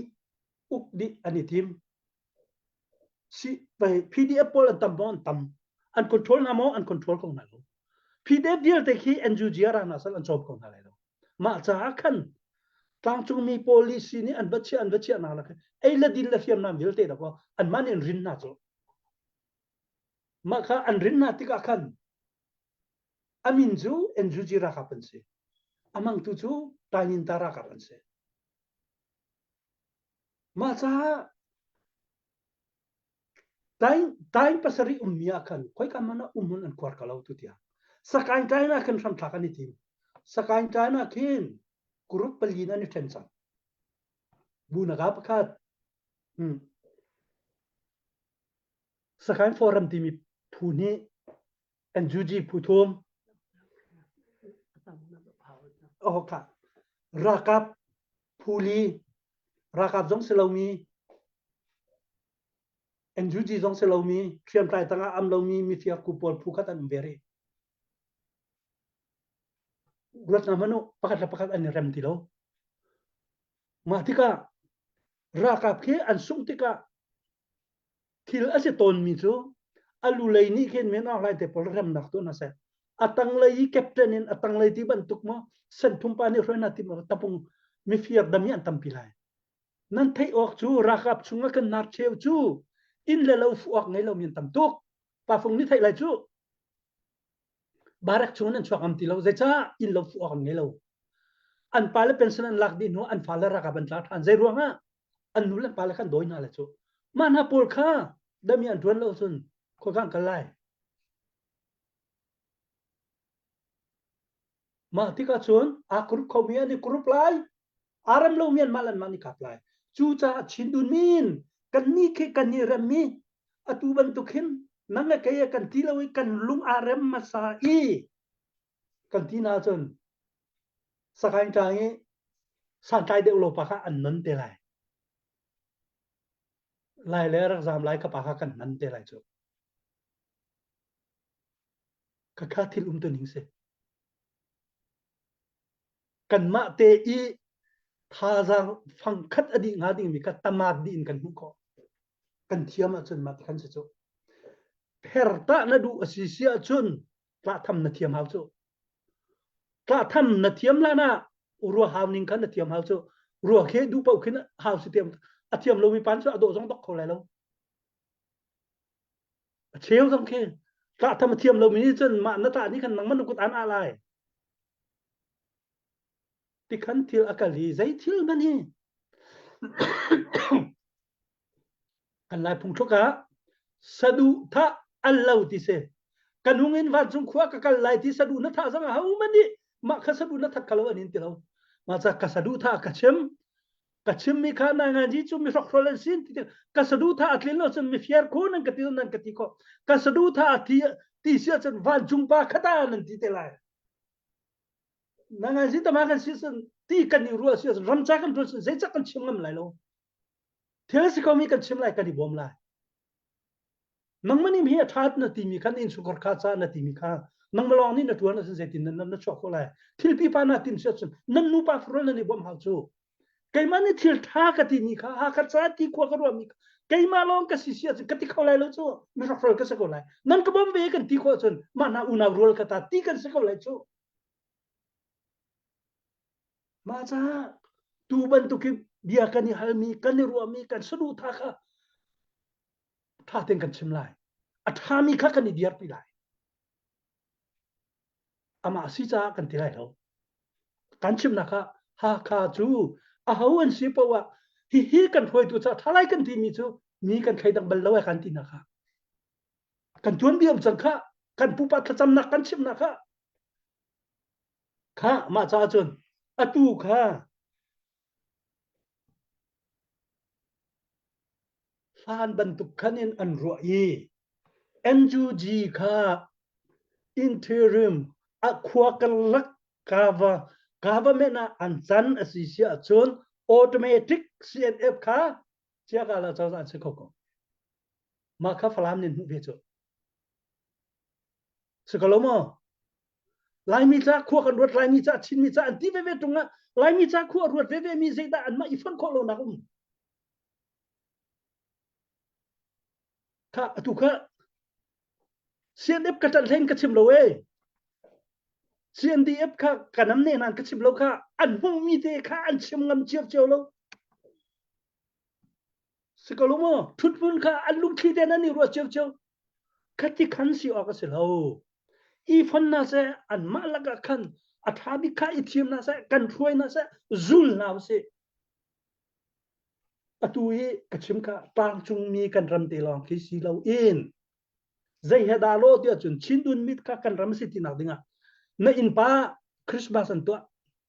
อุกดีอันนี้ทีมสิไป PDF พอลอันตั้มบอนตั้มอันคอนโทรลนะมออันคอนโทรลของนั่นลู PDF เดียวแต่ขี้ NUG อะไรนะสักอันจบของอะไรเรามาจากขันตั้งจงมี policy นี่อันบัชอันนั่นแหละไอ้ละดินละเฟียมน้ำวิลเตดก็อันมันอันรินน่าจะมาค่ะอันรินน่าที่ก็ขันอามินจู NUG รักกับเป็นสิอามังตุจูตายินตารักกับเป็นสิมาจากtime pasari ummiya kan koi kan mana umun an kwar kalau tu dia sakain taina kan sam thakan ni tim sakain taina kin group palina ni tensan bu na ga pakhat sakain forum timi phuni NUG phuthom oh kha rakap phuli rakap jong selomi NUG จงเสลามีเขียนไตตั้งอัมเรามีเฟียกูปอลผู้ขัดอันเบรีรัฐนามนุประกาศอันนี้เริ่มทีแล้วมาที่ก็ราคาเพื่ออันสูงที่ก็คิลอาศัยตนมีจูอัลลูเลยนี่เขียนเมนอะไรแต่พอเริ่มนักตัวนั่นเสร็จอัตังเลยแคปเทนอัตังเลยที่บรรทุกมาเส้นทุ่มปานี่ร้อยนาทีมาตะพงมีเฟียดามีอันตั้มพิไลนั่นเทออกจูราคาสูงกันนัดเชียวจูอินเลเราฟอกไงเรามีตั้มตุกป่าฟงนี่ไทยไรจูบารักชวนอันชวกอัมติเราเจ้าอินเราฟอกไงเราอันปาเลเป็นสนันหลักดินหัวอันฟ้าเลรักบันทัดอันใจรัวงะอันนู้นปาเลกันโดยน่าเลยจูมันฮะปูลค่าได้มีอันทวนเราสุนคนข้างกันไล่มาที่กระชวนกรุ๊ปเขามีอันนี้กรุ๊ปไล่อารมณ์เรามีอันมาลันมานี่ขับไล่จูจ้าชินดุนินกันนี่แค่กันนี่เรมีอตูบันตุขินนั่งแค่กันที่เรากันลุงอารมณ์มาสาอีกันที่น่าจนสกายใจสันใจเดียวโลปะค่ะอันนั้นเท่าไรไล่แล้วรักษาไล่กับปะค่ะกันนั้นเท่าไรจูก็ข้าที่ลุมตัวนี้สิกันมาเตอีท่าจางฟังคัดอดีตงาดิ่งมีกัตตมาดินกันมุกกันเทียมจนมาที่ขันเสียเพรตาณดูอสิเสียจนกล้าทำนาเทียมหาวจูกล้าทำนาเทียมแล้วนะรัวหาวนิ่งกันนาเทียมหาวจูรัวเคดูเป่าขึ้นหาวสิเทียมอาเทียมเรามีปันจูอโดจงตกเขาเลยแล้วเชี่ยวสังเกตกล้าทำนาเทียมเรามีจนมาหน้าตานี่กันนังมันกุดอันอะไรที่ขันทิลอากาลีใจทิลนั่นนี่กันไล่พุ่งชกะสะดุท่าอัลลอฮ์ที่เสกันหงเงินวัดจงขวากันไล่ที่สะดุนัทท่าสังหามันนี่มาขสะดุนัทท่าkalauอันนี้ที่เรามาจากกสะดุท่ากระชิมมีข้านางานจีจุมีรักโรเลนซินที่กสะดุท่าอัตลินเราจะมีเฟียร์โคนันกตินันกติโคกสะดุท่าที่เสียจนวัดจงปาขตานันที่เตลัยนางานจีตมากันสิสันที่กันนี่รัวเสียรำจักกันรัวเสียใจจักกันชิมงำไหลเราเทเลสิเขามีกันชิมไหลกันดีบ่มไหลนังมันนี่มีอาทัดนาทีมีขันอินสุกรคาซานาทีมีข้านังมาลองนี่นาตัวนั้นเสียตินนั้นชอบเขาเลยทิลปีปานาทีมเสียจนนั่นนูปาฟรอนนี่บ่มหาจูไก่มันนี่ทิลท่ากติมีข้าหาคัดซาที่ขวากระรวมมีไก่มาลองกันสิเสียจนกติเขาเลยแล้วจูไม่รักฟรอนก็สักคนเลยนั่นก็บ่มเวกันที่ขวาจนมานาอุณารัวกันตาที่กันสักคนเลยจูมาจ้าตูบันตุกิเบียกันนี่ฮัลมีกันนี่รัวมีกันสะดุท่าค่ะท่าเต็งกันชิมไลอัฐามีข้ากันนี่เดียร์ปีไลอามาสิจ้ากันที่ไรเรากันชิมนะคะฮาคาจูอาหาวันสิปะวะฮิกันถอยตัวจ้าท่าไรกันที่มีจูมีกันใครดังบัลลาวกันที่นะคะกันจวนเบียมจังค่ะกันผู้ปัดจำนักกันชิมนะคะค่ะมาจ้าจนอตูค่ะฟ fan bentuk kanin an ruai NUG kha interim akwakalak kava government na ansan asisia chon automatic CNF kha chia gala cha sa chikoko ma kha falam nin ve cho sikalomo lai mi cha khua kan rot lai mi cha chin mi cha an ti ve tunga lai mi cha khua rot ve mi zai da an ma ifan kho lo na kum kha tu kha CNF ka tan len ka chim lo we CNDF kha kanam ne nan ka chim lo kha an hung mi te kha an chim ngam chiap cheu lo sikalomo thutpun kha an lum khi de na ni ro cheu cheu khati khan si o ka se lo i fan na se an ma la ka khan athabi kha i thim na se kan throi na se zul na se atui ka chim kha tang chung mi kan ram te long ki si lo in zai ha da lo ti chun chin dun mit kha kan ram si ti na dinga na in pa Christmas an to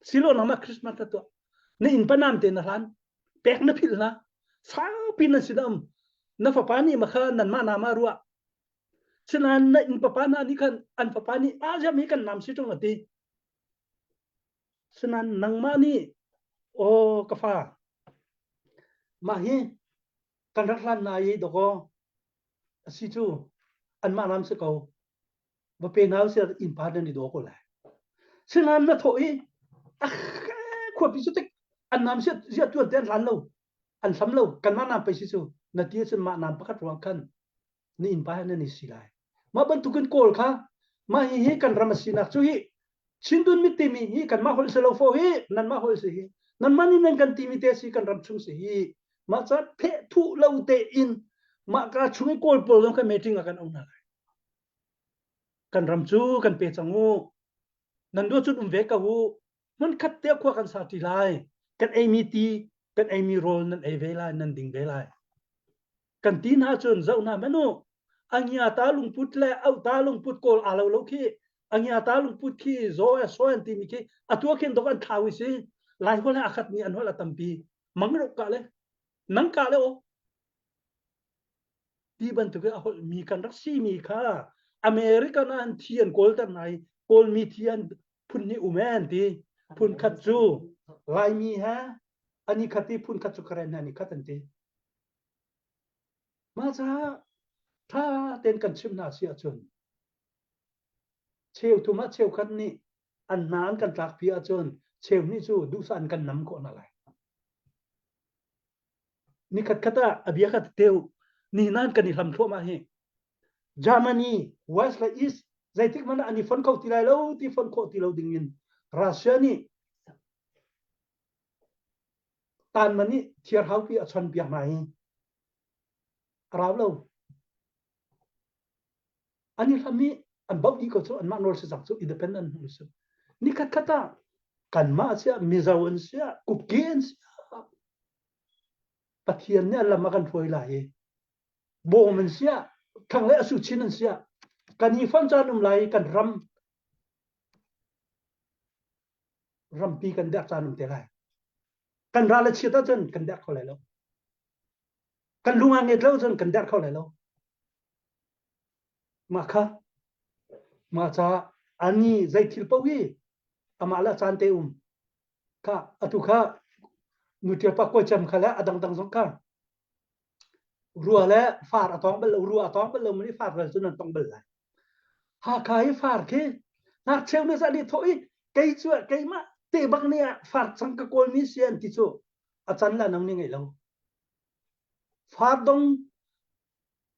silo na ma Christmas ta to na in pa nam te na han pek na phil na sa pin na sidam na fa pa ni ma kha nan ma na ma ruwa sinan na in pa pa na ni kan an pa pa ni a ja mi kan nam si tong ati sinan nang ma ni o ka fa ma hi kan rak lan na yi do ko si chu an ma nam se ko ba pe na se in pa ni do ko la sinan na thoi a khwa pi su tek an nam se ya tu den lan lo an sam lo kan ma nam pe si chu na ti sen ma nam pakat ruang kan ni in pa na ni si lai ma ban tu kan kol kha ma hi kan ram si na chu hi chindun mi ti mi hi kan ma hol se lo fo hi nan ma hol se hi nan ma ni nan kan ti mi te si kan ram chung se hi ma cha phe thu lo te in ma ka chung kol pol lo ka meeting kan ong na kan ram chu kan pe changu nan do chu dum ve ka hu man khat te khwa kan sa ti lai kan ai mi ti kan ai mi rol nan ai ve lai nan ding ve lai kan tin ha chun zau na mano anya ta lung put le au ta lung put kol alo lo khi anya ta lung put khi zo a so an ti mi khi atua khen do kan thawi si lai ho la akhat ni an ho la tampi mangro ka le nang ka le o ti ban tu ke hol mi kan rak si mi kha America na an thian kol tan nai kol mi thian phun ni umen ti phun khat chu lai mi ha ani khati phun khat chu karen ani khatan ti ma cha tha ten kan chim na sia chun cheu tu ma cheu khat ni an nan kan tlak pi a chun cheu ni chu du san kan nam ko na lai ni khat khata abia khat teu ni nan kan ni hlam thua ma he Germany west la east zai tik mana ani fon ko ti lai lo ti fon ko ti lo ding in Russia ni tan mani thiar hau pi a chon pi mai raw lo ani lami an bau di ko chu an ma nor se sak chu independent hu su ni khat khata kan ma sia mizawan sia kupken sia pathian ne lam kan foi la he bo man sia thang le asu chin an sia kan hi fan cha num lai kan ram pi kan dak cha num te lai kan ra la chita chen kan dak kho lai lo kan lunga nge lo chen kan dak kho lai lo ma kha ma cha ani zai thil pau hi amala chan te kha atu kha nutia pa ko cham khala adang dang zong kha rùa lẽ phạt ở tông bel rùa ở tông bel mới phạt rồi cho nên tông bel lại hà cái phạt kia nát treo nó ra đi thôi cái chuyện cái mà tệ bắc nè phạt sang cái côn mi xiên thì chỗ à chắn là nông ngày lâu phạt đông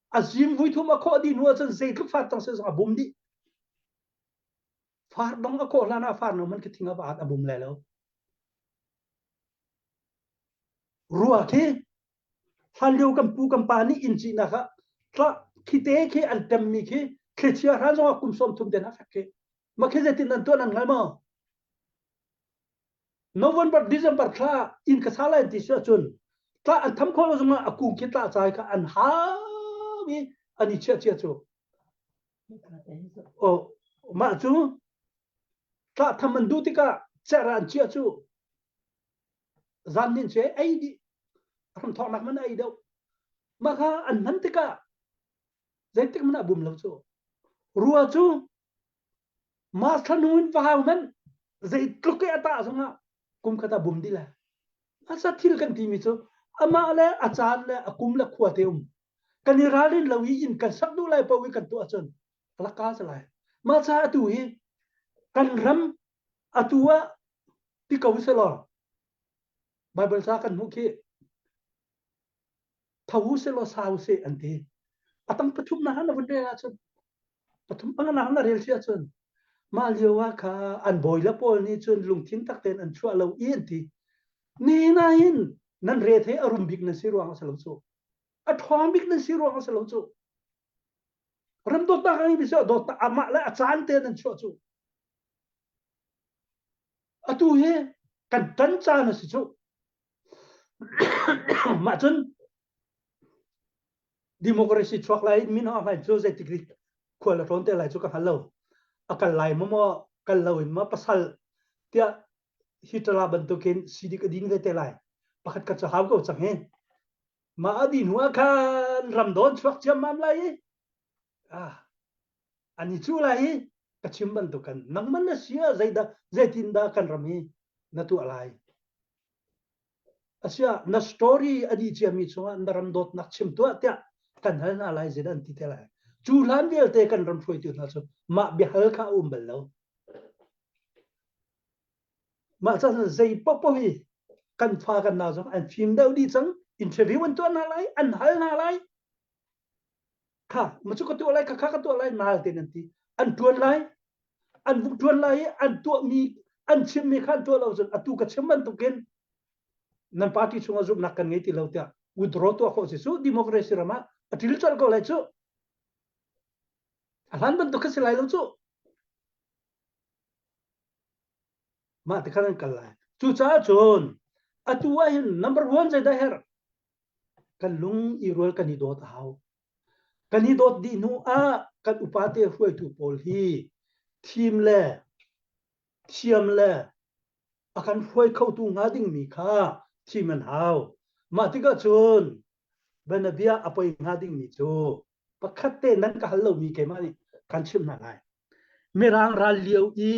à zim vui thu mà khó đi nuôi chân dây thức phạt tăng sẽ ra bùm đi phạt đông à khó là na phạt nó mình cái thing à bùm lại lâu rùa kia han liu kam pu kam pa ni in chi na kha tla khite khe an tam mi khe khe chia ra zo kum som thum den ha khe ma khe zetin nan to nan ngal ma November December kha in ka sala ti sha chun tla an tham kho zo ma aku ki tla chai kha an ha mi ani chia chia chu o ma chu tla tham man du ti ka cha ran chia chu zan nin che ai di ram thọ nak man ai đâu maka an nan tika zaitik mana bum lo chu ruwa chu ma thanuin pahau man zaitluk ke ata sanga kum kata bum dila asa thil kan ti mi chu ama le achan le akum le khuate kan iralin lawi in kan sakdu lai pawi kan tu achon alaka salai ma cha tu hi kan ram atua ti kawiselo bible sa kan mukhi thau se lo sau se ante atam pathum na na vunde achon pathum anga na na rel sia chon ma liwa kha an boila pol ni chun lungthin takten an chua lo in ti ni na in nan re the arum big na sirwang sa lo chu a thom big na sirwang sa lo chu ram do ta ngai biso do ta ama la achan te nan chua chu atu he kan tan cha na si chu ma chun democracy truck lai min ha hai chu zai tikri khol ron te lai chu ka halo akal lai mo kal lawin ma pasal tia hitala bantukin sidik ading te lai pakhat ka chahaw ko changhe ma adin huwa khan ramdon chuak cham mam lai ani chu lai ka chim bantukan nangman na sia zaida zaitinda kan rami na tu alai asia na story adi chami chunga ndaram dot nak chim tu tia kan hal na lai zedan ti te lai chu lan vel te kan ram phoi tu na chu ma bi hal kha bel lo mà cho nên dây bốc bốc hi cần pha cần nào giống anh phim đâu đi chăng interview anh tuan halai anh hal halai kha mà chú có tuan lại kha tuan lại nào tiền nanti anh tuan lại anh vung tuan lại anh tuan mi anh chim mi khan tuan lâu rồi anh tu cái chim anh tu ken nan party chunga giúp nak kan ngai ti lâu tia withdraw tu ako si su democracy rama atil chal ko lai chu alan ban tu ka silai lâu chu ma te khanan kalai chu cha chon atua hin number 1 zai da her kalung irol kanidot haw kanidot di nu a kan upate huai tu pol hi team le thiam le akan huai khau tu ngading mi kha team an haw ma ti ka chon banabia apoi ngading mi chu pakhatte nan ka hallo mi ke mani kan chim na lai mirang ral liu i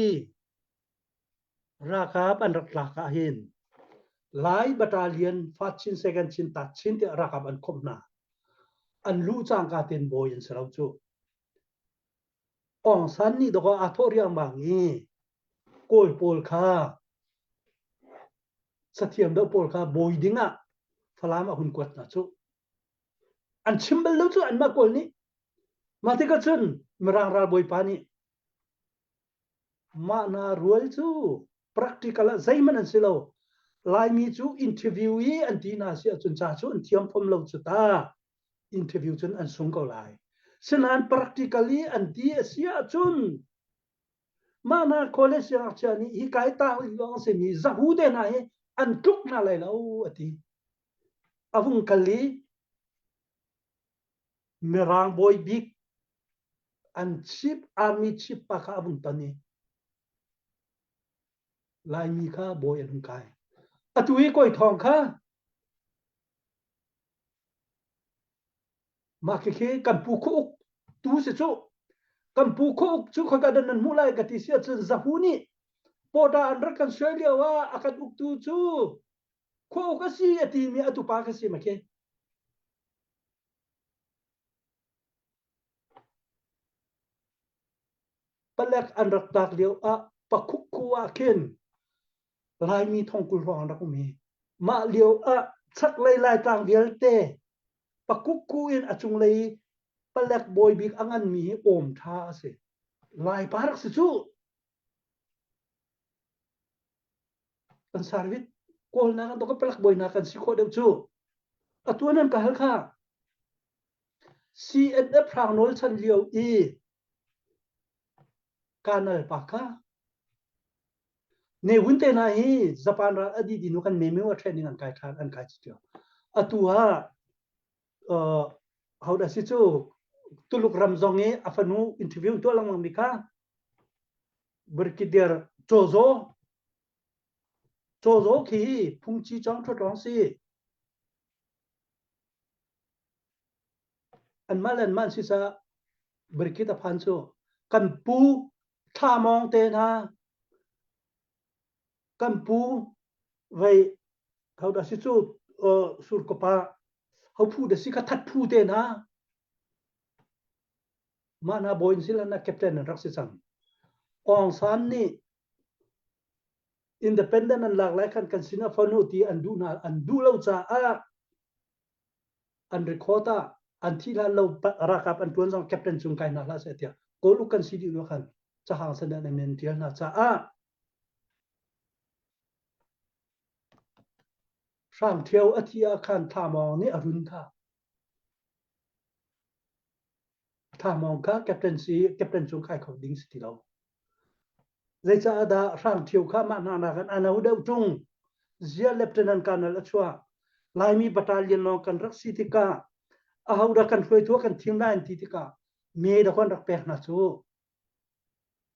rakap an raklaka hin lai battalion fachin second chin ta chin te rakap an khopna an lu chang ka ten boy an sarau chu ong san ni do ko athoriang mangi kol pol kha sathiam do pol kha boy dinga phalam a hun kwat na chu an chimbal lo chu an ma kol ni mati ka chun mirang ral boy pani ma na rual chu practical zaiman an silo lai mi chu interviewee an ti na sia chun cha chu an thiam phom lo chu ta interview chun an sung ko lai sinan practically an ti sia chun ma na college ya chani hi kai ta lo se mi zahu de na he an tuk na lai lo ati avung kali mirang boy big an chief army chief pa kha avung tani lai mi kha boy an kai atui koi thong kha ma ke ke kan pu khu tu se chu kan pu khu chu kha ga dan mu lai ga ti sia chu zahuni poda an ra kan Australia wa akan uk tu chu khu ka si ati mi atu pa ka si ma ke palak an rak tak liu a pakuk kuwa ken lai mi thong kul rong ra ku mi ma liu a chak lai lai tang vial te pakuk ku in achung lei palak boy big angan mi om tha se lai parak se chu kan sarvit kol na kan to ka palak boy na kan si kho deu chu atuanan ka hal kha CNF rang nol chan liu i kanal paka ne winte na hi Japan ra adi dinu kan meme wa training an kai than an kai chitio atua how da si chu tuluk ramzong e afanu interview to lang mika berkider chozo ki phungchi chong tho tong si an man si sa berkita phanso kan pu tha mong te na kan pu vậy hậu đã si chu sur ko pa hậu pu de si ka that pu te na mana boin sila na captain rak si sam ong san ni independent an lak lai kan sina phanu ti an du lo cha a an recorda an thi la lo rakap an tuan sang captain chung kai na la se tia ko lu kan si di lo kan cha hang san na men tia na cha a sang thiau a thia khan tha mong ni arun kha tha mong kha captain chung kai khau ding si lo zai cha da sang thiau kha ma na kan anau deu chung zia lieutenant colonel achwa laimi battalion no kan rak si ti ka a hau da kan hloi thu kan thim line ti ti ka me da kon rak pek na chu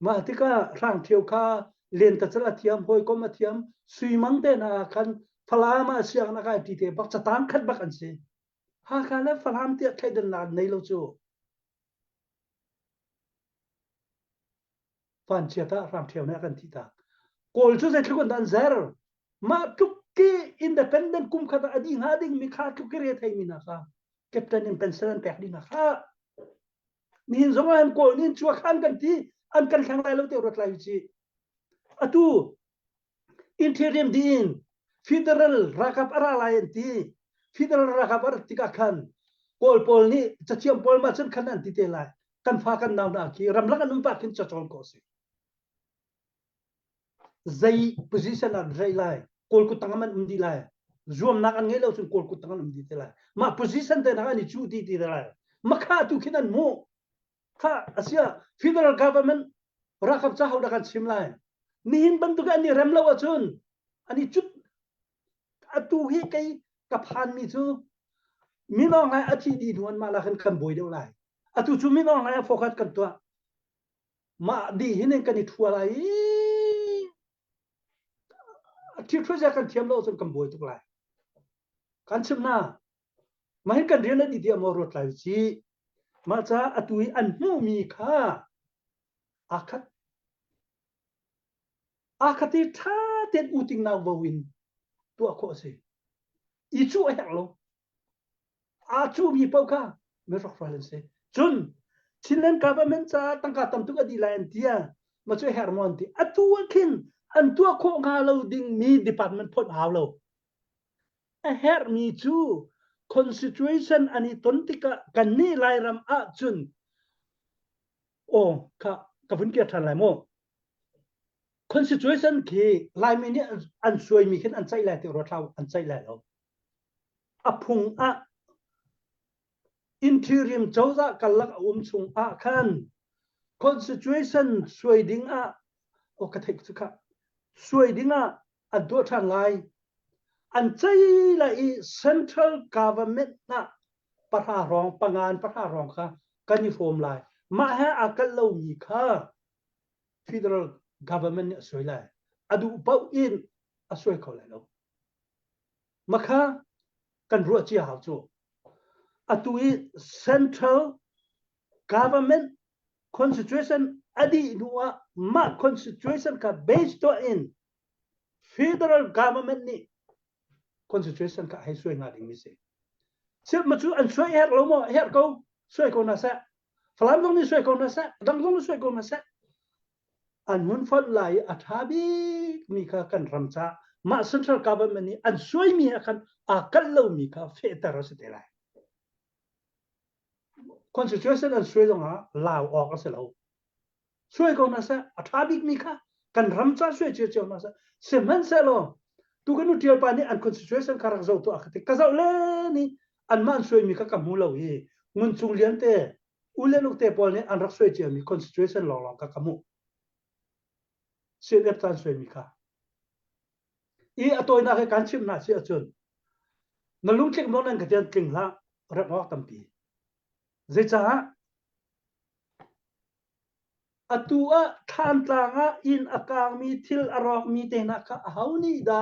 ma ti ka sang thiau kha len ta chala thiam hoi ko ma thiam sui mang te na kan phala ma siang na ka ti te bak cha tang khat bak an se ha ka la phalam ti thai dan na nei lo chu fan chia ta sang thiau na kan ti ta kol chu zai thukon dan zer ma tukki independent kum khata adi ngading mi kha tukki re thai mi na kha captain in pension pek di na kha nin zonga an ko nin chua khan kan ti an kan khang lai lo te rot lai chi atu interim din federal rakap ara lai ti federal rakap ar ti ka khan kol pol ni chachiam pol ma chen khan an ti te lai kan fa kan naw na ki ram lang an pa kin cha chol ko si zai position an zai lai kol ku tangaman undi lai zoom nak an ngei lo sun kol ku tangan undi te lai ma position te na ni chu ti ti lai ma kha tu khinan mo kha asia federal government rakap cha hau da kan sim lai ni hin ban tu ka ni ram lo wa chun ani chut atu hi kai ka phan mi chu mi no ngai athi di nuan ma la kan boi deu lai atu chu mi no ngai focus kan to ma di hin kan ni thua laiที่ช่วยจะกันเทียมโลกจนกำบวยทุกหลายการชิมนามาให้กันเรียนนั้นดีๆมารวดหลายชีมาจ้าอตุยอันหูมีค่าอาคัดที่ท่าเต็นอุติงนาววินตัวโคสิอีชูไอ้หักลงอาชูมีเป้าค่าไม่รักฟาเลนเซจนชินเลนกาบเมนจ้าตั้งการทำตุกอดีไลน์ที่มาช่วยฮาร์มอนที่อตัวขินอันตัวโคงาเราดิ้งมีดีพาร์ตเมนต์พอดหาวเราเฮร์มีจูคอนสติทูชันอันนี้ต้นที่กันนี่ไล่รำอาจุนโอ้ค่ะกับพื้นเกียรติทันไรโม่คอนสติทูชันคือไล่มีเนี่ยอันสวยมีขึ้นอันใจแหล่ที่เราเท่าอันใจแหล่เราอพุงอินทีริมเจ้าจะกันลักชุงขันคอนสติทูชันสวยดิ้งโอ้กระเทกสุขะสวยดิ้งอันตัวทางไลอันใจละอี central government นะประธานรองประงานประธานรองค่ะกันยูโฟมไลมาให้อากันเรามีค่ะ federal government เนี่ยสวยเลยอดูเป้าอินสวยเขาเลยเรามาค่ะกันรัวจีหาวจูอดู central government constitution อดีตนัวมา constitution ค่ะ based on federal government นี่ constitution ค่ะให้ช่วยงานอย่างนี้สิเชื่อมาช่วยอันช่วยเฮ็ดเราหมดเฮ็ดเขาช่วยคนน่ะซะฝรั่งต้องนี่ช่วยคนน่ะซะดังต้องนี่ช่วยคนน่ะซะอันหุ่นฟันไหลอัฐาบิมีค่ะกันรำจ้ามา central government นี่อันช่วยมีค่ะอากันเรามีค่ะ federal สิเท่าไร constitution อันช่วยตรงลาวออกก็เสร็จแล้วช่วยคนน่ะซะอัฐาบิมีค่ะกันรำจ้าช่วยเจ้าน่ะซะเสมันเสร็จแล้วtu kan utial pa ni an constitution karak zo to akati kazaw le ni an man soi mi ka kamulo hi ngun chung lian te ule luk te pol ni an rak soi che mi constitution long long ka kamu se lep tan soi mi ka I atoi na ke kan chim na se achun na lung tlek mon an ka tian tling la rak ngok tampi ze cha atua than tlanga in akang mi thil arok mi te na ka hauni da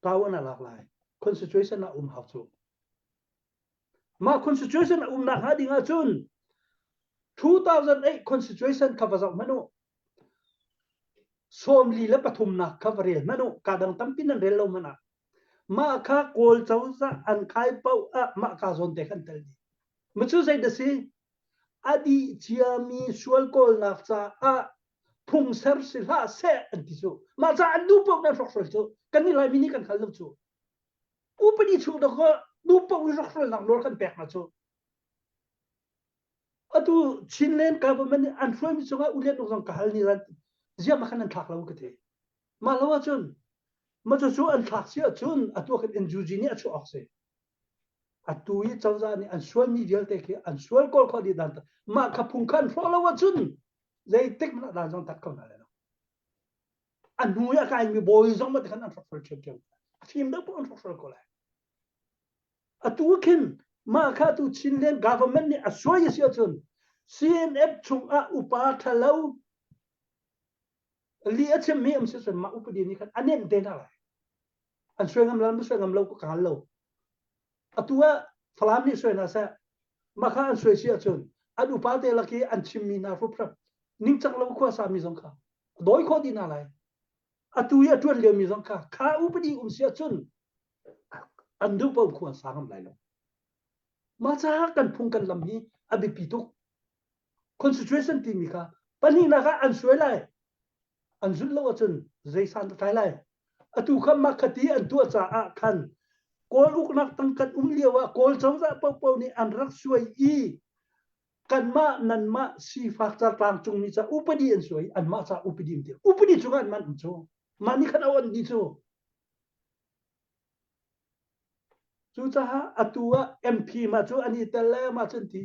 tawana lak lai constitution na hau chu ma constitution na ha dinga chun 2008 constitution cover zau manu som li la pathum na cover manu kadang tampin an relo mana ma kha kol chau za an khai pau a ma ka zon te khan tel di machu sai da si adi chiami sual kol na cha a phung ser si ha se an ti chu ma cha an du pau na sok sol chu kan ni lai mini kan khal lu chu upadi chu da ko du pau sok sol na lor kan pek na chu atu Chinland government an foi mi chunga uliat nong kahal ni ran zia ma khan an thak lau ka the ma lawa chun ma chu an thak sia chun atu kan enjuji ni achu akse atu yi chawza ni an sual mi dial te ke an sual kol kho di dan ma kha phung khan fo lawa chun zai tek na da jong tak ko na le an nu ya kai mi boy jong ma khan an thak fo chek chek phim da pon thak fo ko la atu kin ma kha tu Chinland government ni asoi sia chun CNF chung a upa thalau li a chem mi am se ma upadi ni khan anem de na la an soi ngam lo ko kan lo atua falam ni soi na sa ma kha an soi sia chun an upa te la ki an chim mi na fu prap ning chak lo ko sa mi jong kha doi kho di na lai atu ya tuan le mi jong kha upadi sia chun an du pa ko sa ngam lai lo ma cha kan phung kan lam hi abi pituk constitution ti mi kha pani na kha an suai lai an zul lo chun zai san tai lai atu kha ma khati an tu cha a khan kol uk nak tang kan liawa kol chong za pau ni an rak suai i kan ma nan ma si fak cha tang chung mi cha upadi an suai an ma cha upadi ti upadi chu kan man chu mani khan awan di chu chu cha atua MP ma chu ani tele ma chen ti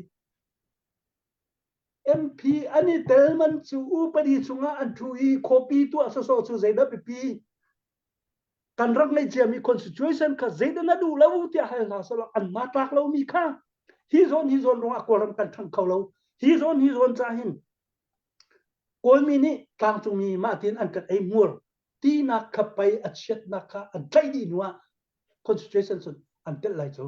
MP ani telman chu upadi chunga an thui copy tu aso chu zaida pp kan rak nei che mi constitution ka zaida na du lo ti ha la so an ma tak lo mi kha hi zon ro a koram kan thang khau lo hi zon cha hin kol mi ni tang chu mi ma tin an kat ai mur ti na khapai a chet na kha an trai di nuwa constitution sun an tel lai chu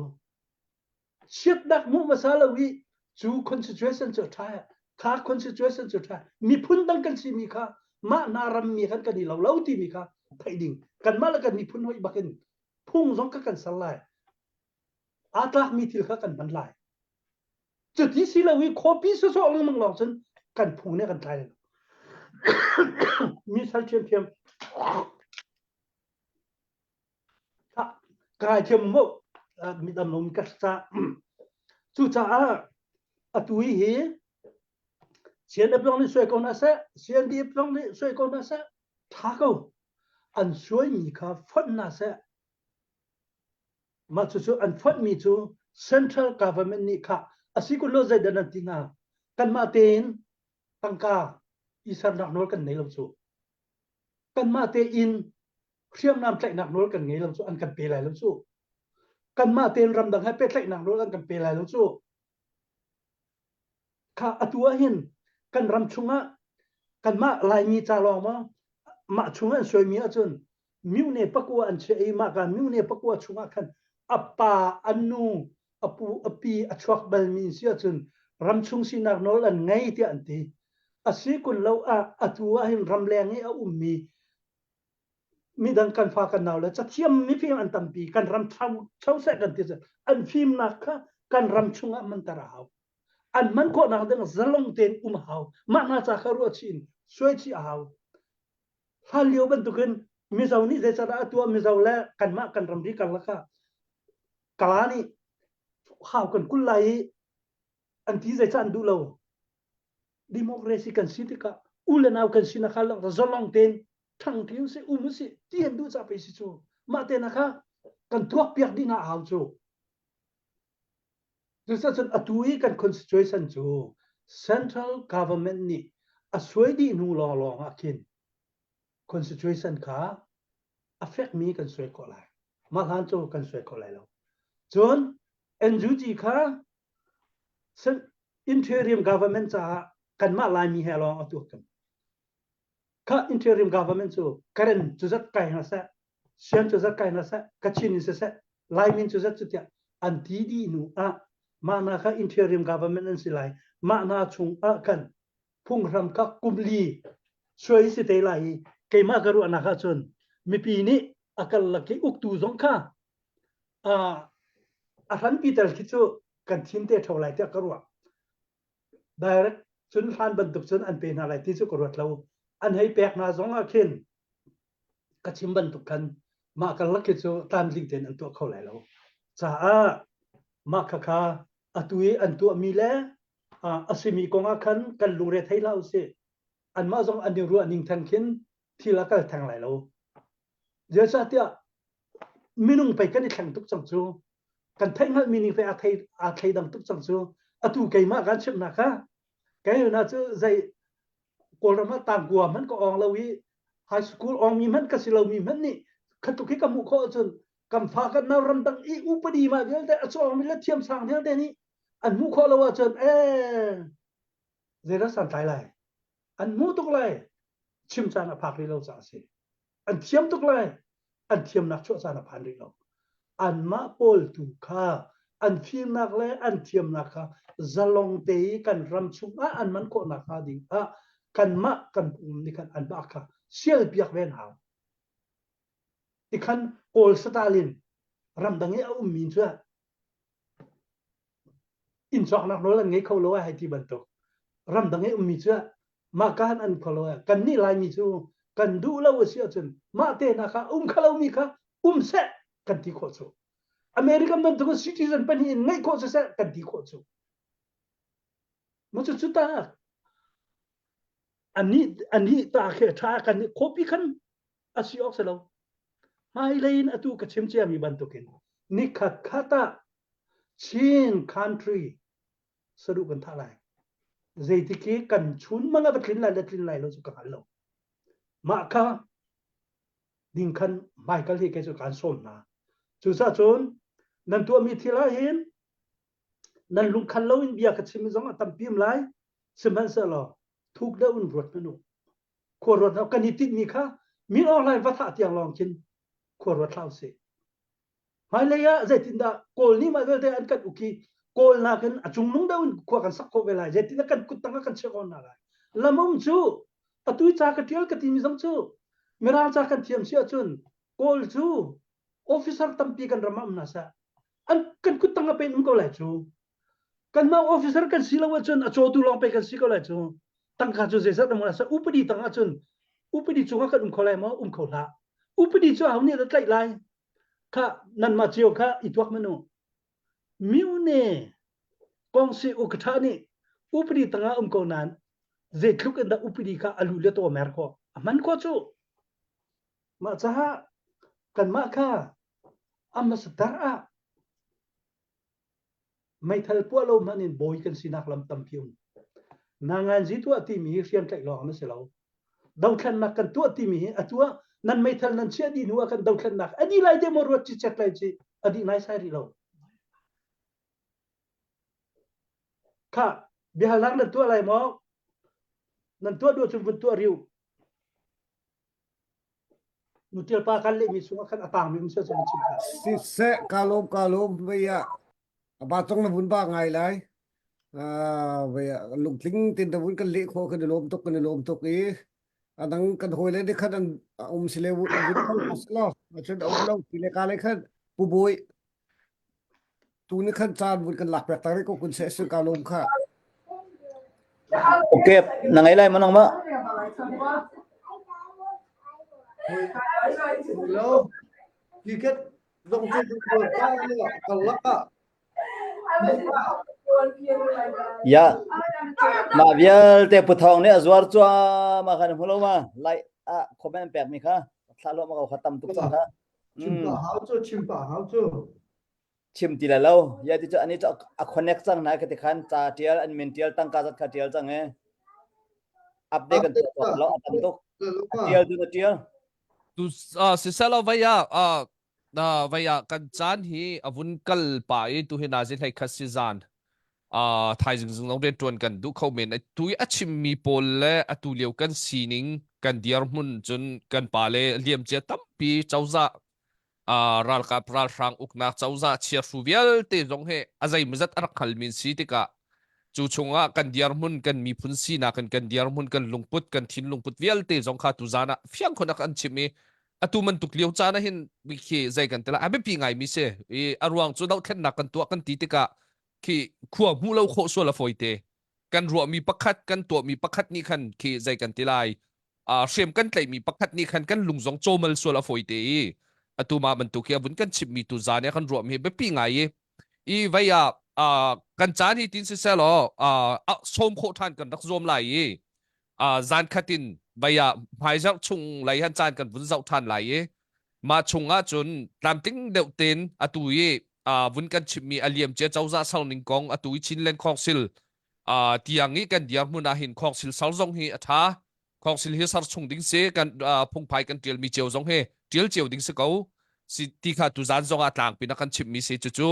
chet dak mu masala wi chu constitution chu tha kha constitution chu tha mi phun dang kan si mi kha ma na ram mi kan kan ni lo ti mi kha thai ding kan ma la kan ni phun hoi bakin phung zong ka kan sal lai atlak mi thil kha kan ban lai chu ti si la wi copy so long mang long chen kan phung ne kan thai mi sal chen thiam ta kai thiam mo mi dam nom ka sa chu cha a tui hi xiên đập long đi xoay con nasa xiên đi long đi xoay con nasa thà câu anh xoay mi kha phật nasa mà chú anh phật mi chú central government ni kha asiku lo zai dan tinga kan ma ten tangka isan nak nol kan nei lo chu kan ma te in khiam nam tlai nak nol kan ngei lo chu an kan pe lai lo chu kan ma ten ram dang ha pe tlai nak nol an kan pe lai lo chu kha atua hin kan ram chunga kan ma lai mi cha long ma chunga soi mi a chun miu ne pakua an che ma ka miu ne pakua chunga khan apa anu apu api achwak bal mi sia chun ram chung si nak nol an ngai ti an ti asi kun lo a atua hin ram leng e a mi dang kan fa kan naw la cha thiam mi phim an tampi kan ram thau se kan ti an phim na kha kan ram chunga man tara hau an man ko na dang zalong ten hau ma na cha kharu chin soi chi hau hal yo ban tukun mi zau ni ze cha da tua mi zau la kan ma kan ram ri kan la kha kala ni hau kan kulai an ti ze chan du lo democracy kan sitika ulenaw kan sinakhala zalong ten thang thiu se si tien du cha pe si chu ma te na kha kan thuak piak ding a hau chu Just atui kan constitution chu central government ni asoi di nu lo long akin constitution kha affect mi kan soi ko lai ma han chu kan soi ko lai lo chon NUG kha interim government cha kan ma lai mi he lo atu kan kha interim government chu current chu zat kai na sa sian chu zat kai na sa kachin se sa lai min chu zat chu tia an ti di nu a มานาค่ะ interim government นั่นสิไลมานาชุงกันพุ่งรำคักกุมลีช่วยสิเตไลเกมากรุณาค่ะจนมีปีนี้อากัลลักอุกตูสงค่ะอารันปีเตลคิดว่ากันทีมเตะเท่าไรเตะกรัว direct จนฟันบรรทุกจนอันเป็นอะไรที่สุกรัวเราอันให้แปลกนาสองอาเคนกระชิมบรรทุกกันมากันลักคิดว่าตามลิงเดนอันตัวเขาไหลเราจ้ามาค่ะอัตุยอันตัวมีแล้วอาศิมีกองอาคันกันลุงเรทให้เราเสียอันมาสองอันเดียวรู้อันยิงทางเข็นที่ละก็ทางไหลเราเดี๋ยวซะเดียวมินุ่งไปกันในแข่งทุกสังจูกันแทงให้มินิไปอาไทยดังทุกสังจูอัตุไกมากันเชื่อมนะคะแกอยู่นะจะใจกอลมาตามกัวมันก็อองเราวิไฮสคูลอองมีมันก็สิเรามีมันนี่ขัดตุกิกมุขจนกำฟ้ากันนารำดังอีอุปดีมาเดี๋ยวแต่อสองมีละเทียมสร้างเดี๋ยวแต่นี้อันมุขเราว่าจนเจรัสันตายเลยอันมุตุกเลยชิมจานอภักริเราจ่าสิอันเทียมตุกเลยอันเทียมนักชั่วจานอภันริเราอันมาโปลตุค่าอันฟิลนักเลยอันเทียมนักค่ะจะลงเตยกันรำชุงอันมันก็นักค่ะดิกันมากันนี่กันอันบ้าค่ะเสียเปียกเวนหาวอีกขันโอลสตาลินรำดังนี้เอามีนเชื่ออินสอกนักโน้นงี้เขารู้ว่าให้ที่บรรทุกรำดังนี้มีเชื่อมาการอันเขารู้กันนี่ลายมีชูกันดูแล้วเสียจนมาเตนะคะเขาเรามีค่ะเสะกันที่โคชูอเมริกันบรรทุกซิติเซนเป็นยังไงโคชูเสะกันที่โคชูมันจะสุดตาอันนี้ตาแค่ช้ากันนี่คบอีกขันอาศัยออกเสร็จแล้วไม่เลยนะตัวกับเชมเจียมีบรรทุกกันนี่ขัดขัดชีนคันทรีสรุปกันท่าไรเจติกีกันชุนมันก็เป็นไรเราจะกันเรามาค่ะดิ้งขันไม่กันที่แกจะการส่งนะจุดซะจนนั่นตัวมีทีละเห็นนั่นลุงคันเราอินเดียกับชิมิซองตั้มพิมไลสมัยเสร็จแล้วทุกเดือนรถมนุษย์ขวดรถเรากันติดมีค่ะมีออนไลน์วัฒนธรรมลองกินขวดรถเราเสียไม่เลยอะเจตินดาโกลนี่มาเวลเดอันกันอุกีโกลนักจุงนุ่งดาวน์ขวดกันสักโคเวลาเจตินดากันกุตังกันเชื่อคนอะไรละมุมจูอตุยจากกันเที่ยวกันที่มีสังจูเมื่อเราจากกันเที่ยวเสียจุนโกลจูออฟฟิเซอร์ตั้มปีกันรำมันนะซะอันกันกุตังเป็นก็เลยจูกันมาออฟฟิเซอร์กันสิลาวจุนอโจตุลองไปกันสิก็เลยจูตั้งข้าจูเจสัตมันนะซะอุปดีตั้งจุนอุปดีจูงกันขอเลยมั้งเขาละอุปดีจูเอาเนี่ยได้ไล่ค่ะนั่นมาเจียวค่ะอีตัวมันนู่มิวเน่กองสิอุกท่านี่อุปดีตั้งเขานั้นเจ็ดลูกอันดาอุปดีค่ะอลูเลตัวเมร์โคมันก็จูมาจ้ากันมาค่ะอามาสตาร์ไม่ทันพวกเรามันอินบอยกันสินักลำตั้มพิวนางานจีตัวที่มีเรียนไก่หล่อไม่ใช่เราดาวขันนักกันตัวที่มีตัวนั้นไม่ทันนั้นเชื่อดีนัวกันดาวขันนักอันนี้ไล่เดมรวดจิตจักไล่จีอันนี้นายสายเราค่ะเบียร์ลังนั้นตัวอะไรมั้งนั่นตัวดูชุมพลตัวริวนุติลปากันเลยมีสุขขันอปางมีมุสลิมชิบะ si se kalom vaya abatong na bun ba ngai lai vaya lung tling tin da bun kan le kho kan lom tok e anang kan hoi le de khan sile bun aslo achun lo pile ka le khan pu boi tu ni khan chan bun kan lak pek tare ko kun se su kalom kha ok nangai lai manang ma lo ki ket dong tu ko ta le kala ya ma vial te puthong ne azwar chwa ma khan holo ma lai comment pek mi kha thalo ma ko khatam tuk cha chimpa hao chu chim ti la lo ya ti cha ani cha a connect chang na ka ti khan cha tial an min tial tang ka zat kha tial chang e update kan lo atam tuk tial du tial tu si salo vaya vaya kan chan hi avun kal pa e tu hina zin hai khasizan thai jing long den tuan kan du khau men tu achim mi pol le atu leu kan sining kan diar mun chun kan pa le liam che tam pi chauza ral ka pral rang uknak chauza chia ruvial te zong he azai muzat arakal min si tika chu chunga kan diarmun kan mi phunsi na kan diarmun kan lungput kan thin lungput vial te zong kha tu zana fiang khonak an chimi atu man tuk liu chana hin bi khi zai kan tela abe pi ngai mi se e arwang chu dau thlen na kan tu kan ti tika khi khuwa mu lo kho so la foite kan ruwa mi pakhat kan to mi pakhat ni khan khi zai kan tilai shem kan tlai mi pakhat ni khan kan lungzong chomal so la foite atuma man tu kia bun kan chip mi tu zane kan ruwa mi be pi ngai i vaya kan chan hi tin se selo som kho than kan dak zom lai zan khatin vaya phai zau chung lai han chan kan bun zau than lai ma chunga chun tlam ting deuh ten atui vun kan chip mi aliam che chauza sal ning kong atui chin len khong sil tiangi kan diar muna hin khong sil sal zong hi atha khong sil hi sar chung ding se kan phung phai kan tel mi cheu zong he tel cheu ding se ko si ti kha tu zan zong atlang pina kan chip mi se chu chu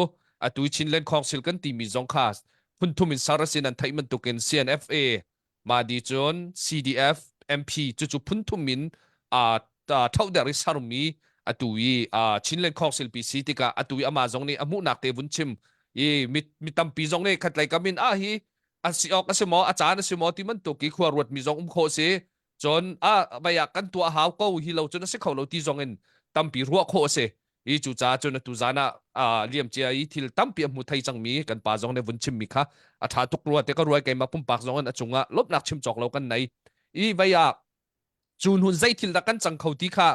atui chin len khong sil kan ti mi zong khas phun thumin sarasin an thaiman tuken CNFA ma di chon CDF MP chu chu phun thumin thau dari sarumi atui chin len khong sil pi si tika atui ama zong ni amu nak te vun chim mit tam pi zong ne khat lai kamin hi asiok asimo achan asimo ti man to ki khwarwat mi zong kho se chon baya kan tua haw ko hi lo chon se kholo ti zong en tam pi ruwa kho se i chu cha chon tu zana liam chia i thil tam pi mu thai chang mi kan pa zong ne vun chim mi kha atha tuk ruwa te ka ruwa kai ma pum pak zong an achunga lop nak chim chok lo kan nei i baya chun hun zai thil da kan chang khau ti kha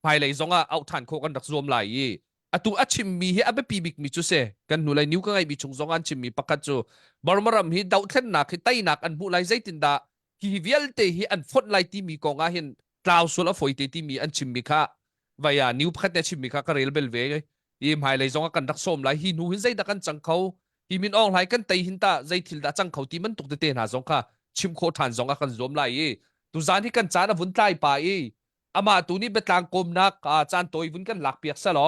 phai lai zonga au than kho kan dak zom lai atu achim mi hi abe pi bik mi chu se kan nu lai niu ka ngai bi chung zong an chim mi pakhat chu barmaram hi dau thlen na khi tai nak an bu lai zai tin da ki vial te hi an phot lai ti mi ko nga hin tlaw sula foi te ti mi an chim mi kha vaya niu pakhat ne chim mi kha ka rel bel ve i mai lai zonga kan dak som lai hi nu hin zai da kan chang khau hi min ong lai kan tai hin ta zai thil da chang khau ti man tuk te na zong kha chim kho than zonga kan zom lai tu zan hi kan chana vun tlai pa ama tu ni betlang kom nak chan toi vun kan lak piak sa lo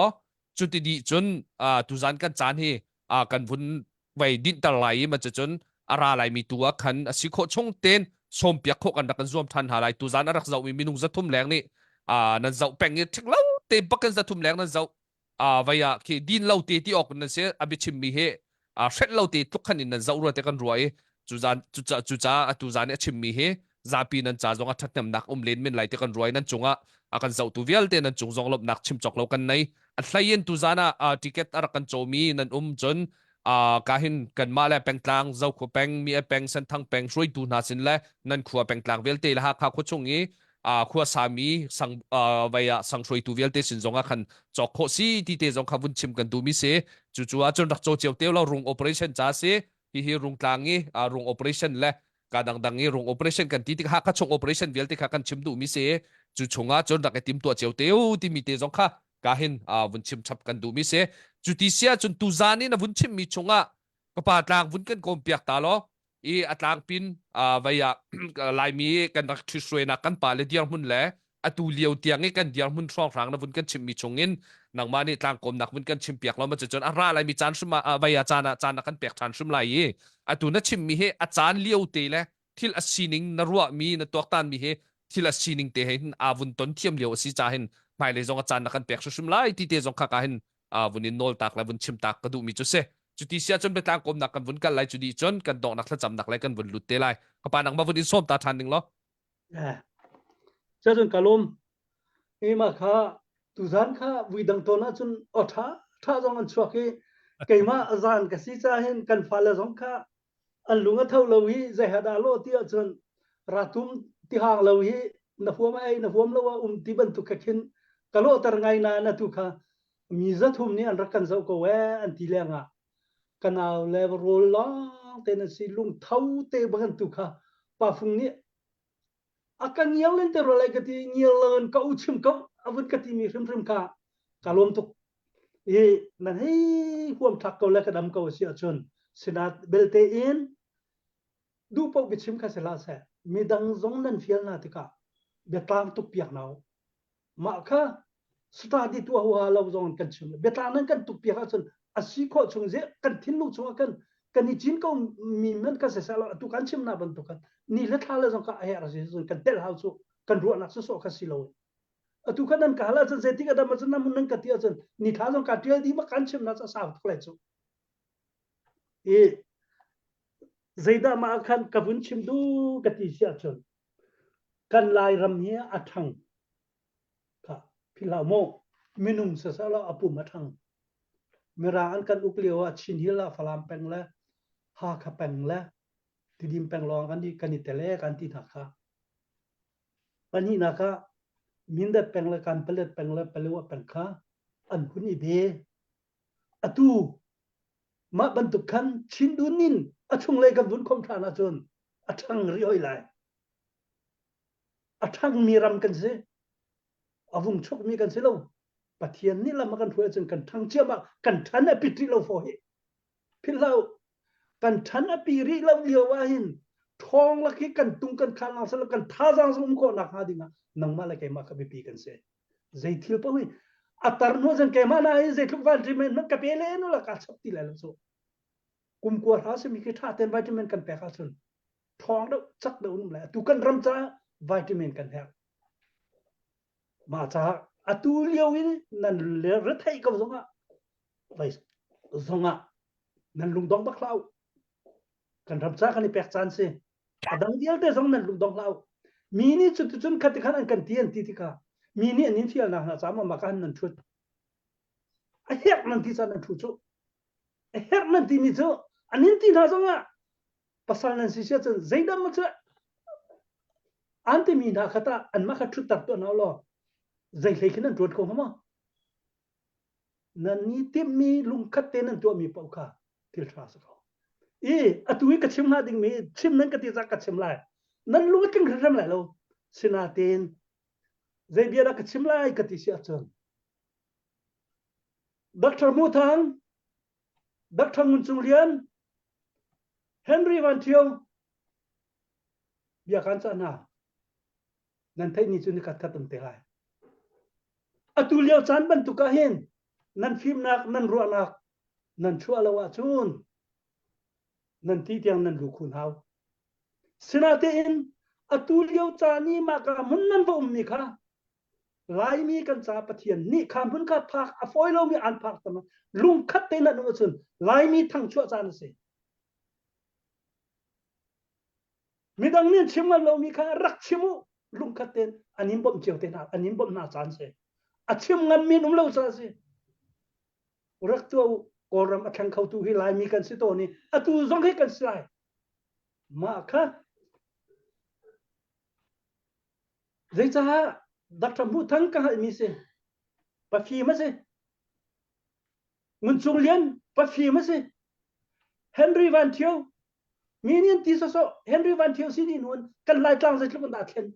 chuti di chun tu zan kan chan hi kan vun vai din tar lai ma chun ara lai mi tua khan asikho chong ten som piak kho kan kan zom than halai tu zan arak zau mi minung zathum leng ni nan zau peng ni thik lo te bakan zathum leng nan zau vaya ki din lo te ti ok na se abi chim mi he shet lo te tuk khan in nan zau ro te kan ruai chu zan tu zan a chim mi he zapi nan cha zonga thatnam nak len min lai te kan ruai nan chunga akan zau tu vial te nan chung zong lop nak chim chok lo kan nei athlayen tu zana ticket ara kan chomi nan chon kahin kan mala pengtlang zau kho peng mi peng san thang peng roi tu na sin le nan khuwa pengtlang vel te la ha kha kho chungi khuwa sami sang vaya sang roi tu vel te sin zonga khan chok kho si ti te zong khavun chim kan du mi se chu chuwa chon rak cho cheu te lo rung operation cha se hi rung tlangi rung operation le kadang dangi rung operation kan ti ha ka chong operation vel te kha kan chim du mi se chu chunga chon rak tim to cheu teu ti mi te zong kha kahin vun chim chap kan du mi se chu ti sia chun tu zani na vun chim mi chunga ka pa tlang vun kan kom piak ta lo atlang pin vaya lai mi kan rak thu swe na kan pa le diar mun le atu liu tiang kan diar mun throng rang na vun kan chim mi chungin nang mani tlang kom nak vun kan chim piak lo ma chon ara lai mi chan suma vaya chana kan pek chan sum lai atu na chim mi he achan liu te le thil asining na ruwa mi na tok tan mi he thil asining te hin avun ton thiam liu si cha hin mai le zong chan na kan pek sum lai ti te zong kha ka hin vunin nol tak la vun chim tak ka du mi chu se chu ti sia chon betang kom nak kan vun kal lai chu di chon kan dong nak la cham nak lai kan vun lut te lai ka pa nak ma vun in som ta than ding lo cha chun kalom ma kha tu zan kha wi dang to na chun otha tha jong an chwa ki keima azan ka si cha hin kan fa la jong kha an lunga thau lo hi zai hada lo ti chun ratum ti hang lo hi na fuam ai na fuam lo ti ban tu ka khin kalo tar ngai na tu kha mi za thum ni an rakan zau ko we an ti lenga kanao level roll long te na si lung thau te ban tu kha pa phung ni akan yang len te ro lai ka ti nyel len ka uchim ka avut ka ti mi rim ka kalom tu nan hei huam thak ko la ka dam ko si achun sinat belte in du pok bichim ka sela sa mi dang zong nan fiel na tika betang tu piak nau ma kha study tu wa lo zong kan chim betang nan kan tu piak achun asi ko chung je kan thin lu chung kan ni jin ko mi men ka sa lo tu kan chim na ban tu kan ni le thala zong ka ai ra se kan tel hau chu kan ru na so ka si lo atu khanan kala chen zeti ka da ma chen na mun ka tia chen ni tha jong ka tia di ma kan chem na sa thlai chu e zaida ma khan ka bun chim du ka ti sia chen kan lai ram hi athang ka phila mo minung sa sa la apu ma thang mera an kan uklewa chin hi la falam peng la ha kha peng la ti dim peng long kan di kan ni tele kan ti tha kha pani na ka min da peng la kan pelet peng la pelewa peng kha an huni be atu ma ban tu kan chin du nin achung le kan bun khom thana chon athang ri oi lai athang mi ram kan se avung chok mi kan se lo pathian ni lam kan thua chen kan thang chia ma kan than a pitri lo fo hi philau kan than a pi ri lo liao wa hin thong la ki kan tung kan khan la sel kan tha jang sum ko na kha dinga nang ma la ke ma ka bi pi kan se zai thil pa hui atar no jan ke ma na ai zai thuk van treatment na ka pe le no la ka chap ti la so kum ko ha se mi ki tha ten vitamin kan pe kha chun thong do chak do num la tu kan ram cha vitamin kan ha ma cha atu liao in nan le ra thai ka zonga vai zonga nan lung dong ba khlau kan ram cha kan pe chan se adang dial te zong nan lung dong khlau mi ni chu tu chun khat khan an kan tian ti ti ka mi ni anin fial na na cha ma kan nan thut a hek nan ti chan nan thu chu a hek nan ti mi chu anin ti na zonga pasal nan si sia chen zaidam ma cha ante mi na khata an ma kha thut tar to na lo zai hlei khin an trot ko ma nan ni tim mi lung khat te nan to mi pau kha til tra sa ko e atui ka chim na ding mi chim nan ka ti za ka chim lai nan lu king khram lai lo sina ten zai bia da ka chim lai ka ti sia chen Dr. Mu Thang Dr. Mun Chung Lian Henry Van Thieu bia kan cha na nan thai ni chu ni ka tum te lai atu liao chan ban tu ka hin nan phim nak nan ro nak nan chua la wa chun nan ti tiang nan lu khun hau sina te in atu liao cha ni ma ka mun nan vo mi kha lai mi kan cha pathian ni kham bun kha phak a foi lo mi an phak tam lung khat te na no chun lai mi thang chua cha na se mi dang ni chimma lo mi kha rak chimu lung khat ten anim bom chiu te na anim bom na chan se achim ngam mi num lo sa se rak tu koram athang khau tu hi lai mi kan si to ni atu zong he kan sai ma kha zai cha Dr. Mu Thang ka mi se pa phi ma se Mun Chung Lian pa phi ma se Henry Van Thieu mi nian ti so Henry Van Thieu si ni nun kan lai tlang zai tlu da thlen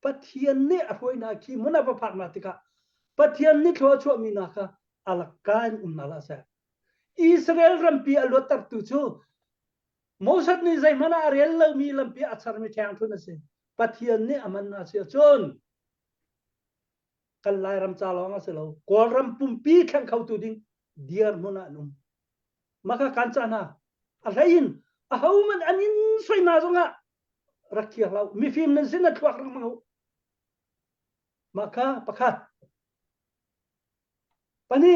pathian ne a hoi na ki muna pa phak na tika pathian ni thlo chu mi na kha alakan nala sa Israel rampi alotar tu chu mosat ni zai mana rel lo mi lampi achar mi thang thu na se pathian ni aman na se chon kan lai ram cha lo nga se lo kol ram pum pi khang khau tu ding diar mona num maka kan cha na alain a hauman anin soi na zonga rakhia lau mi phim nan sin na thuak rang mau maka pakhat pani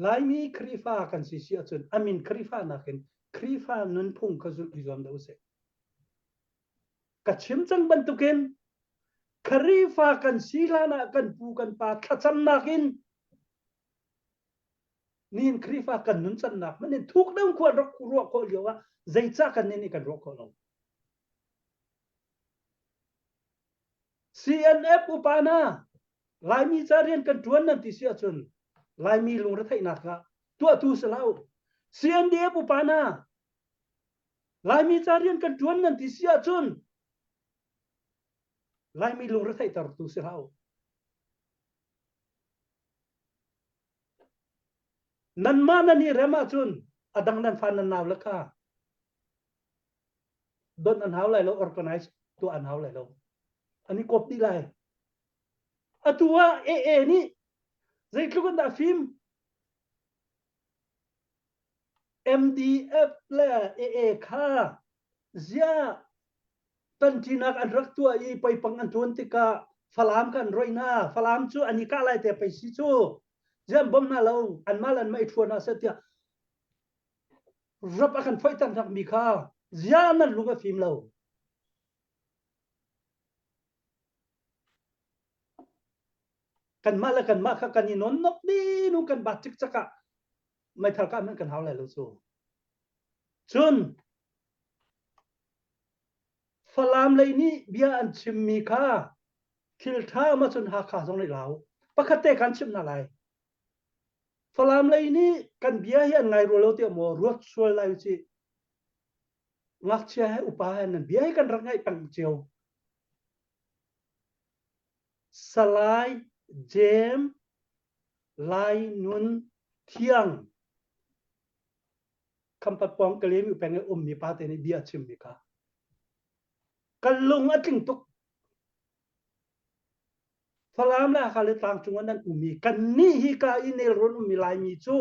lai mi krifa kan si sia chun amin krifa na ken krifa nun phung ka zu izom da use ka chim chang ban tu ken krifa kan sila na kan pu kan pa thacham na kin nin krifa kan nun chan na manin thuk dang ko rok ro ko liwa zai cha kan ni kan ro ko lo CNF upana lai mi charian kan tuan nan ti sia chun lai mi lung ra thai na ka tu salau CNDF upana lai mi charian kan tuan nan ti sia chun lai mi lung ra thai tar tu salau nan ma na ni rema chun adang nan fan nan naw la ka don an haw lai lo organize tu an haw lai lo ani kop di lai atua ni zai tlukan da film MDF la kha zia tan tinak an rak tua I pai pang an tuan tika falam kan roina falam chu anika lai te pai si chu jam bom na lo an malan mai thuana setia rap akan phoi tan rak mi kha zianan lunga phim lo kan mala kan ma kha kan ni non nok ni nu kan batik chaka mai thal ka man kan haw lai lo chu chun falam lai ni bia an chim mi kha thil tha ma chun ha kha jong lai lao pakhate kan chim na lai falam lai ni kan bia hi an ngai ro lo te mo ruat sual lai chi ngak chia hai upa hai nan bia hi kan rak ngai pang chiu salai jem lai nun thiang kampat pong kalem u peng mi pa te ni bia chim mi kha kalung ating tuk falam la khale tang chung nan umi kan ni hi ka inel ron umi lai mi chu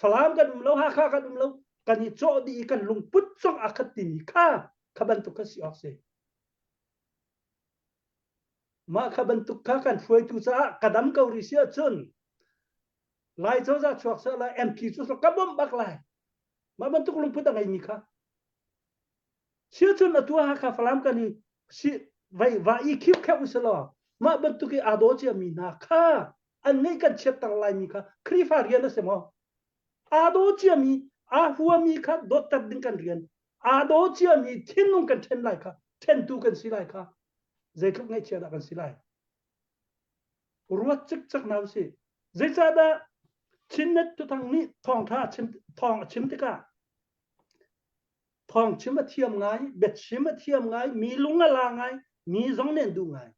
falam kan lo ha kha kan lo kan ni cho di kan lung put chong akhat ti mi kha khaban tuk ka si oxe ma khaban tuk kha kan foi tu sa kadam ka ri sia chun lai cho za chuak sa la mp chu so kabom bak lai ma ban tuk lung put ngai mi kha sia chun atua ha kha falam kan ni si vai va I khip kha usalo ma bentuk ki ado chia mi na kha an nei kan chet tar lai mi kha khri fa rian se mo ado chia mi a huwa mi kha dot tar din kan rian ado chia mi thin nung kan then lai kha then tu kan si lai kha zai thuk ngai chia da kan si lai ruat chik chak nau si zai cha da chinnet tu thang ni thong tha chim ti ka thong chim ma thiam ngai bet chim ma thiam ngai mi lunga la ngai mi zong nen du ngai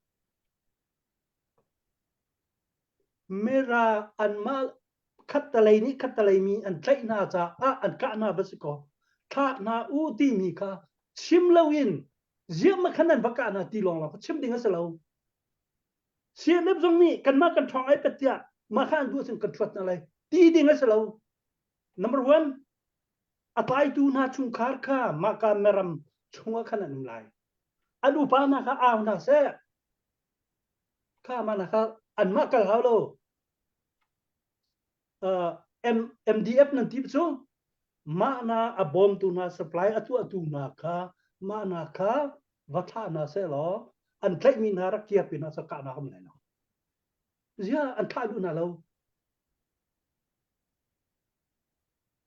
mera anmal khatalai ni khatalai mi an tlai na cha a an ka na basiko tha na u ti mi kha chim lawin ziam ma khanan baka na ti long la chim ding asalo sia nep jong ni kan ma kan thong ai petia ma khan du sin kan thwat na lai ti ding asalo number 1 apai tu na chung khar kha ma ka meram chunga khanan lai anu pa na kha aw na se kha ma na kha an ma ka halo MDF nan tip so mana abom tu na supply atu na kha mana kha watha na se lo an tlai mi na rak kia pina sa ka na kam lai no zia an tha du na lo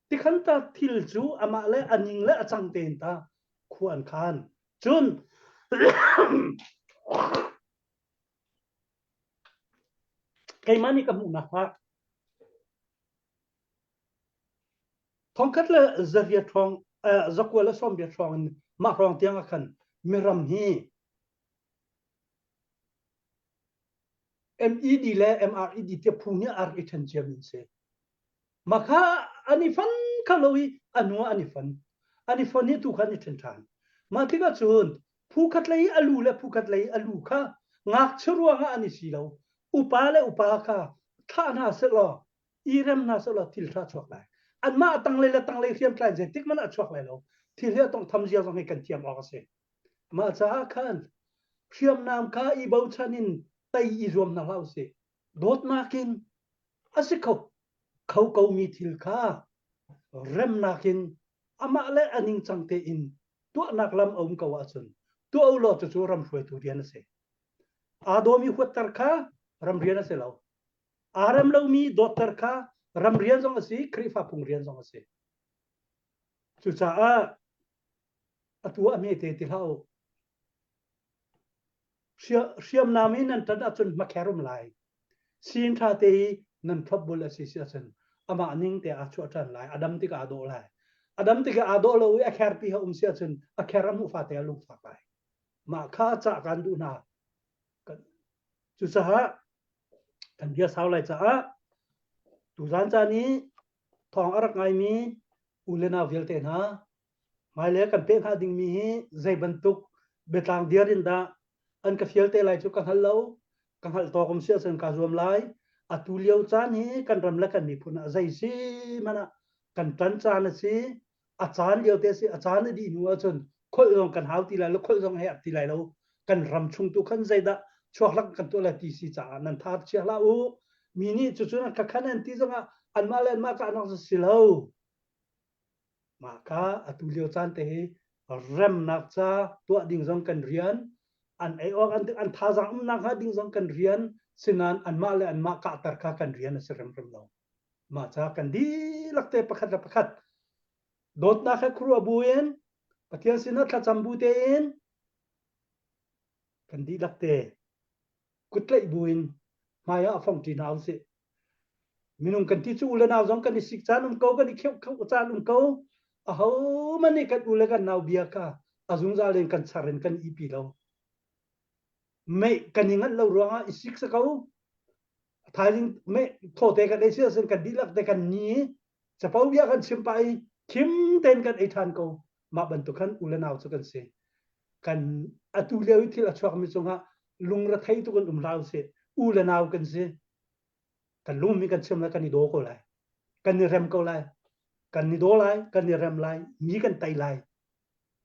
ti khan ta thil chu ama le aning le achang ten ta khuan khan chun kai mani ka mu na ha thong khat le zavia thong zakwala som bia thong ma rong tiang khan miram hi MED le MRED te phuni ar ithan chamin se makha ani fan khalowi anu ani fan ni tu khan ithan than ma thika chun phu khat lei alu kha ngak churwa nga ani si lo upa kha tha na se lo irem na se lo til tha chok lai an ma tang le khiam tlan je tik man a chok lai lo thil he tong tham zia jong kan tiam ok se ma cha khan khiam nam kha I bau chanin tai I rom na lau se dot na kin asiko khau mi thil kha rem na kin ama le aning changte in tu nak lam om ka wa chun tu au lo chu ram hoi tu rian se adomi hutar kha ram rian se lo aram lo mi dotar kha ram rian jong si khrifa pung rian jong si chu cha a atu ame te ti hau siam namin nan tada chun makharum lai sin tha te nan thobul association ama aning te a chu tan lai adam ti ka do lai adam ti ka ado lo a khar pi ha sia chun a kharam hu fa te lu fa pai ma kha cha kan du na chu cha ha kan dia sau lai cha a tu zan cha ni thong arak ngai mi ulena velte na mai le kan pe kha ding mi zai bantuk betang diarin da an ka fialte lai chu kan halo kan hal to kom sia sen ka zoom lai atuliau chan hi kan ram la kan mi phuna zai si mana kan tan chan si a chan liau te si a chan di nu chun khôi rong kan hau ti lai lo khôi rong he ti lai lo kan ram chung tu khan zai da chuak lak kan tu la ti si cha nan tha chia la u mini chu chu na ka khan an ti zonga an ma len ma ka nong si lo maka atulio chan te rem nak cha tua ding zong kan rian an ai ok an tha jang nak ha ding zong kan rian sinan an ma le an ma ka tar ka kan rian se rem rem lo ma cha kan di lakte pakhat dot na kha khru abuyen pathian sina tha chambu te in kan di lakte kutlai buin maya phong ti naw se minung kan ti chu le naw zong kan sik chan ko kan kheu kheu chan ko a ho mani kan ule kan naw bia ka azung za len kan charen kan ipi lo me kan ingat lo ruanga isik sa ko thaling me thote kan dei sia sen kan dilak te kan ni chapau bia kan simpai kim ten kan ai than ko ma ban tu kan ule naw chu kan se kan atu leu thil a chwak mi chunga lungra thai tu kan lao se ule naw kan se kan lum mi kan sim la kan ni do ko lai kan ni rem ko lai kan ni do lai kan ni rem lai mi kan tai lai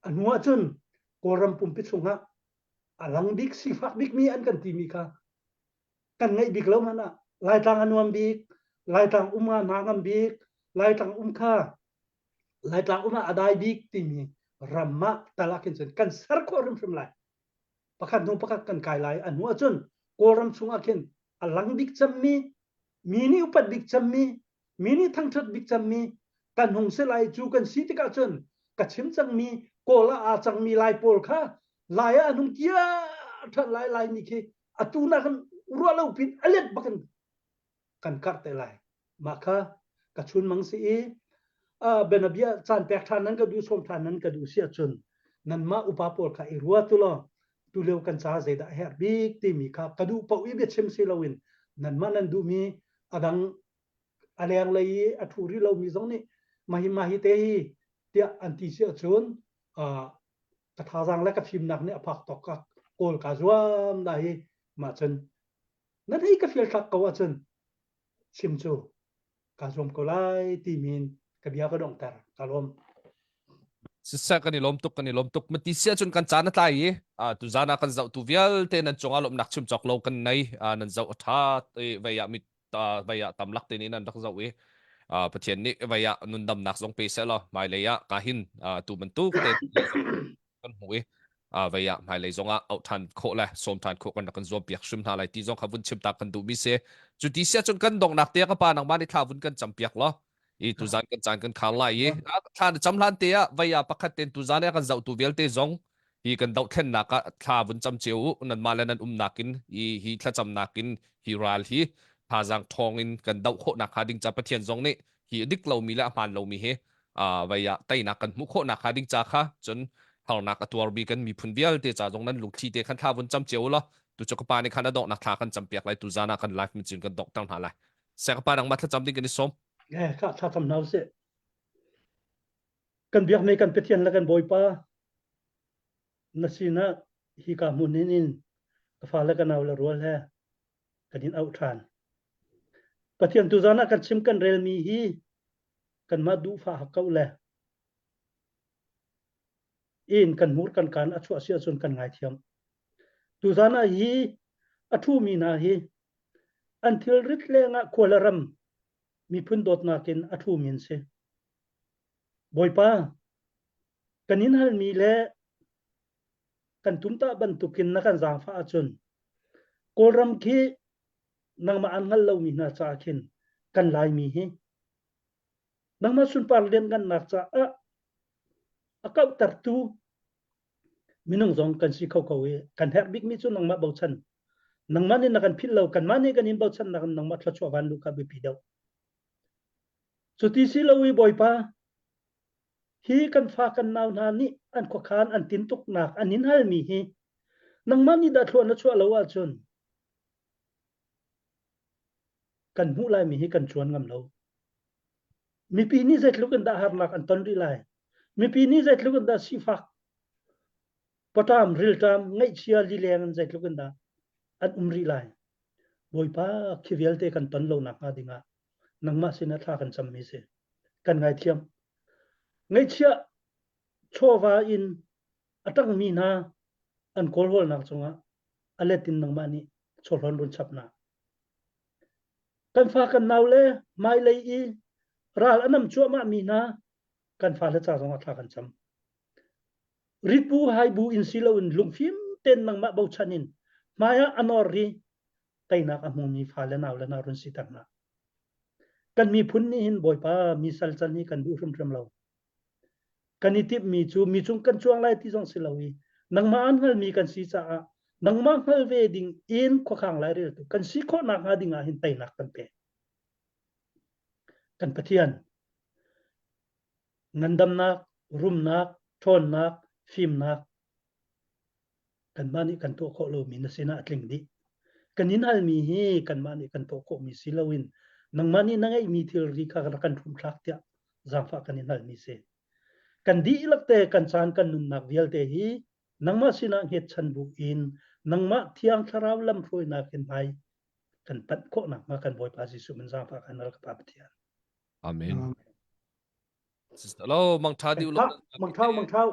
anua chun koram pum pi chunga alang bik si fak bik mi an kan ti mi ka kan ngai bik lo mana lai tang anuam bik lai tang uma nangam bik lai tang kha lai tang uma adai bik ti mi ramma talakin chen kan sar koram from lai pakhat nu pakhat kan kai lai anua chun koram chunga ken alang bik cham mi mini upat bik cham mi mini thang thot bik cham mi kan hong se lai chu kan si ti ka chun ka chim chang mi ko la a chang mi lai pol kha lai a nung kia tha lai ni ke atuna kan ro lo pin alet bakan kan kar te lai ma kha ka chun mang si a benabia chan pek than nan ka du som than nan ka du sia chun nan ma upa pol kha i ruwa tu lo tu leu kan cha zai da her big ti mi kha ka du pau i be chem si lawin nan ma nan du mi adang aleng lei athuri lo mi zong ni mahi te hi tia anti sia chun ka tha jang la ka phim nak ne aphak tok ka kol ka zuam da hi ma chen nan hi ka fiel thak ka wa chen chim chu ka zom ko lai ti min ka bia ka dong tar ka lom Sisa kan ni lom tuk matisia chun kan chana tai tu zana kan zau tu vial te nan chonga lom nak chum chok lo kan nai nan zau tha te vaya mit vaya tamlak te ni nan dak zau pathian ni vaya nun dam nak zong pe se lo mai le ya ka hin tu man tu te kan hui vaya mai le zonga out than kho la som than kho kan kan zom piak shum tha lai ti zong khavun chim ta kan du mi se chu ti sia chun kan dong nak te ka pa nang ma ni thavun kan cham piak lo i tu zan kan chan kan khal lai than cham lan te vaya pakhat ten tu zan kan zau tu vel te zong hi kan dau then na ka thavun cham cheu nan ma le nan nakin hi thla cham nakin hi ral hi pha jang thong in kan dau kho na kha ding cha pathian zong ni hi dik lo mi la man lo mi he vaya tai na kan mu kho na kha ding cha kha chun hal nak atwar bi kan mi phun vial te cha jong nan luk thi te khan thavun cham cheu lo tu chok pa ni khan dok na tha kan cham piak lai tu zana kan life mi chin kan dok tang ha lai se ka pa nang ma thla cham ding kan ni som ka tha tham nau se kan biak me kan pethian la kan boi pa nasina hi ka munin ka fa la kan aw la rol ha kanin out than pathian tu zana kan chim kan rel mi hi kan ma du fa ha kau le in kan mur kan achu asia chun kan ngai thiam tu zana hi athu mi na hi until rit le nga kholaram mi phun dot na ken athu min se boipa kanin hal mi le kan tumta ban tukin na kan jang fa chun kolram khi nang ma an ngal lo mi na cha khin kan lai mi hi nang ma sun par len kan nak cha akau tar tu minung zong kan si khau khau e kan hek big mi chu nang ma bau chan nang ma ni na kan phil lo kan ma ni kan in bau chan na kan nang ma thla chwa van lu ka bi pi dau chu ti si lo wi boipa hi kan fa kan naw na ni an kho khan an tin tuk nak anin hal mi hi nang ma ni da thlo na chwa lo wa chun kan mu lai mi hi kan chuan ngam lo mi pi ni zet lu kan da har nak an ton ri lai mi pi ni zet lu kan da si fa patam ril tam ngai chia li leng an zet lu kan da an umri lai boipa khivial te kan ton lo nak a dinga nang ma sina tha kan cham mi se kan ngai thiam ngai chia chowa in atang mi na an kol hol nak chunga aletin nang mani cholhon run chapna kan fa kan naule mai lei I ral anam chu ma mi na kan fa le cha zonga tha kan cham ripu hai bu in silo in lungfim ten nang ma bo chanin maya anori taina ka mumi fa le naule na run sitak na kan mi phun ni hin boy pa mi sal chal ni kan du rum rum lo kan itip mi chung kan chuang lai ti jong silawi nang ma an hal mi kan si cha a nang ma hal ve ding in kho khang lai re tu kan si kho na nga ding a hin tai nak kan pe kan pathian ngandam nak rum nak thon nak phim nak kan mani kan to kho lo mi na sina atling di kan in hal mi hi kan mani kan to kho mi silawin nang mani na ngai mi thil ri kha kan thum thak tia jam fa kan in hal mi se kan di lakte kan chan kan nun nak vial te hi nangma sina het chan bu in nangma thiang tharaw lam throi na ken mai kan pat ko na ma kan boy pa si su men jam fa kan al ka pa pathian Amen. Sister lo mang thadi ulok mang thau